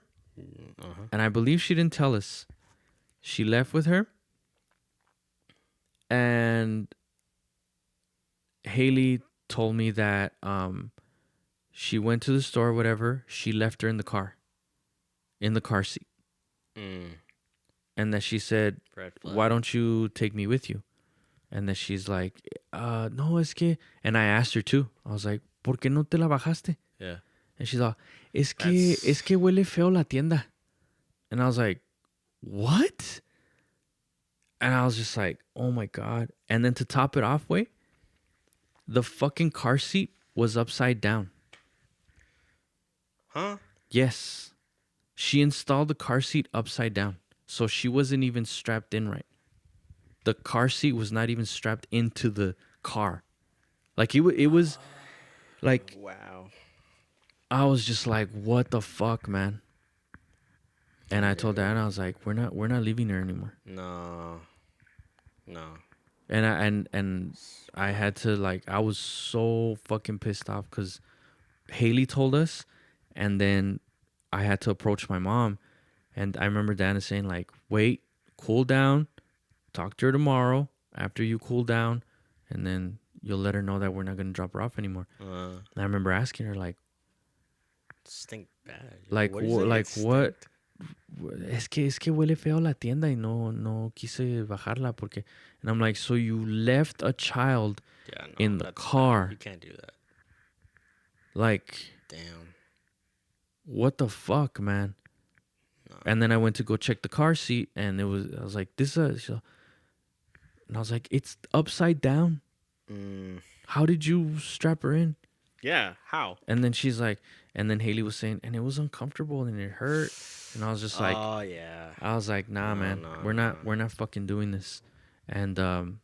And I believe she didn't tell us. She left with her. And Haley told me that she went to the store or whatever. She left her in the car seat. And that she said, why don't you take me with you? And that she's like, no, es que... And I asked her too. I was like, ¿por qué no te la bajaste? Yeah. And she's like, es que huele feo la tienda. And I was like, what? And I was just like, oh my God. And then to top it off, the fucking car seat was upside down. Huh? Yes. She installed the car seat upside down. So she wasn't even strapped in right. The car seat was not even strapped into the car. Like it was like, wow. I was just like, what the fuck, man? And I told Diana, I was like, we're not leaving her anymore. No. And I had to, like, I was so fucking pissed off because Haley told us, and then I had to approach my mom, and I remember Diana saying like, wait, cool down, talk to her tomorrow after you cool down, and then you'll let her know that we're not gonna drop her off anymore. And I remember asking her like, stink bad. Like what? Es que huele feo la tienda y no quise bajarla porque. And I'm like, so you left a child in the car? You can't do that. Like, damn. What the fuck, man? No. And then I went to go check the car seat, and I was like, this is. And I was like, it's upside down. How did you strap her in? Yeah, how? And then she's like, and then Haley was saying, and it was uncomfortable and it hurt. And I was just like, oh yeah. I was like, nah, man, we're not fucking doing this. And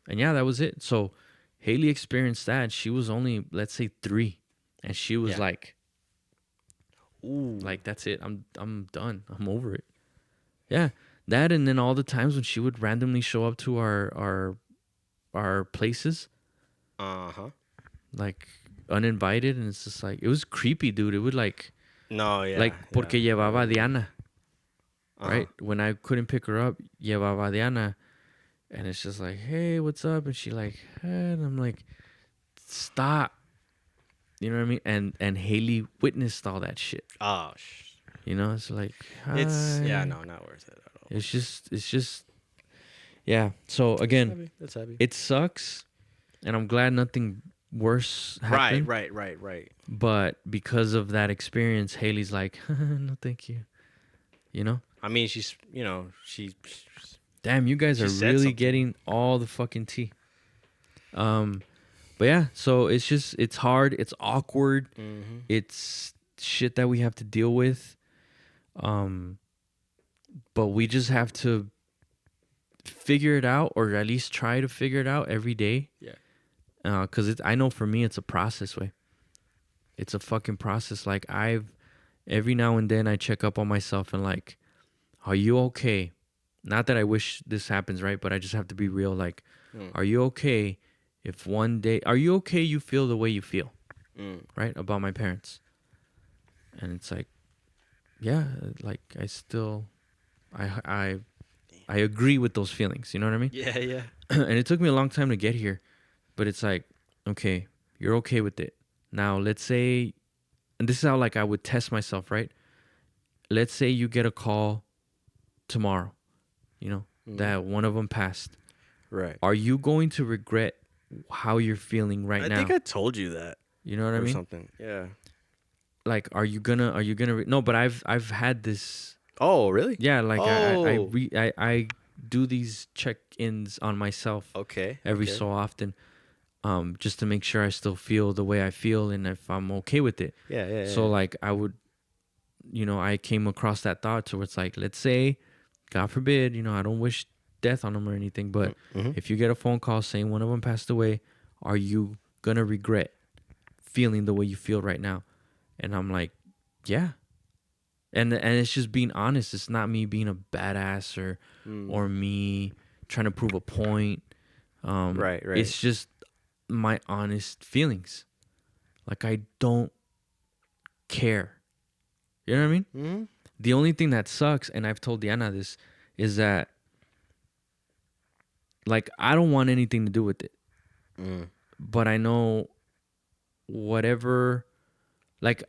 yeah, that was it. So Haley experienced that. She was only, let's say, 3, and she was like, ooh, like that's it. I'm done. I'm over it. Yeah, that, and then all the times when she would randomly show up to our places, like uninvited, and it's just like, it was creepy, dude. It would like, no, yeah, like porque llevaba a Diana. right? When I couldn't pick her up, llevaba a Diana, and it's just like, hey, what's up? And she like, and I'm like, stop. You know what I mean? And Haley witnessed all that shit. Oh, You know, it's like, hi. it's no, not worth it at all. It's just, yeah. So again, That's heavy. it sucks, and I'm glad nothing worse happened. Right. But because of that experience, Haley's like, no, thank you. You know? I mean, she's, she. Damn, you guys She are said really something. getting all the fucking tea. But yeah, so it's hard, it's awkward, Mm-hmm. it's shit that we have to deal with. But we just have to figure it out, or at least try to figure it out every day. Yeah. Because I know for me, it's a process, way. It's a fucking process. Like every now and then I check up on myself and like, are you okay? Not that I wish this happens, right? But I just have to be real. Like, are you okay if one day, are you okay you feel the way you feel, right? About my parents. And it's like, yeah, like I agree with those feelings. You know what I mean? Yeah. And it took me a long time to get here, but it's like, okay, you're okay with it. Now, let's say, and this is how like I would test myself, right? Let's say you get a call tomorrow, that one of them passed. Right. Are you going to regret how you're feeling right I now? think I told you that. You know what I Or mean? something. Yeah. Like, are you gonna no, but I've had this. Oh, really? Yeah, like Oh. I do these check-ins on myself Okay. every okay. so often, just to make sure I still feel the way I feel and if I'm okay with it. Yeah. So like I would, I came across that thought where it's like, let's say, God forbid, I don't wish death on them or anything, but if you get a phone call saying one of them passed away, are you gonna regret feeling the way you feel right now? And I'm like, yeah. And it's just being honest. It's not me being a badass or me trying to prove a point. Right. It's just my honest feelings. Like, I don't care. You know what I mean? Mm-hmm. The only thing that sucks, and I've told Diana this, is that, like, I don't want anything to do with it. But I know whatever, like,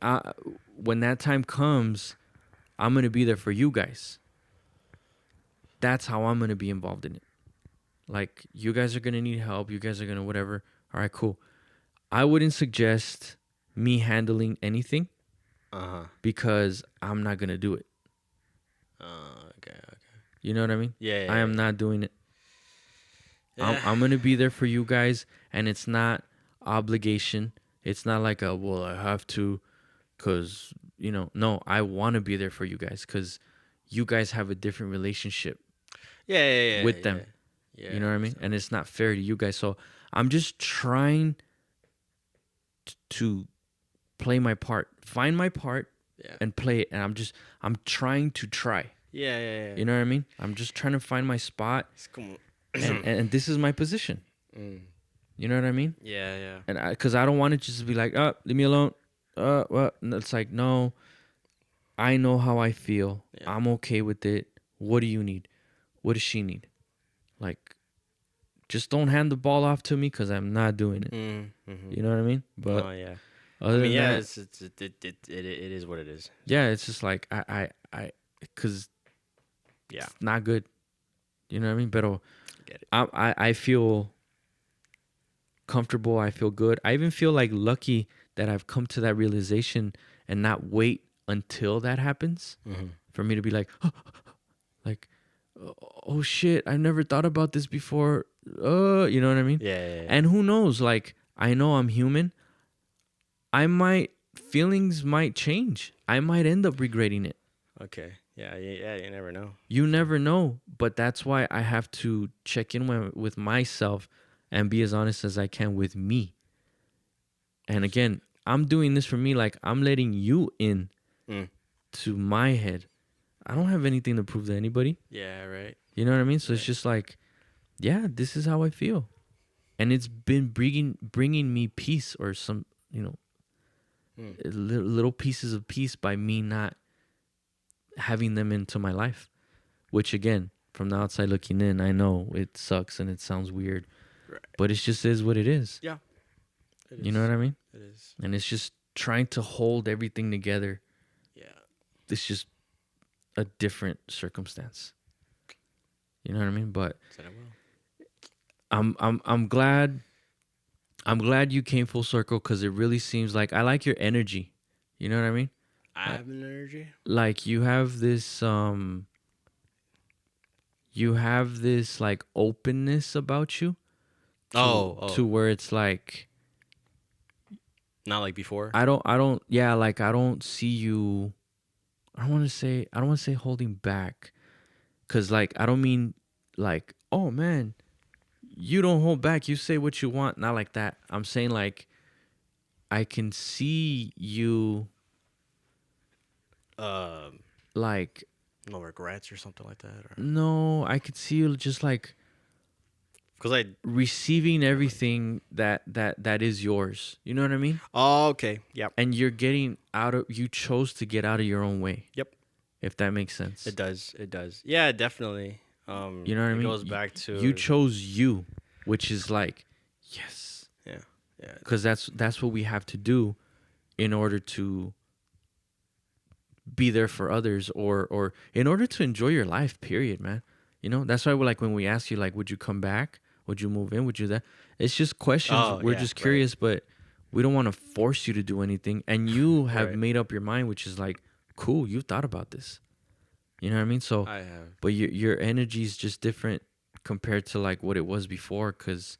when that time comes, I'm going to be there for you guys. That's how I'm going to be involved in it. Like, you guys are going to need help. You guys are going to whatever. All right, cool. I wouldn't suggest me handling anything because I'm not going to do it. Okay. You know what I mean? Yeah. I am not doing it. Yeah. I'm going to be there for you guys, and it's not obligation. It's not like well, I have to because, no, I want to be there for you guys because you guys have a different relationship Yeah. with them. Yeah. You know what I mean? And it's not fair to you guys. So I'm just trying to play my part, find my part and play it. And I'm trying to try. Yeah. You know what I mean? I'm just trying to find my spot. And this is my position. You know what I mean? Yeah. And because I don't want to just be like, oh, leave me alone. Well, it's like, no, I know how I feel. Yeah. I'm okay with it. What do you need? What does she need? Like, just don't hand the ball off to me because I'm not doing it. You know what I mean? But other than that, it is what it is. Yeah, it's just like because it's not good. You know what I mean? But I feel comfortable. I feel good. I even feel like lucky that I've come to that realization and not wait until that happens for me to be like, oh shit, I've never thought about this before. You know what I mean? Yeah. And who knows? Like, I know I'm human. Feelings might change. I might end up regretting it. Okay. Yeah. You never know. You never know. But that's why I have to check in with myself and be as honest as I can with me. And again, I'm doing this for me. Like, I'm letting you in to my head. I don't have anything to prove to anybody. Yeah, right. You know what I mean? So it's just like, yeah, this is how I feel. And it's been bringing me peace or some, little pieces of peace by me not having them into my life. which again, from the outside looking in, I know it sucks and it sounds weird, Right. but it just is what it is. Yeah. It You know what I mean? It is. And it's just trying to hold everything together. Yeah. It's just a different circumstance. You know what I mean? But Said it will. I'm glad you came full circle, because it really seems like I like your energy. You know what I mean? I have an energy. Like you have this like openness about you to where it's like Not like before. I don't yeah, like I don't see you. I don't want to say holding back, cuz like I don't mean like, oh man, you don't hold back, you say what you want, not like that. I'm saying like I can see you like, No regrets or something like that. no, I could see you just like Because receiving everything that is yours. You know what I mean? Oh, okay. Yep. And you're getting you chose to get out of your own way. Yep. If that makes sense. It does. Yeah, definitely. You know what I mean? It goes back to you chose you, which is like, yes. Yeah. Yeah. Because that's what we have to do in order to be there for others, or in order to enjoy your life, period, man. You know, that's why we're like, when we ask you like, would you come back? Would you move in? Would you that? It's just questions. Oh, We're yeah, just curious, but we don't want to force you to do anything. And you have Right. made up your mind, which is like, cool, you've thought about this. You know what I mean? So I have. but your energy is just different compared to like what it was before, because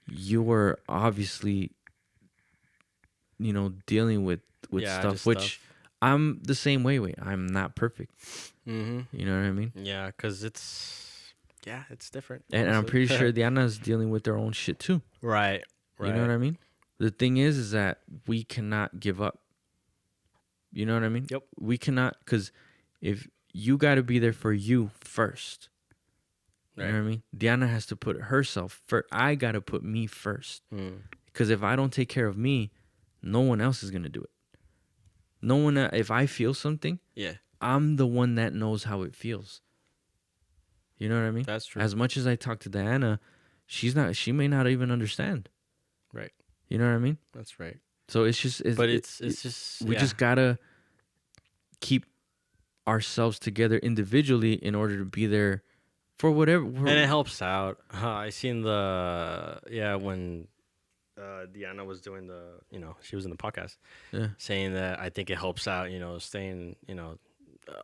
you were obviously, you know, dealing with Yeah, stuff, just which stuff. I'm the same way. I'm not perfect. Mm-hmm. You know what I mean? Yeah, because it's different. And I'm honestly. pretty sure Diana's dealing with their own shit too. Right. You know what I mean? The thing is that we cannot give up. You know what I mean? Yep. We cannot, because if you got to be there for you first. You know what I mean? Diana has to put herself first. I got to put me first. Because if I don't take care of me, no one else is going to do it. No one, if I feel something, Yeah. I'm the one that knows how it feels. You know what I mean? That's true. As much as I talk to Diana, she may not even understand. Right. You know what I mean? That's right. So it's just, But it's just we just got to keep ourselves together individually in order to be there for whatever. And it helps out. I seen when Deanna was doing she was in the podcast saying that I think it helps out, staying,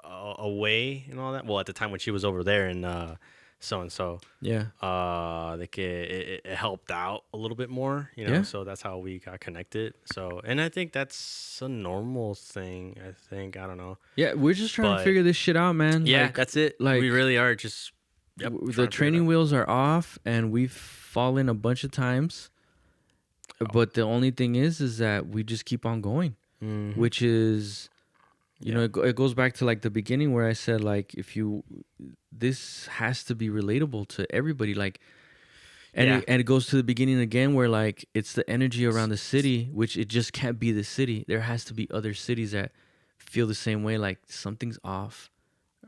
away and all that. Well, at the time when she was over there in so-and-so, Yeah. like it helped out a little bit more, Yeah. so that's how we got connected. So, and I think that's a normal thing. I don't know. Yeah, we're just trying to figure this shit out, man. Yeah, like, that's it. Like, we really are just the training wheels are off, and we've fallen a bunch of times. But the only thing is that we just keep on going, which is, you know, it goes back to like the beginning where I said, like, this has to be relatable to everybody. Like, and it goes to the beginning again where like, it's the energy around the city, which it just can't be the city. There has to be other cities that feel the same way. Like something's off.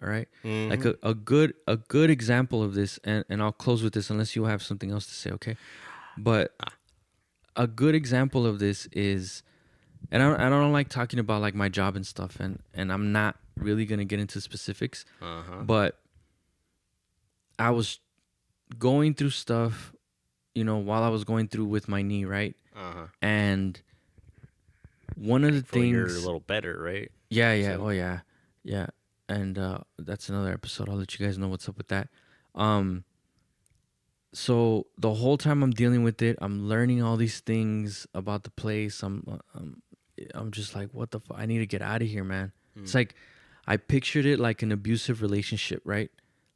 All right. Like a good example of this, and I'll close with this unless you have something else to say. Okay. But a good example of this is, and I don't like talking about like my job and stuff, and I'm not really going to get into specifics, but I was going through stuff, while I was going through with my knee, right? And one of the things, you're a little better, right? Yeah. So. Oh yeah. Yeah. And that's another episode. I'll let you guys know what's up with that. So the whole time I'm dealing with it, I'm learning all these things about the place. I'm just like, what the fuck? I need to get out of here, man. It's like, I pictured it like an abusive relationship, right?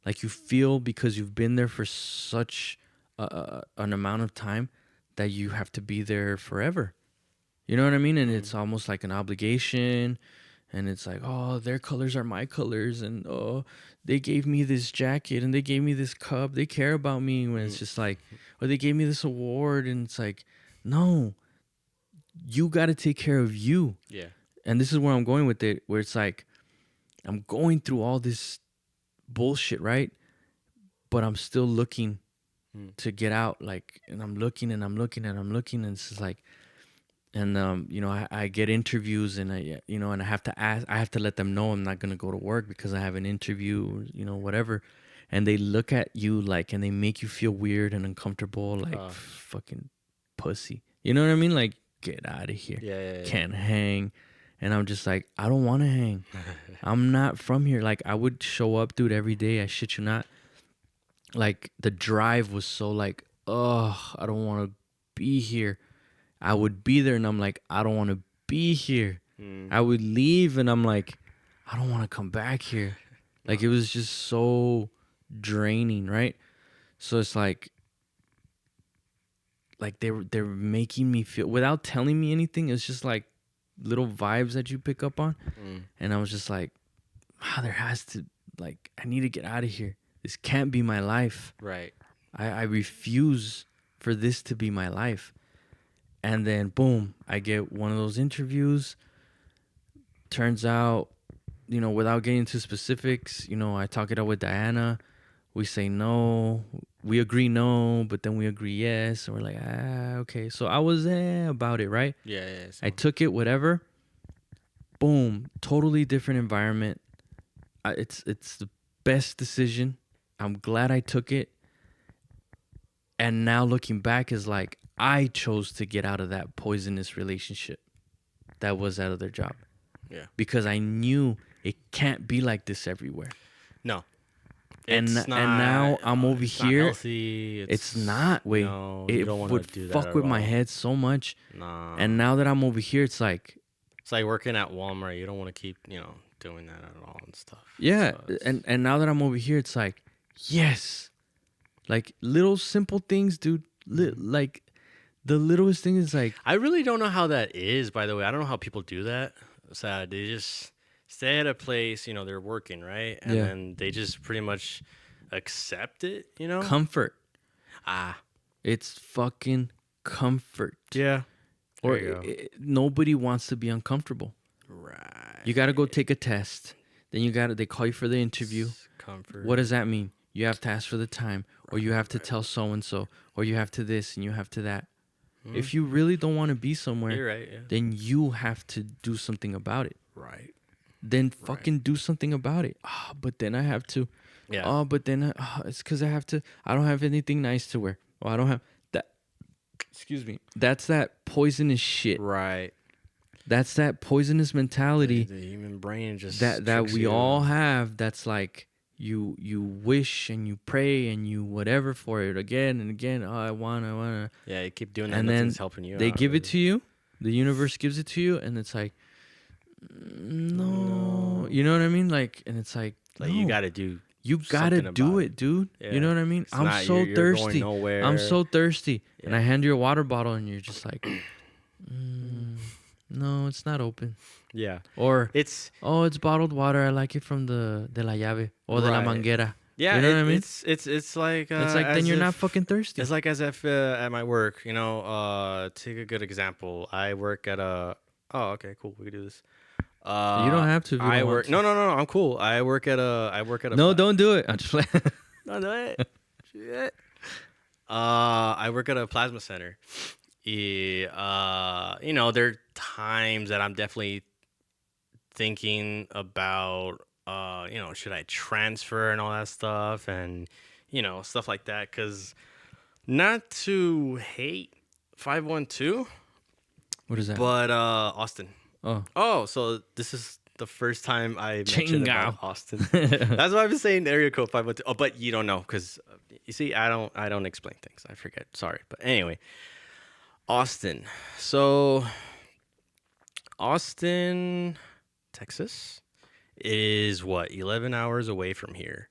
Like you feel because you've been there for such an amount of time that you have to be there forever. You know what I mean? And it's almost like an obligation. And it's like, oh, their colors are my colors. And, oh, they gave me this jacket and they gave me this cup. They care about me. When it's just like, or they gave me this award. And it's like, no, you got to take care of you. Yeah. And this is where I'm going with it, where it's like, I'm going through all this bullshit, right? But I'm still looking to get out, like, and I'm looking and I'm looking and I'm looking, and it's just like, and you know, I get interviews, and and I have to let them know I'm not gonna go to work because I have an interview, whatever, and they look at you like, and they make you feel weird and uncomfortable, like fucking pussy, you know what I mean? Like, get out of here, Yeah. can't hang, and I'm just like, I don't want to hang, I'm not from here. Like, I would show up, dude, every day. I shit you not. Like, the drive was so like, oh, I don't want to be here. I would be there and I'm like, I don't want to be here. I would leave and I'm like, I don't want to come back here. Like, it was just so draining, right? So it's like they're making me feel, without telling me anything. It's just like little vibes that you pick up on. And I was just like, there has to, like, I need to get out of here. This can't be my life. Right. I refuse for this to be my life. And then, boom, I get one of those interviews. Turns out, without getting into specifics, I talk it out with Diana. We say no. We agree no, but then we agree yes. And we're like, okay. So I was about it, right? Yeah. I took it, whatever. Boom. Totally different environment. It's the best decision. I'm glad I took it. And now looking back is like, I chose to get out of that poisonous relationship that was out of their job. Yeah. Because I knew it can't be like this everywhere. No. And now I'm over here. Not healthy. It's not. Wait, No, it you don't want would to do that fuck at with my all. head so much. Nah. And now that I'm over here, it's like, it's like working at Walmart. You don't want to keep, doing that at all and stuff. yeah. So And now that I'm over here, it's like, yes. Like, little simple things, dude. Like, the littlest thing is like, I really don't know how that is, by the way. I don't know how people do that. So they just stay at a place, they're working, right? And Yeah. then they just pretty much accept it, comfort. Ah. It's fucking comfort. Yeah. Or There you go. nobody wants to be uncomfortable. Right. You got to go take a test. Then they call you for the interview. Comfort. What does that mean? You have to ask for the time, or you have to tell so-and-so, or you have to this and you have to that. If you really don't want to be somewhere, You're right, yeah. then you have to do something about it. Right. Then fucking do something about it. But then I have to. Yeah. But then it's because I have to. I don't have anything nice to wear. I don't have that. Excuse me. That's that poisonous shit. Right. That's that poisonous mentality The human brain just that tricks we you. all have. That's like you wish and you pray and you whatever for it again and again. Oh, I wanna. Yeah, you keep doing that. And Nothing's then helping you. they out, give really. it to you. The universe gives it to you, and it's like, no. You know what I mean? Like, and it's like, Like no. you got to do. You gotta something do about it, dude. Yeah. You know what I mean? It's I'm not- so you're going thirsty. nowhere. I'm so thirsty. And Yeah. I hand you a water bottle, and you're just like, no, it's not open. Yeah. Or, It's it's bottled water. I like it from de la llave or de la Right. manguera. yeah. You know what I mean? It's like It's like, then as you're not if- fucking thirsty. It's like as if at my work, take a good example. I work at a. Oh, okay, cool. We can do this. You don't have to if you I don't want work. to. No. I'm cool. I work at a. No, don't do it. I'm just playing. Don't do it. Shit. I work at a plasma center. There are times that I'm definitely thinking about, should I transfer and all that stuff and, stuff like that. Because not to hate 512, What is that? but Austin. Oh. Oh, so this is the first time I mentioned about Chingo. Austin. That's why I've been saying area code 512. Oh, but you don't know because you see, I don't explain things. I forget. Sorry, but anyway, Austin. So Austin, Texas, is what 11 hours away from here.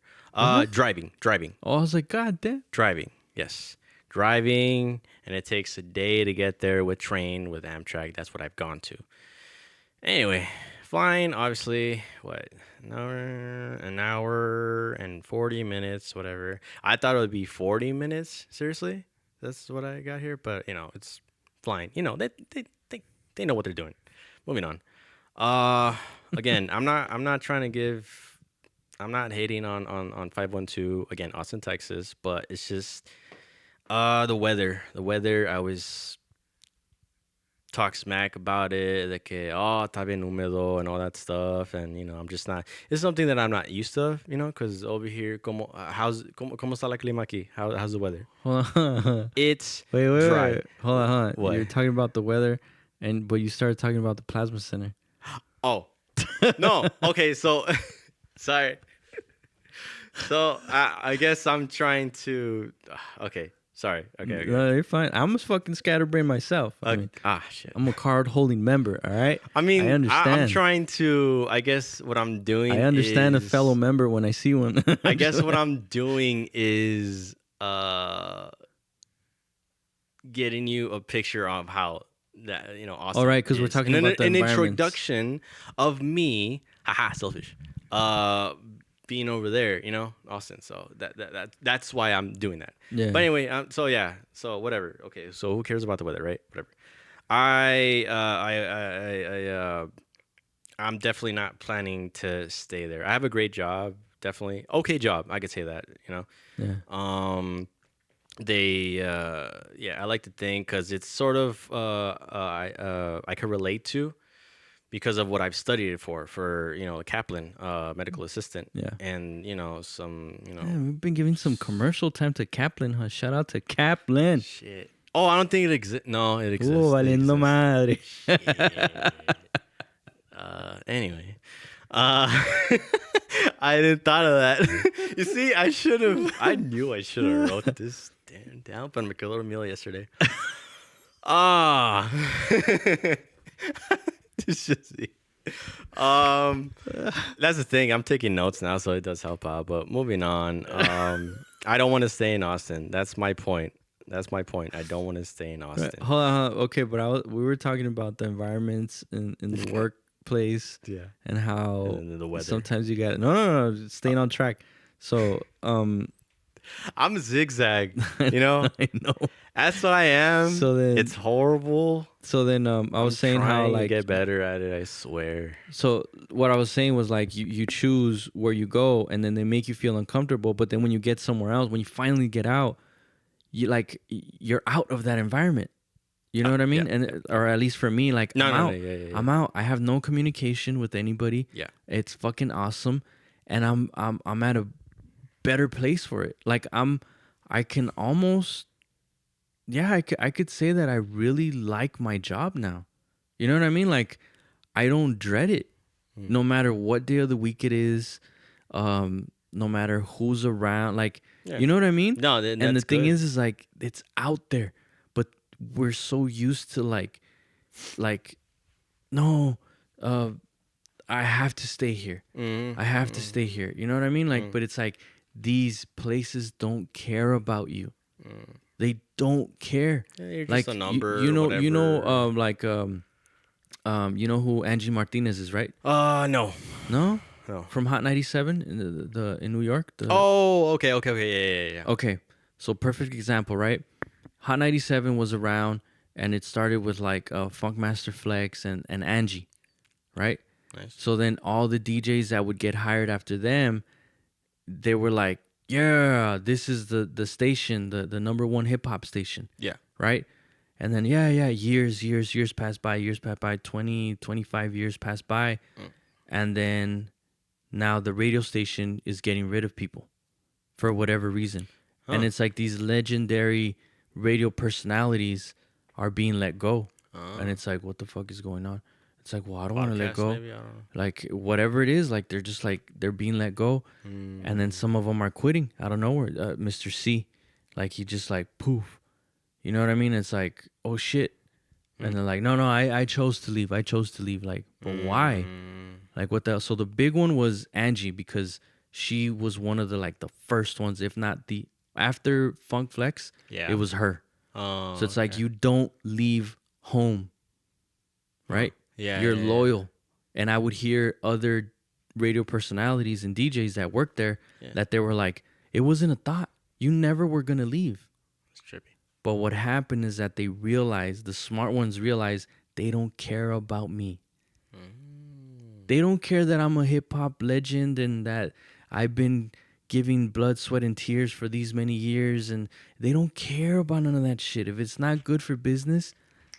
Driving. Oh, I was like, God damn. Driving, yes. Driving, and it takes a day to get there with train, with Amtrak. That's what I've gone to. Anyway, flying, obviously, an hour and 40 minutes, whatever. I thought it would be 40 minutes, seriously. That's what I got here, but, it's flying. They know what they're doing. Moving on. Again, I'm not trying to give I'm not hating on 512 again, Austin, Texas, but it's just the weather. The weather, I always talk smack about it, like oh, está bien húmedo and all that stuff, and I'm just not. It's something that I'm not used to, because over here, cómo está la clima aquí? How's the weather? Hold on. It's Wait. dry. Hold on. What? You're talking about the weather, but you started talking about the plasma center. Oh, no. Okay, so sorry. So I guess I'm trying to. Okay, sorry. Okay. No, you're fine. I'm a fucking scatterbrain myself. I mean, Shit. I'm a card-holding member. All right. I mean, I understand. I'm trying to. I guess what I'm doing. I understand a is, fellow member when I see one. I guess what I'm doing is getting you a picture of how that Austin. All right, because we're is. talking And about the an environments. introduction of me. Haha, selfish. Being over there, Austin. So that's why I'm doing that. Yeah. But anyway, so whatever. Okay, so who cares about the weather, right? Whatever. I'm definitely not planning to stay there. I have a great job, definitely okay job. I could say that, Yeah. I like to think because it's sort of I can relate to because of what I've studied it for a Kaplan medical assistant. Yeah. And some Man, we've been giving some commercial time to Kaplan, huh? Shout out to Kaplan. shit. Oh, I don't think it exists. No, it exists. Oh, It valiendo exists. madre. Anyway, I didn't thought of that. You see, I knew I should have wrote this damn down, but I made a little meal yesterday. Ah, it's just that's the thing. I'm taking notes now, so it does help out. But moving on, I don't want to stay in Austin. That's my point. I don't want to stay in Austin. Right. Hold on. Okay, but we were talking about the environments in the workplace. Yeah. And how And then the weather. sometimes you got no, staying on track. So I'm zigzag, I know. That's what I am. So then- it's horrible. So then I was saying how Trying to like get better at it. I swear. so what I was saying was like you choose where you go and then they make you feel uncomfortable, but then when you get somewhere else, when you finally get out, you're out of that environment. You know what I mean? Yeah, or at least for me, like No, I'm no, out. no, yeah. I'm out. I have no communication with anybody. Yeah. It's fucking awesome, and I'm at a better place for it. Like I can almost, I could say that I really like my job now. You know what I mean? Like I don't dread it, no matter what day of the week it is, no matter who's around. Like you know what I mean? No, and the thing is like it's out there, but we're so used to like no, I have to stay here. I have to stay here. You know what I mean? Like, but it's like these places don't care about you. They don't care. Yeah, you're just like a number. you know, whatever. you know who Angie Martinez is, right? No. No, No. from Hot 97 in New York. Oh, okay. Yeah. Okay, so perfect example, right? Hot 97 was around, and it started with like Funkmaster Flex and Angie, right? Nice. So then all the DJs that would get hired after them, they were like, yeah, this is the station, the number one hip hop station, Yeah. right? And then years passed by, 20, 25 years passed by, and then now the radio station is getting rid of people for whatever reason. And it's like these legendary radio personalities are being let go. And it's like, what the fuck is going on? It's like, well, I don't want to let Podcast, go. maybe? I don't know. Like, whatever it is, like, they're just like, they're being let go. And then some of them are quitting out of nowhere. Mr. C, like, he just like, poof. You know what I mean? It's like, oh shit. And they're like, no, I chose to leave. Like, but why? Like, what the? So the big one was Angie, because she was one of the, like, the first ones, if not the, after Funk Flex, Yeah. it was her. Oh, So it's like, you don't leave home, right? Yeah. You're yeah. loyal. And I would hear other radio personalities and DJs that worked there that they were like, it wasn't a thought. You never were going to leave. It's trippy. But what happened is that they realized, the smart ones realized, they don't care about me. They don't care that I'm a hip hop legend and that I've been giving blood, sweat, and tears for these many years, and they don't care about none of that shit. If it's not good for business,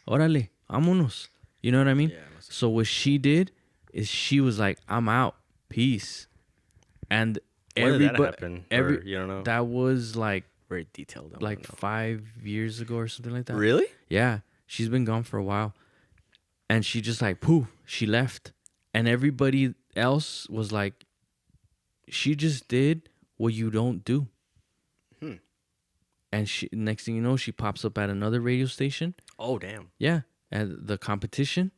órale, vámonos. You know what I mean? Yeah, So what she did is she was like, I'm out. Peace. And when did that everybody, happen? every Or, you don't know? that was like Very detailed. I wanna know. 5 years ago or something like that. Really? Yeah, she's been gone for a while, and she just like poof, she left, and everybody else was like, she just did what you don't do. And she, next thing you know, she pops up at another radio station. Oh, damn. Yeah, at the competition,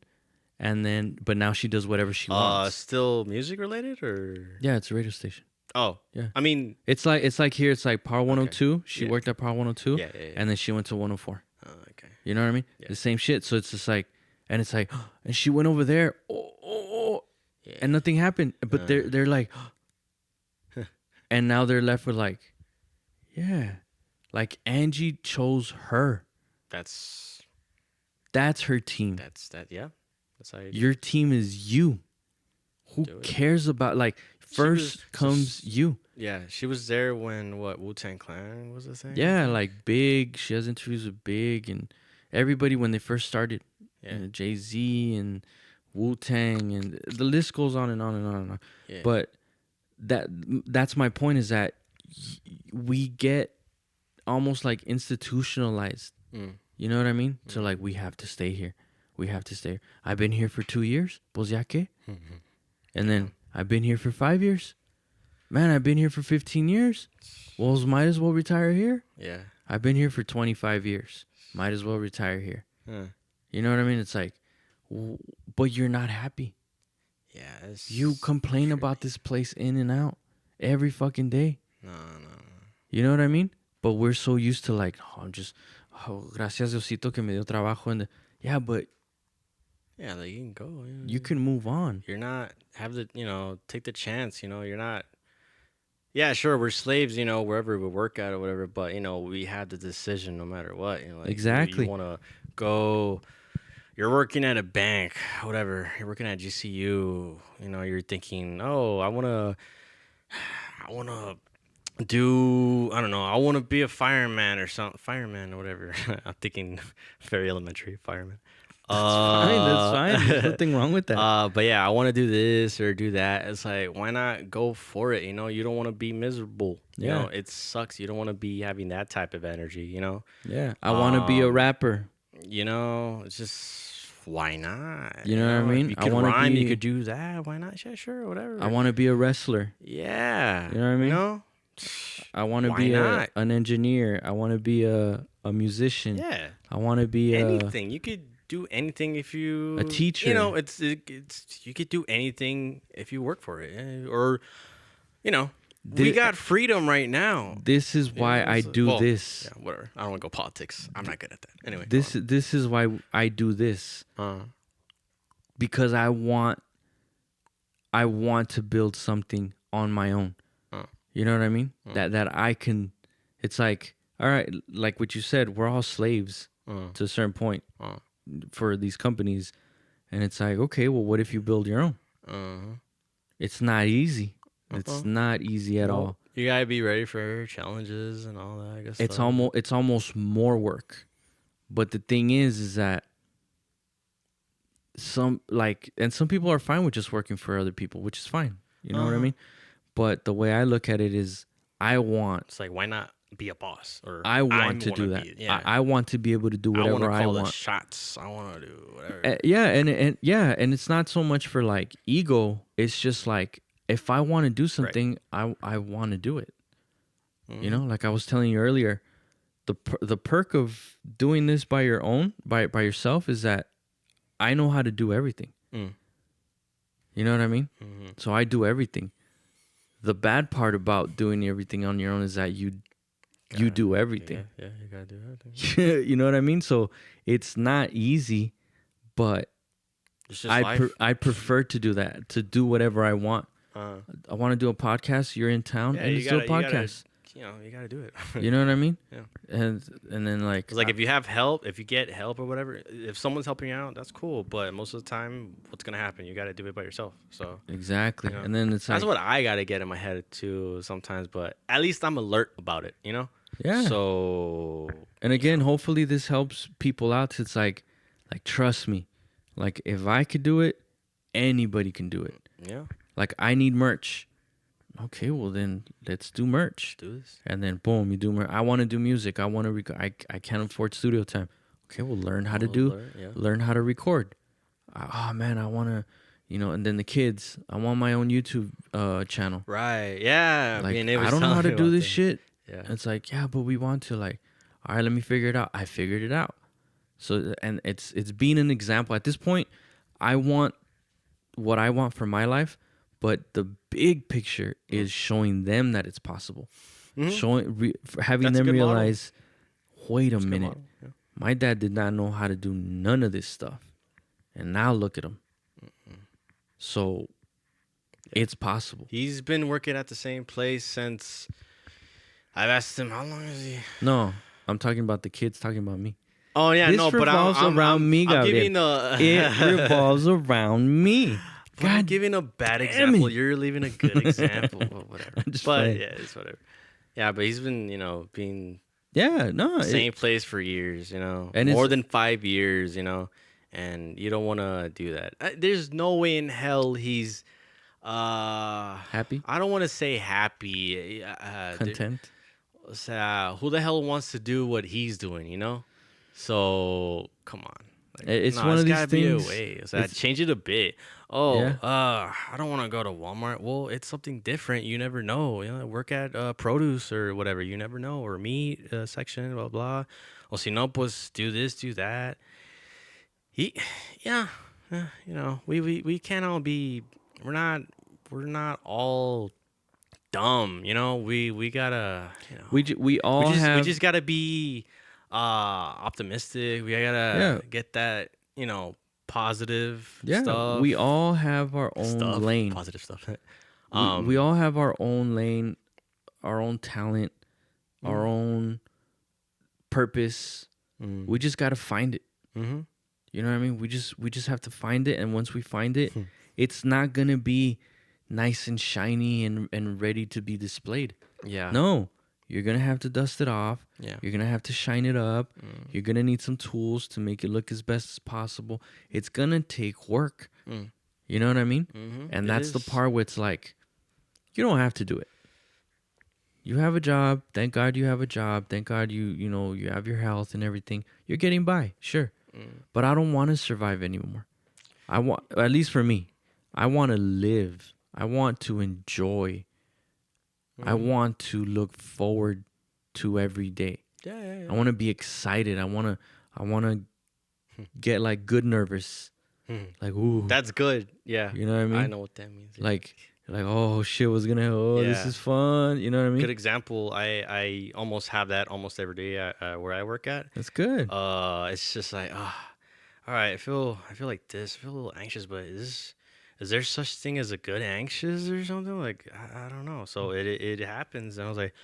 and then but now she does whatever she wants. Still music related or? Yeah, it's a radio station. Oh, Yeah. I mean, It's like here. It's like Power 102. She Yeah. worked at Power 102, Yeah, yeah. and then she went to 104. Okay. You know what I mean? Yeah. The same shit. So it's just like, and it's like, and she went over there, Yeah. and nothing happened. But they're like, and now they're left with like, yeah, like Angie chose her. That's That's her team. yeah. That's how you do. Your team is you. Who Do it. cares about like first was comes just- you. Yeah, she was there when Wu-Tang Clan was a thing. Yeah, like Big. She has interviews with Big and everybody when they first started. Yeah. Jay-Z and Wu-Tang and the list goes on and on and on and on. Yeah. But that's my point is that we get almost like institutionalized. Mm. You know what I mean? So like we have to stay here. We have to stay here. I've been here for 2 years. Pues ya que? And then I've been here for 5 years. Man, I've been here for 15 years. Well, might as well retire here. Yeah. I've been here for 25 years. Might as well retire here. Huh. You know what I mean? It's like, but you're not happy. Yeah. It's You complain about this place in and out every fucking day. No. You know what I mean? But we're so used to like, gracias Diosito que me dio trabajo. And yeah, but Yeah, like you can go. You know, you can move on. You're not have the take the chance. You're not. Yeah, sure, we're slaves. Wherever we work at or whatever. But we have the decision no matter what. Like, Exactly. You want to go. You're working at a bank, whatever. You're working at GCU. You're thinking, oh, I wanna do. I don't know. I want to be a fireman or something. Fireman or whatever. I'm thinking very elementary fireman. That's fine. There's nothing wrong with that. But yeah, I want to do this or do that. It's like, why not go for it? You don't want to be miserable. Yeah. It sucks. You don't want to be having that type of energy, Yeah. I want to be a rapper. It's just, why not? You know what I mean? If you I could wanna rhyme, you be- could do that. Why not? Yeah, sure, whatever. I want to be a wrestler. Yeah. You know what I mean? I want to Why be not? an engineer. I want to be a musician. Yeah. I want to be Anything. You could do anything if you A teacher. It's you could do anything if you work for it, or we got freedom right now. This is why I do this. Yeah, whatever. I don't want to go politics. I'm not good at that. Anyway, This is why I do this because I want to build something on my own. You know what I mean? That I can. It's like, all right, like what you said, we're all slaves to a certain point for these companies, and it's like, okay, well, what if you build your own? It's not easy. It's not easy at all. You gotta be ready for challenges and all that. I guess It's almost more work. But the thing is that some people are fine with just working for other people, which is fine. You know what I mean? But the way I look at it is, It's like, why not be a boss? Or I want to do that. I want to be able to do whatever I call want. the shots. I want to do whatever. And it's not so much for like ego. It's just like, if I want to do something, I want to do it. You know, like I was telling you earlier, the perk of doing this by your own, by yourself, is that I know how to do everything. You know what I mean? So I do everything. The bad part about doing everything on your own is that you do everything. Yeah, you gotta do everything. You know what I mean? So it's not easy, but It's just life. I prefer to do that, to do whatever I want. I want to do a podcast. You're in town, and let's do a podcast. you got to do it. You know what I mean? Yeah. And then like It's like if you have help, if you get help or whatever, if someone's helping you out, that's cool. But most of the time, what's gonna happen? You got to do it by yourself. So exactly. you know, And then it's like that's what I got to get in my head too sometimes. But at least I'm alert about it. You know. yeah. So And again, hopefully this helps people out. It's like trust me. Like if I could do it, anybody can do it. yeah, Like I need merch. Okay, well then let's do merch. do this. And then boom, you do merch. I want to do music. I want to I can't afford studio time. Okay, well learn how to learn how to record. Oh man, I want to, and then the kids. I want my own YouTube channel. Right. Yeah. Like being able I to don't know tell how to me do about this things. shit. Yeah. It's like, yeah, but we want to. Like, all right, let me figure it out. I figured it out. So and it's being an example. At this point, I want what I want for my life, but the big picture is showing them that it's possible. Having That's a them good model. realize, wait a It's a good minute, model, yeah. my dad did not know how to do none of this stuff, and now look at him. So it's possible. He's been working at the same place since. I've asked him how long is he. No, I'm talking about the kids. Talking about me. Oh yeah, This no, but revolves I'm around me, I'm Gabriel. giving a. It revolves around me. But I'm God giving a bad damn example. it. You're leaving a good example. Or whatever. I'm just but playing. yeah, it's whatever. Yeah, but he's been being Yeah, no. same place for years. And More it's- than 5 years. And you don't want to do that. There's no way in hell he's. Happy? I don't want to say happy. Content. Who the hell wants to do what he's doing? So come on. Like, It's one it's of these gotta be things- a way. it's- Change it a bit. Oh, Yeah. I don't want to go to Walmart. Well, it's something different. You never know. Work at produce or whatever. You never know. Or meat section. Blah blah. Well, si no, pues do this, do that. Yeah. We can't all be. We're not all dumb. We gotta. We all we have. just gotta be optimistic. We gotta get that positive stuff. We all have our own lane. Positive stuff. We all have our own lane, our own talent, our own purpose. We just gotta find it. Mm-hmm. You know what I mean? We just have to find it, and once we find it, it's not gonna be nice and shiny and ready to be displayed. Yeah. No, you're gonna have to dust it off. Yeah. You're gonna have to shine it up. You're gonna need some tools to make it look as best as possible. It's gonna take work. You know what I mean? And It that's the is. part where it's like, you don't have to do it. You have a job. Thank God you have a job. Thank God you have your health and everything. You're getting by, sure. But I don't want to survive anymore. I want, at least for me, I want to live. I want to enjoy. I want to look forward to every day. Yeah. I want to be excited. I want to get like good nervous. Like, ooh. That's good. Yeah. You know what I mean? I know what that means. Yeah. Like, oh shit, what's gonna, this Yeah. is fun. You know what I mean? Good example. I almost have that almost every day where I work at. That's good. It's just like, all right, I feel like this. I feel a little anxious, but is there such thing as a good anxious or something? Like, I don't know. So it happens, and I was like,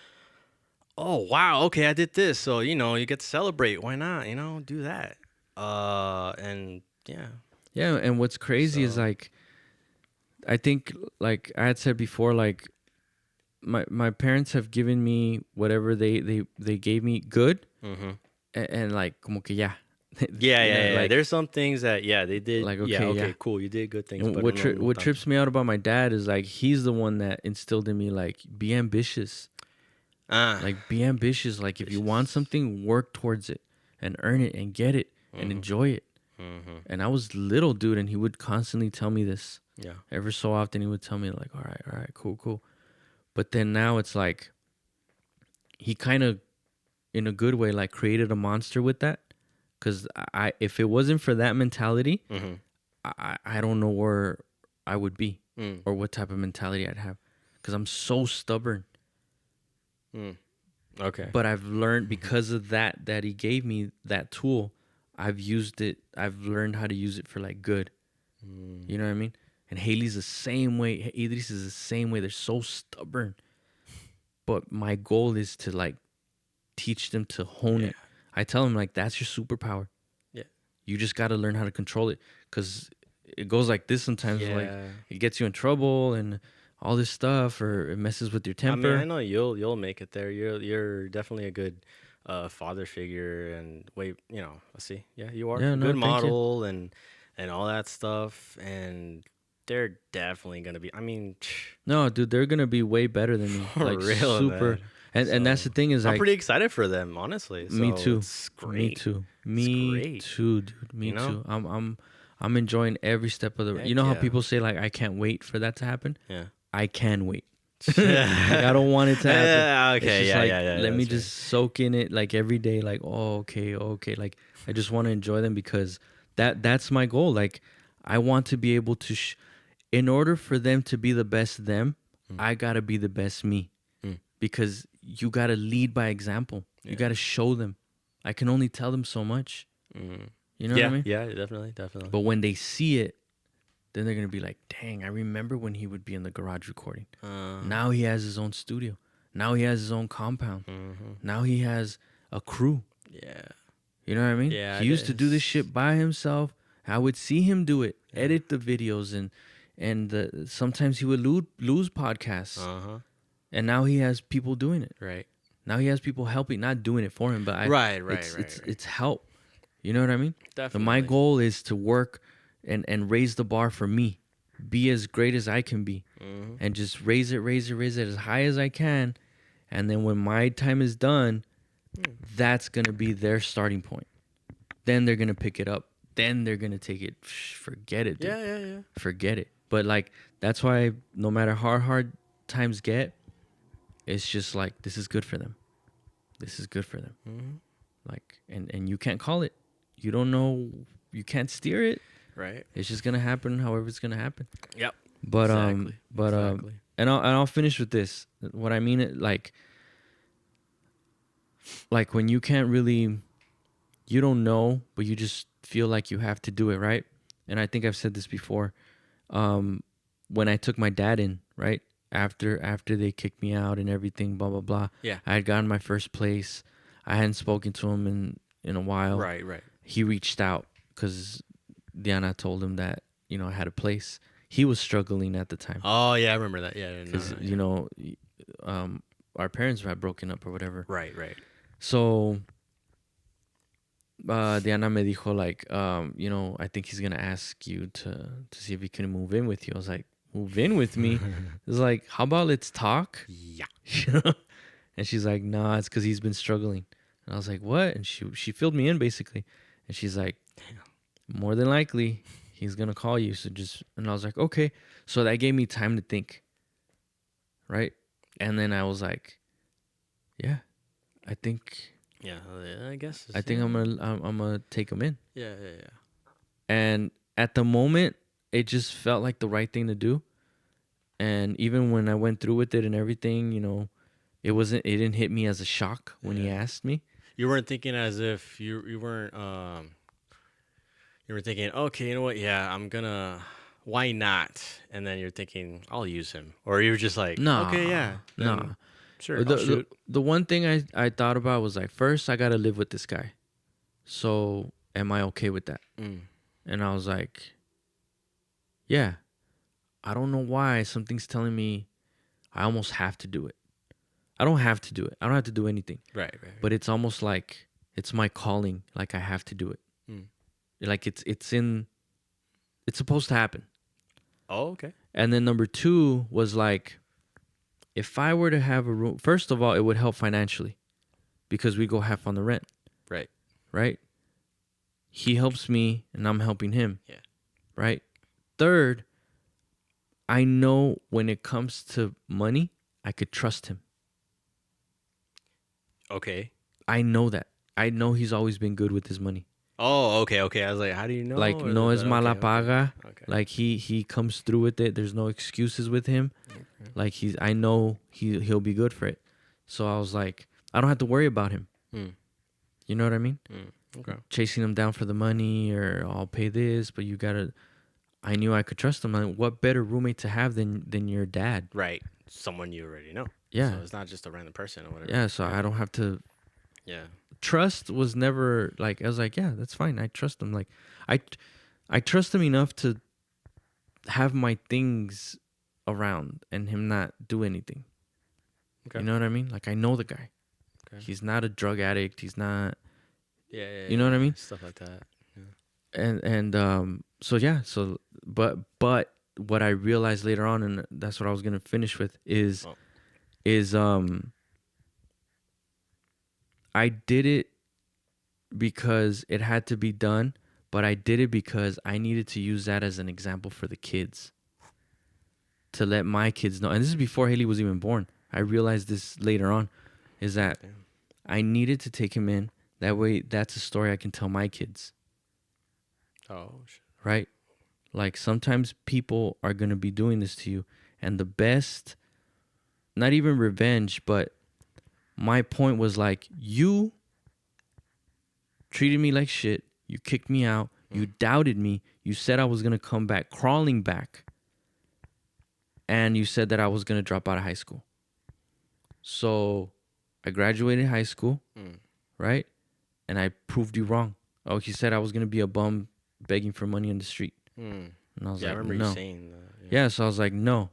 oh wow, okay, I did this. So you get to celebrate. Why not? Do that. And yeah. Yeah, and what's crazy is So- like, I think like I had said before, like my parents have given me whatever they gave me good, Mm-hmm. and like como que ya. Yeah. Like, There's some things that they did. Like, yeah, okay, okay, yeah. cool. You did good things. and But what no what tanto. trips me out about my dad is like he's the one that instilled in me like be ambitious. Like be ambitious. Like if you want something, work towards it and earn it and get it and enjoy it. And I was little, dude, and he would constantly tell me this. Yeah. Every so often he would tell me like, all right, cool. But then now it's like he kind of, in a good way, like created a monster with that. Because if it wasn't for that mentality, I don't know where I would be or what type of mentality I'd have. Because I'm so stubborn. Okay. But I've learned because of that he gave me that tool. I've used it. I've learned how to use it for like good. You know what I mean? And Haley's the same way. Idris is the same way. They're so stubborn. but my goal is to like teach them to hone it. I tell them like that's your superpower. Yeah. You just got to learn how to control it, because it goes like this sometimes. Like it gets you in trouble and all this stuff, or it messes with your temper. I mean, I know you'll make it there. You're definitely a good father figure, and let's see. Yeah, you are Yeah, a no, good thank you. model and all that stuff, and they're definitely gonna be. I mean, No, dude, they're gonna be way better than me. for Like real, super. man. And that's the thing is I'm like pretty excited for them, honestly. me So too. It's great. Me too. Me great. too, dude. Me You know? too. I'm enjoying every step of the. You know how yeah. people say like I can't wait for that to happen. Yeah. I can wait. Like I don't want it to happen. Yeah, okay, It's just yeah, like, yeah, yeah, let me that's just soak in it like every day. Like, oh, okay. Like I just want to enjoy them, because that's my goal. Like I want to be able to. In order for them to be the best them, I gotta be the best me, because you gotta lead by example. You gotta show them. I can only tell them so much. You know what I mean? Yeah, definitely. But when they see it, then they're gonna be like, "Dang, I remember when he would be in the garage recording. Now he has his own studio. Now he has his own compound. Now he has a crew. Yeah. You know what I mean? Yeah, He used to do this shit by himself. I would see him do it, edit the videos, and sometimes he would lose podcasts. And now he has people doing it. Right. Now he has people helping, not doing it for him, but it's help. You know what I mean? Definitely. My goal is to work and raise the bar for me, be as great as I can be, and just raise it as high as I can. And then when my time is done, that's gonna be their starting point. Then they're gonna pick it up. Then they're gonna take it. Forget it, dude. Yeah. Forget it. But like that's why no matter how hard times get, it's just like this is good for them. This is good for them. Like and you can't call it. You don't know. You can't steer it. Right. It's just gonna happen however it's gonna happen. Yep. But Exactly. and I'll finish with this. What I mean it like when you can't really, you don't know, but you just feel like you have to do it, right? And I think I've said this before. When I took my dad in, right? After they kicked me out and everything, blah blah blah. Yeah. I had gotten my first place. I hadn't spoken to him in a while. Right. He reached out because Diana told him that I had a place. He was struggling at the time. Oh yeah, I remember that. Yeah. Because our parents had broken up or whatever. Right. So Diana me dijo like, I think he's gonna ask you to see if he can move in with you. I was like, move in with me? It's like, how about let's talk? Yeah. And she's like, nah, it's because he's been struggling. And I was like, what? And she filled me in basically. And she's like, more than likely he's gonna call you. So and I was like, okay. So that gave me time to think, right? And then I was like, yeah, I think. Yeah, I guess. I think I'm gonna take him in. Yeah. And at the moment, it just felt like the right thing to do. And even when I went through with it and everything, it didn't hit me as a shock when he asked me. You weren't thinking as if you weren't. You were thinking, okay, you know what? Yeah, I'm gonna. Why not? And then you're thinking, I'll use him, or you were just like, No, okay, yeah, no. Sure, I'll shoot. The one thing I thought about was like, first I gotta live with this guy. So am I okay with that? And I was like, yeah. I don't know why something's telling me I almost have to do it. I don't have to do it. I don't have to do anything. Right. But it's almost like it's my calling. Like I have to do it. Like it's supposed to happen. Oh, okay. And then number 2 was like, if I were to have a room, first of all, it would help financially because we go half on the rent. Right? He helps me and I'm helping him. Yeah. Right? Third, I know when it comes to money, I could trust him. Okay. I know that. I know he's always been good with his money. Oh, okay. I was like, how do you know? Like, no es mala paga. Okay. Like, he comes through with it. There's no excuses with him. Okay. Like, I know he'll be good for it. So I was like, I don't have to worry about him. You know what I mean? Okay. Chasing him down for the money or I'll pay this, but I knew I could trust him. Like, what better roommate to have than your dad? Right. Someone you already know. Yeah. So it's not just a random person or whatever. Yeah. So I don't have to. Yeah. Trust was never like, I was like, yeah, that's fine. I trust him. Like, I trust him enough to have my things around and him not do anything. Okay. You know what I mean? Like, I know the guy. Okay. He's not a drug addict. He's not. Yeah. You know what I mean? Stuff like that. So yeah. So but what I realized later on, and that's what I was gonna finish with, is I did it because it had to be done, but I did it because I needed to use that as an example for the kids, to let my kids know. And this is before Haley was even born. I realized this later on, is that Damn. I needed to take him in. That way, that's a story I can tell my kids, Oh shit. right? Like, sometimes people are going to be doing this to you. And the best, not even revenge, but my point was like, you treated me like shit. You kicked me out. You doubted me. You said I was going to come back, crawling back. And you said that I was going to drop out of high school. So I graduated high school, right? And I proved you wrong. Oh, he said I was going to be a bum begging for money in the street. And I was Yeah, I like, remember no. you saying that. Yeah, so I was like, no.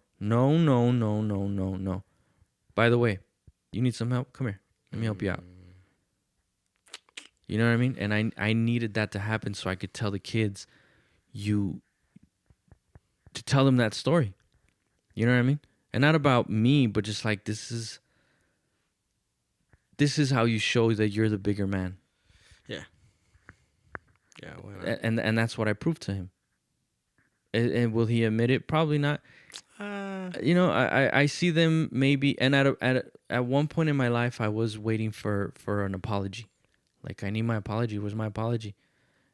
By the way, you need some help? Come here. Let me help you out. You know what I mean? And I needed that to happen so I could tell the kids, to tell them that story. You know what I mean? And not about me, but just like, this is how you show that you're the bigger man. Yeah. Yeah. Well, And that's what I proved to him. And will he admit it? Probably not. You know, I see them maybe, and at one point in my life, I was waiting for an apology. Like, I need my apology. Where's my apology?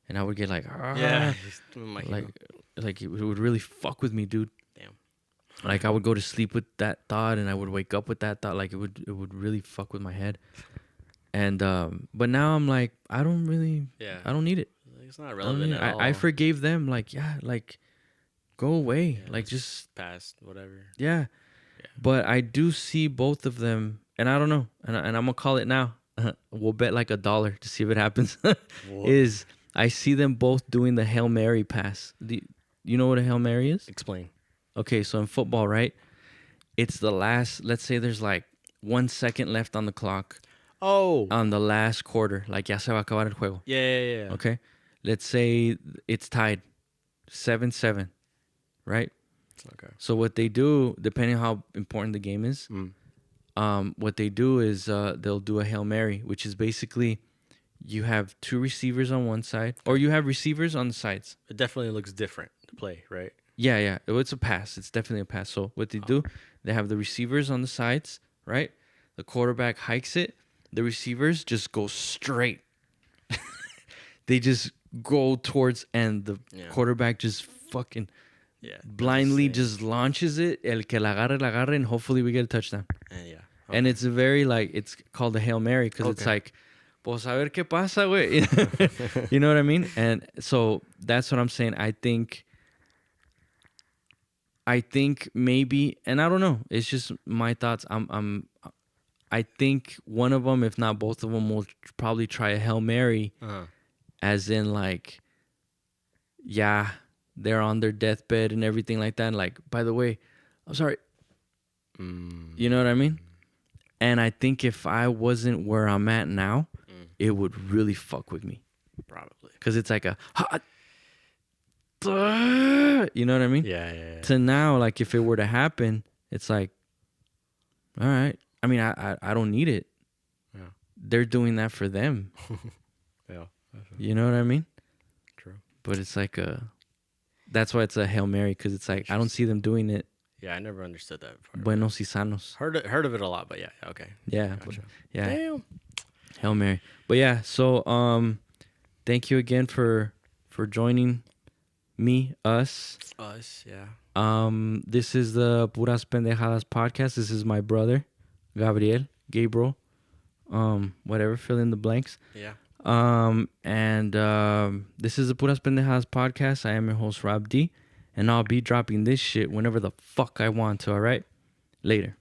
And I would get like, yeah. He's my hero. like it would really fuck with me, dude. Damn. Like, I would go to sleep with that thought, and I would wake up with that thought. Like, it would really fuck with my head. And but now I'm like, I don't need it. It's not relevant at all. I forgave them. Like, yeah, like, go away. Yeah, like, just past whatever. yeah. But I do see both of them, and I don't know, and I'm gonna call it now. We'll bet like $1 to see if it happens. Is I see them both doing the Hail Mary pass. You know what a Hail Mary is? Explain. Okay, so in football, right? It's the last. Let's say there's like 1 second left on the clock. Oh. On the last quarter, like, ya se va a acabar el juego. Yeah. Okay, let's say it's tied, 7-7, right? Okay. So what they do, depending on how important the game is, what they do is they'll do a Hail Mary, which is basically you have 2 receivers on one side, or you have receivers on the sides. It definitely looks different to play, right? Yeah. It's a pass. It's definitely a pass. So what they do, they have the receivers on the sides, right? The quarterback hikes it. The receivers just go straight. They just go towards, and the quarterback just fucking blindly just launches it. El que la agarre, and hopefully we get a touchdown. And it's a very, like, it's called a Hail Mary because it's like, pues a ver qué pasa, güey. You know what I mean? And so that's what I'm saying. I think maybe, and I don't know, it's just my thoughts. I think one of them, if not both of them, will probably try a Hail Mary, as in, like, yeah, they're on their deathbed and everything like that. And like, by the way, I'm sorry. You know what I mean? And I think if I wasn't where I'm at now, it would really fuck with me. Probably. Because it's like you know what I mean? Yeah. To now, like, if it were to happen, it's like, all right. I mean, I don't need it. Yeah. They're doing that for them. Yeah. You know what I mean? True. But it's like that's why it's a Hail Mary, because it's like, I don't see them doing it. Yeah, I never understood that before. Buenos y sanos. Heard of it a lot, but yeah, okay. Yeah. Gotcha. Yeah. Damn. Hail Mary. But yeah, so thank you again for joining us. Yeah. This is the Puras Pendejadas podcast. This is my brother, Gabriel, whatever, fill in the blanks. Yeah. This is the Puras Pendejadas podcast. I am your host, Rob D, and I'll be dropping this shit whenever the fuck I want to, all right? Later.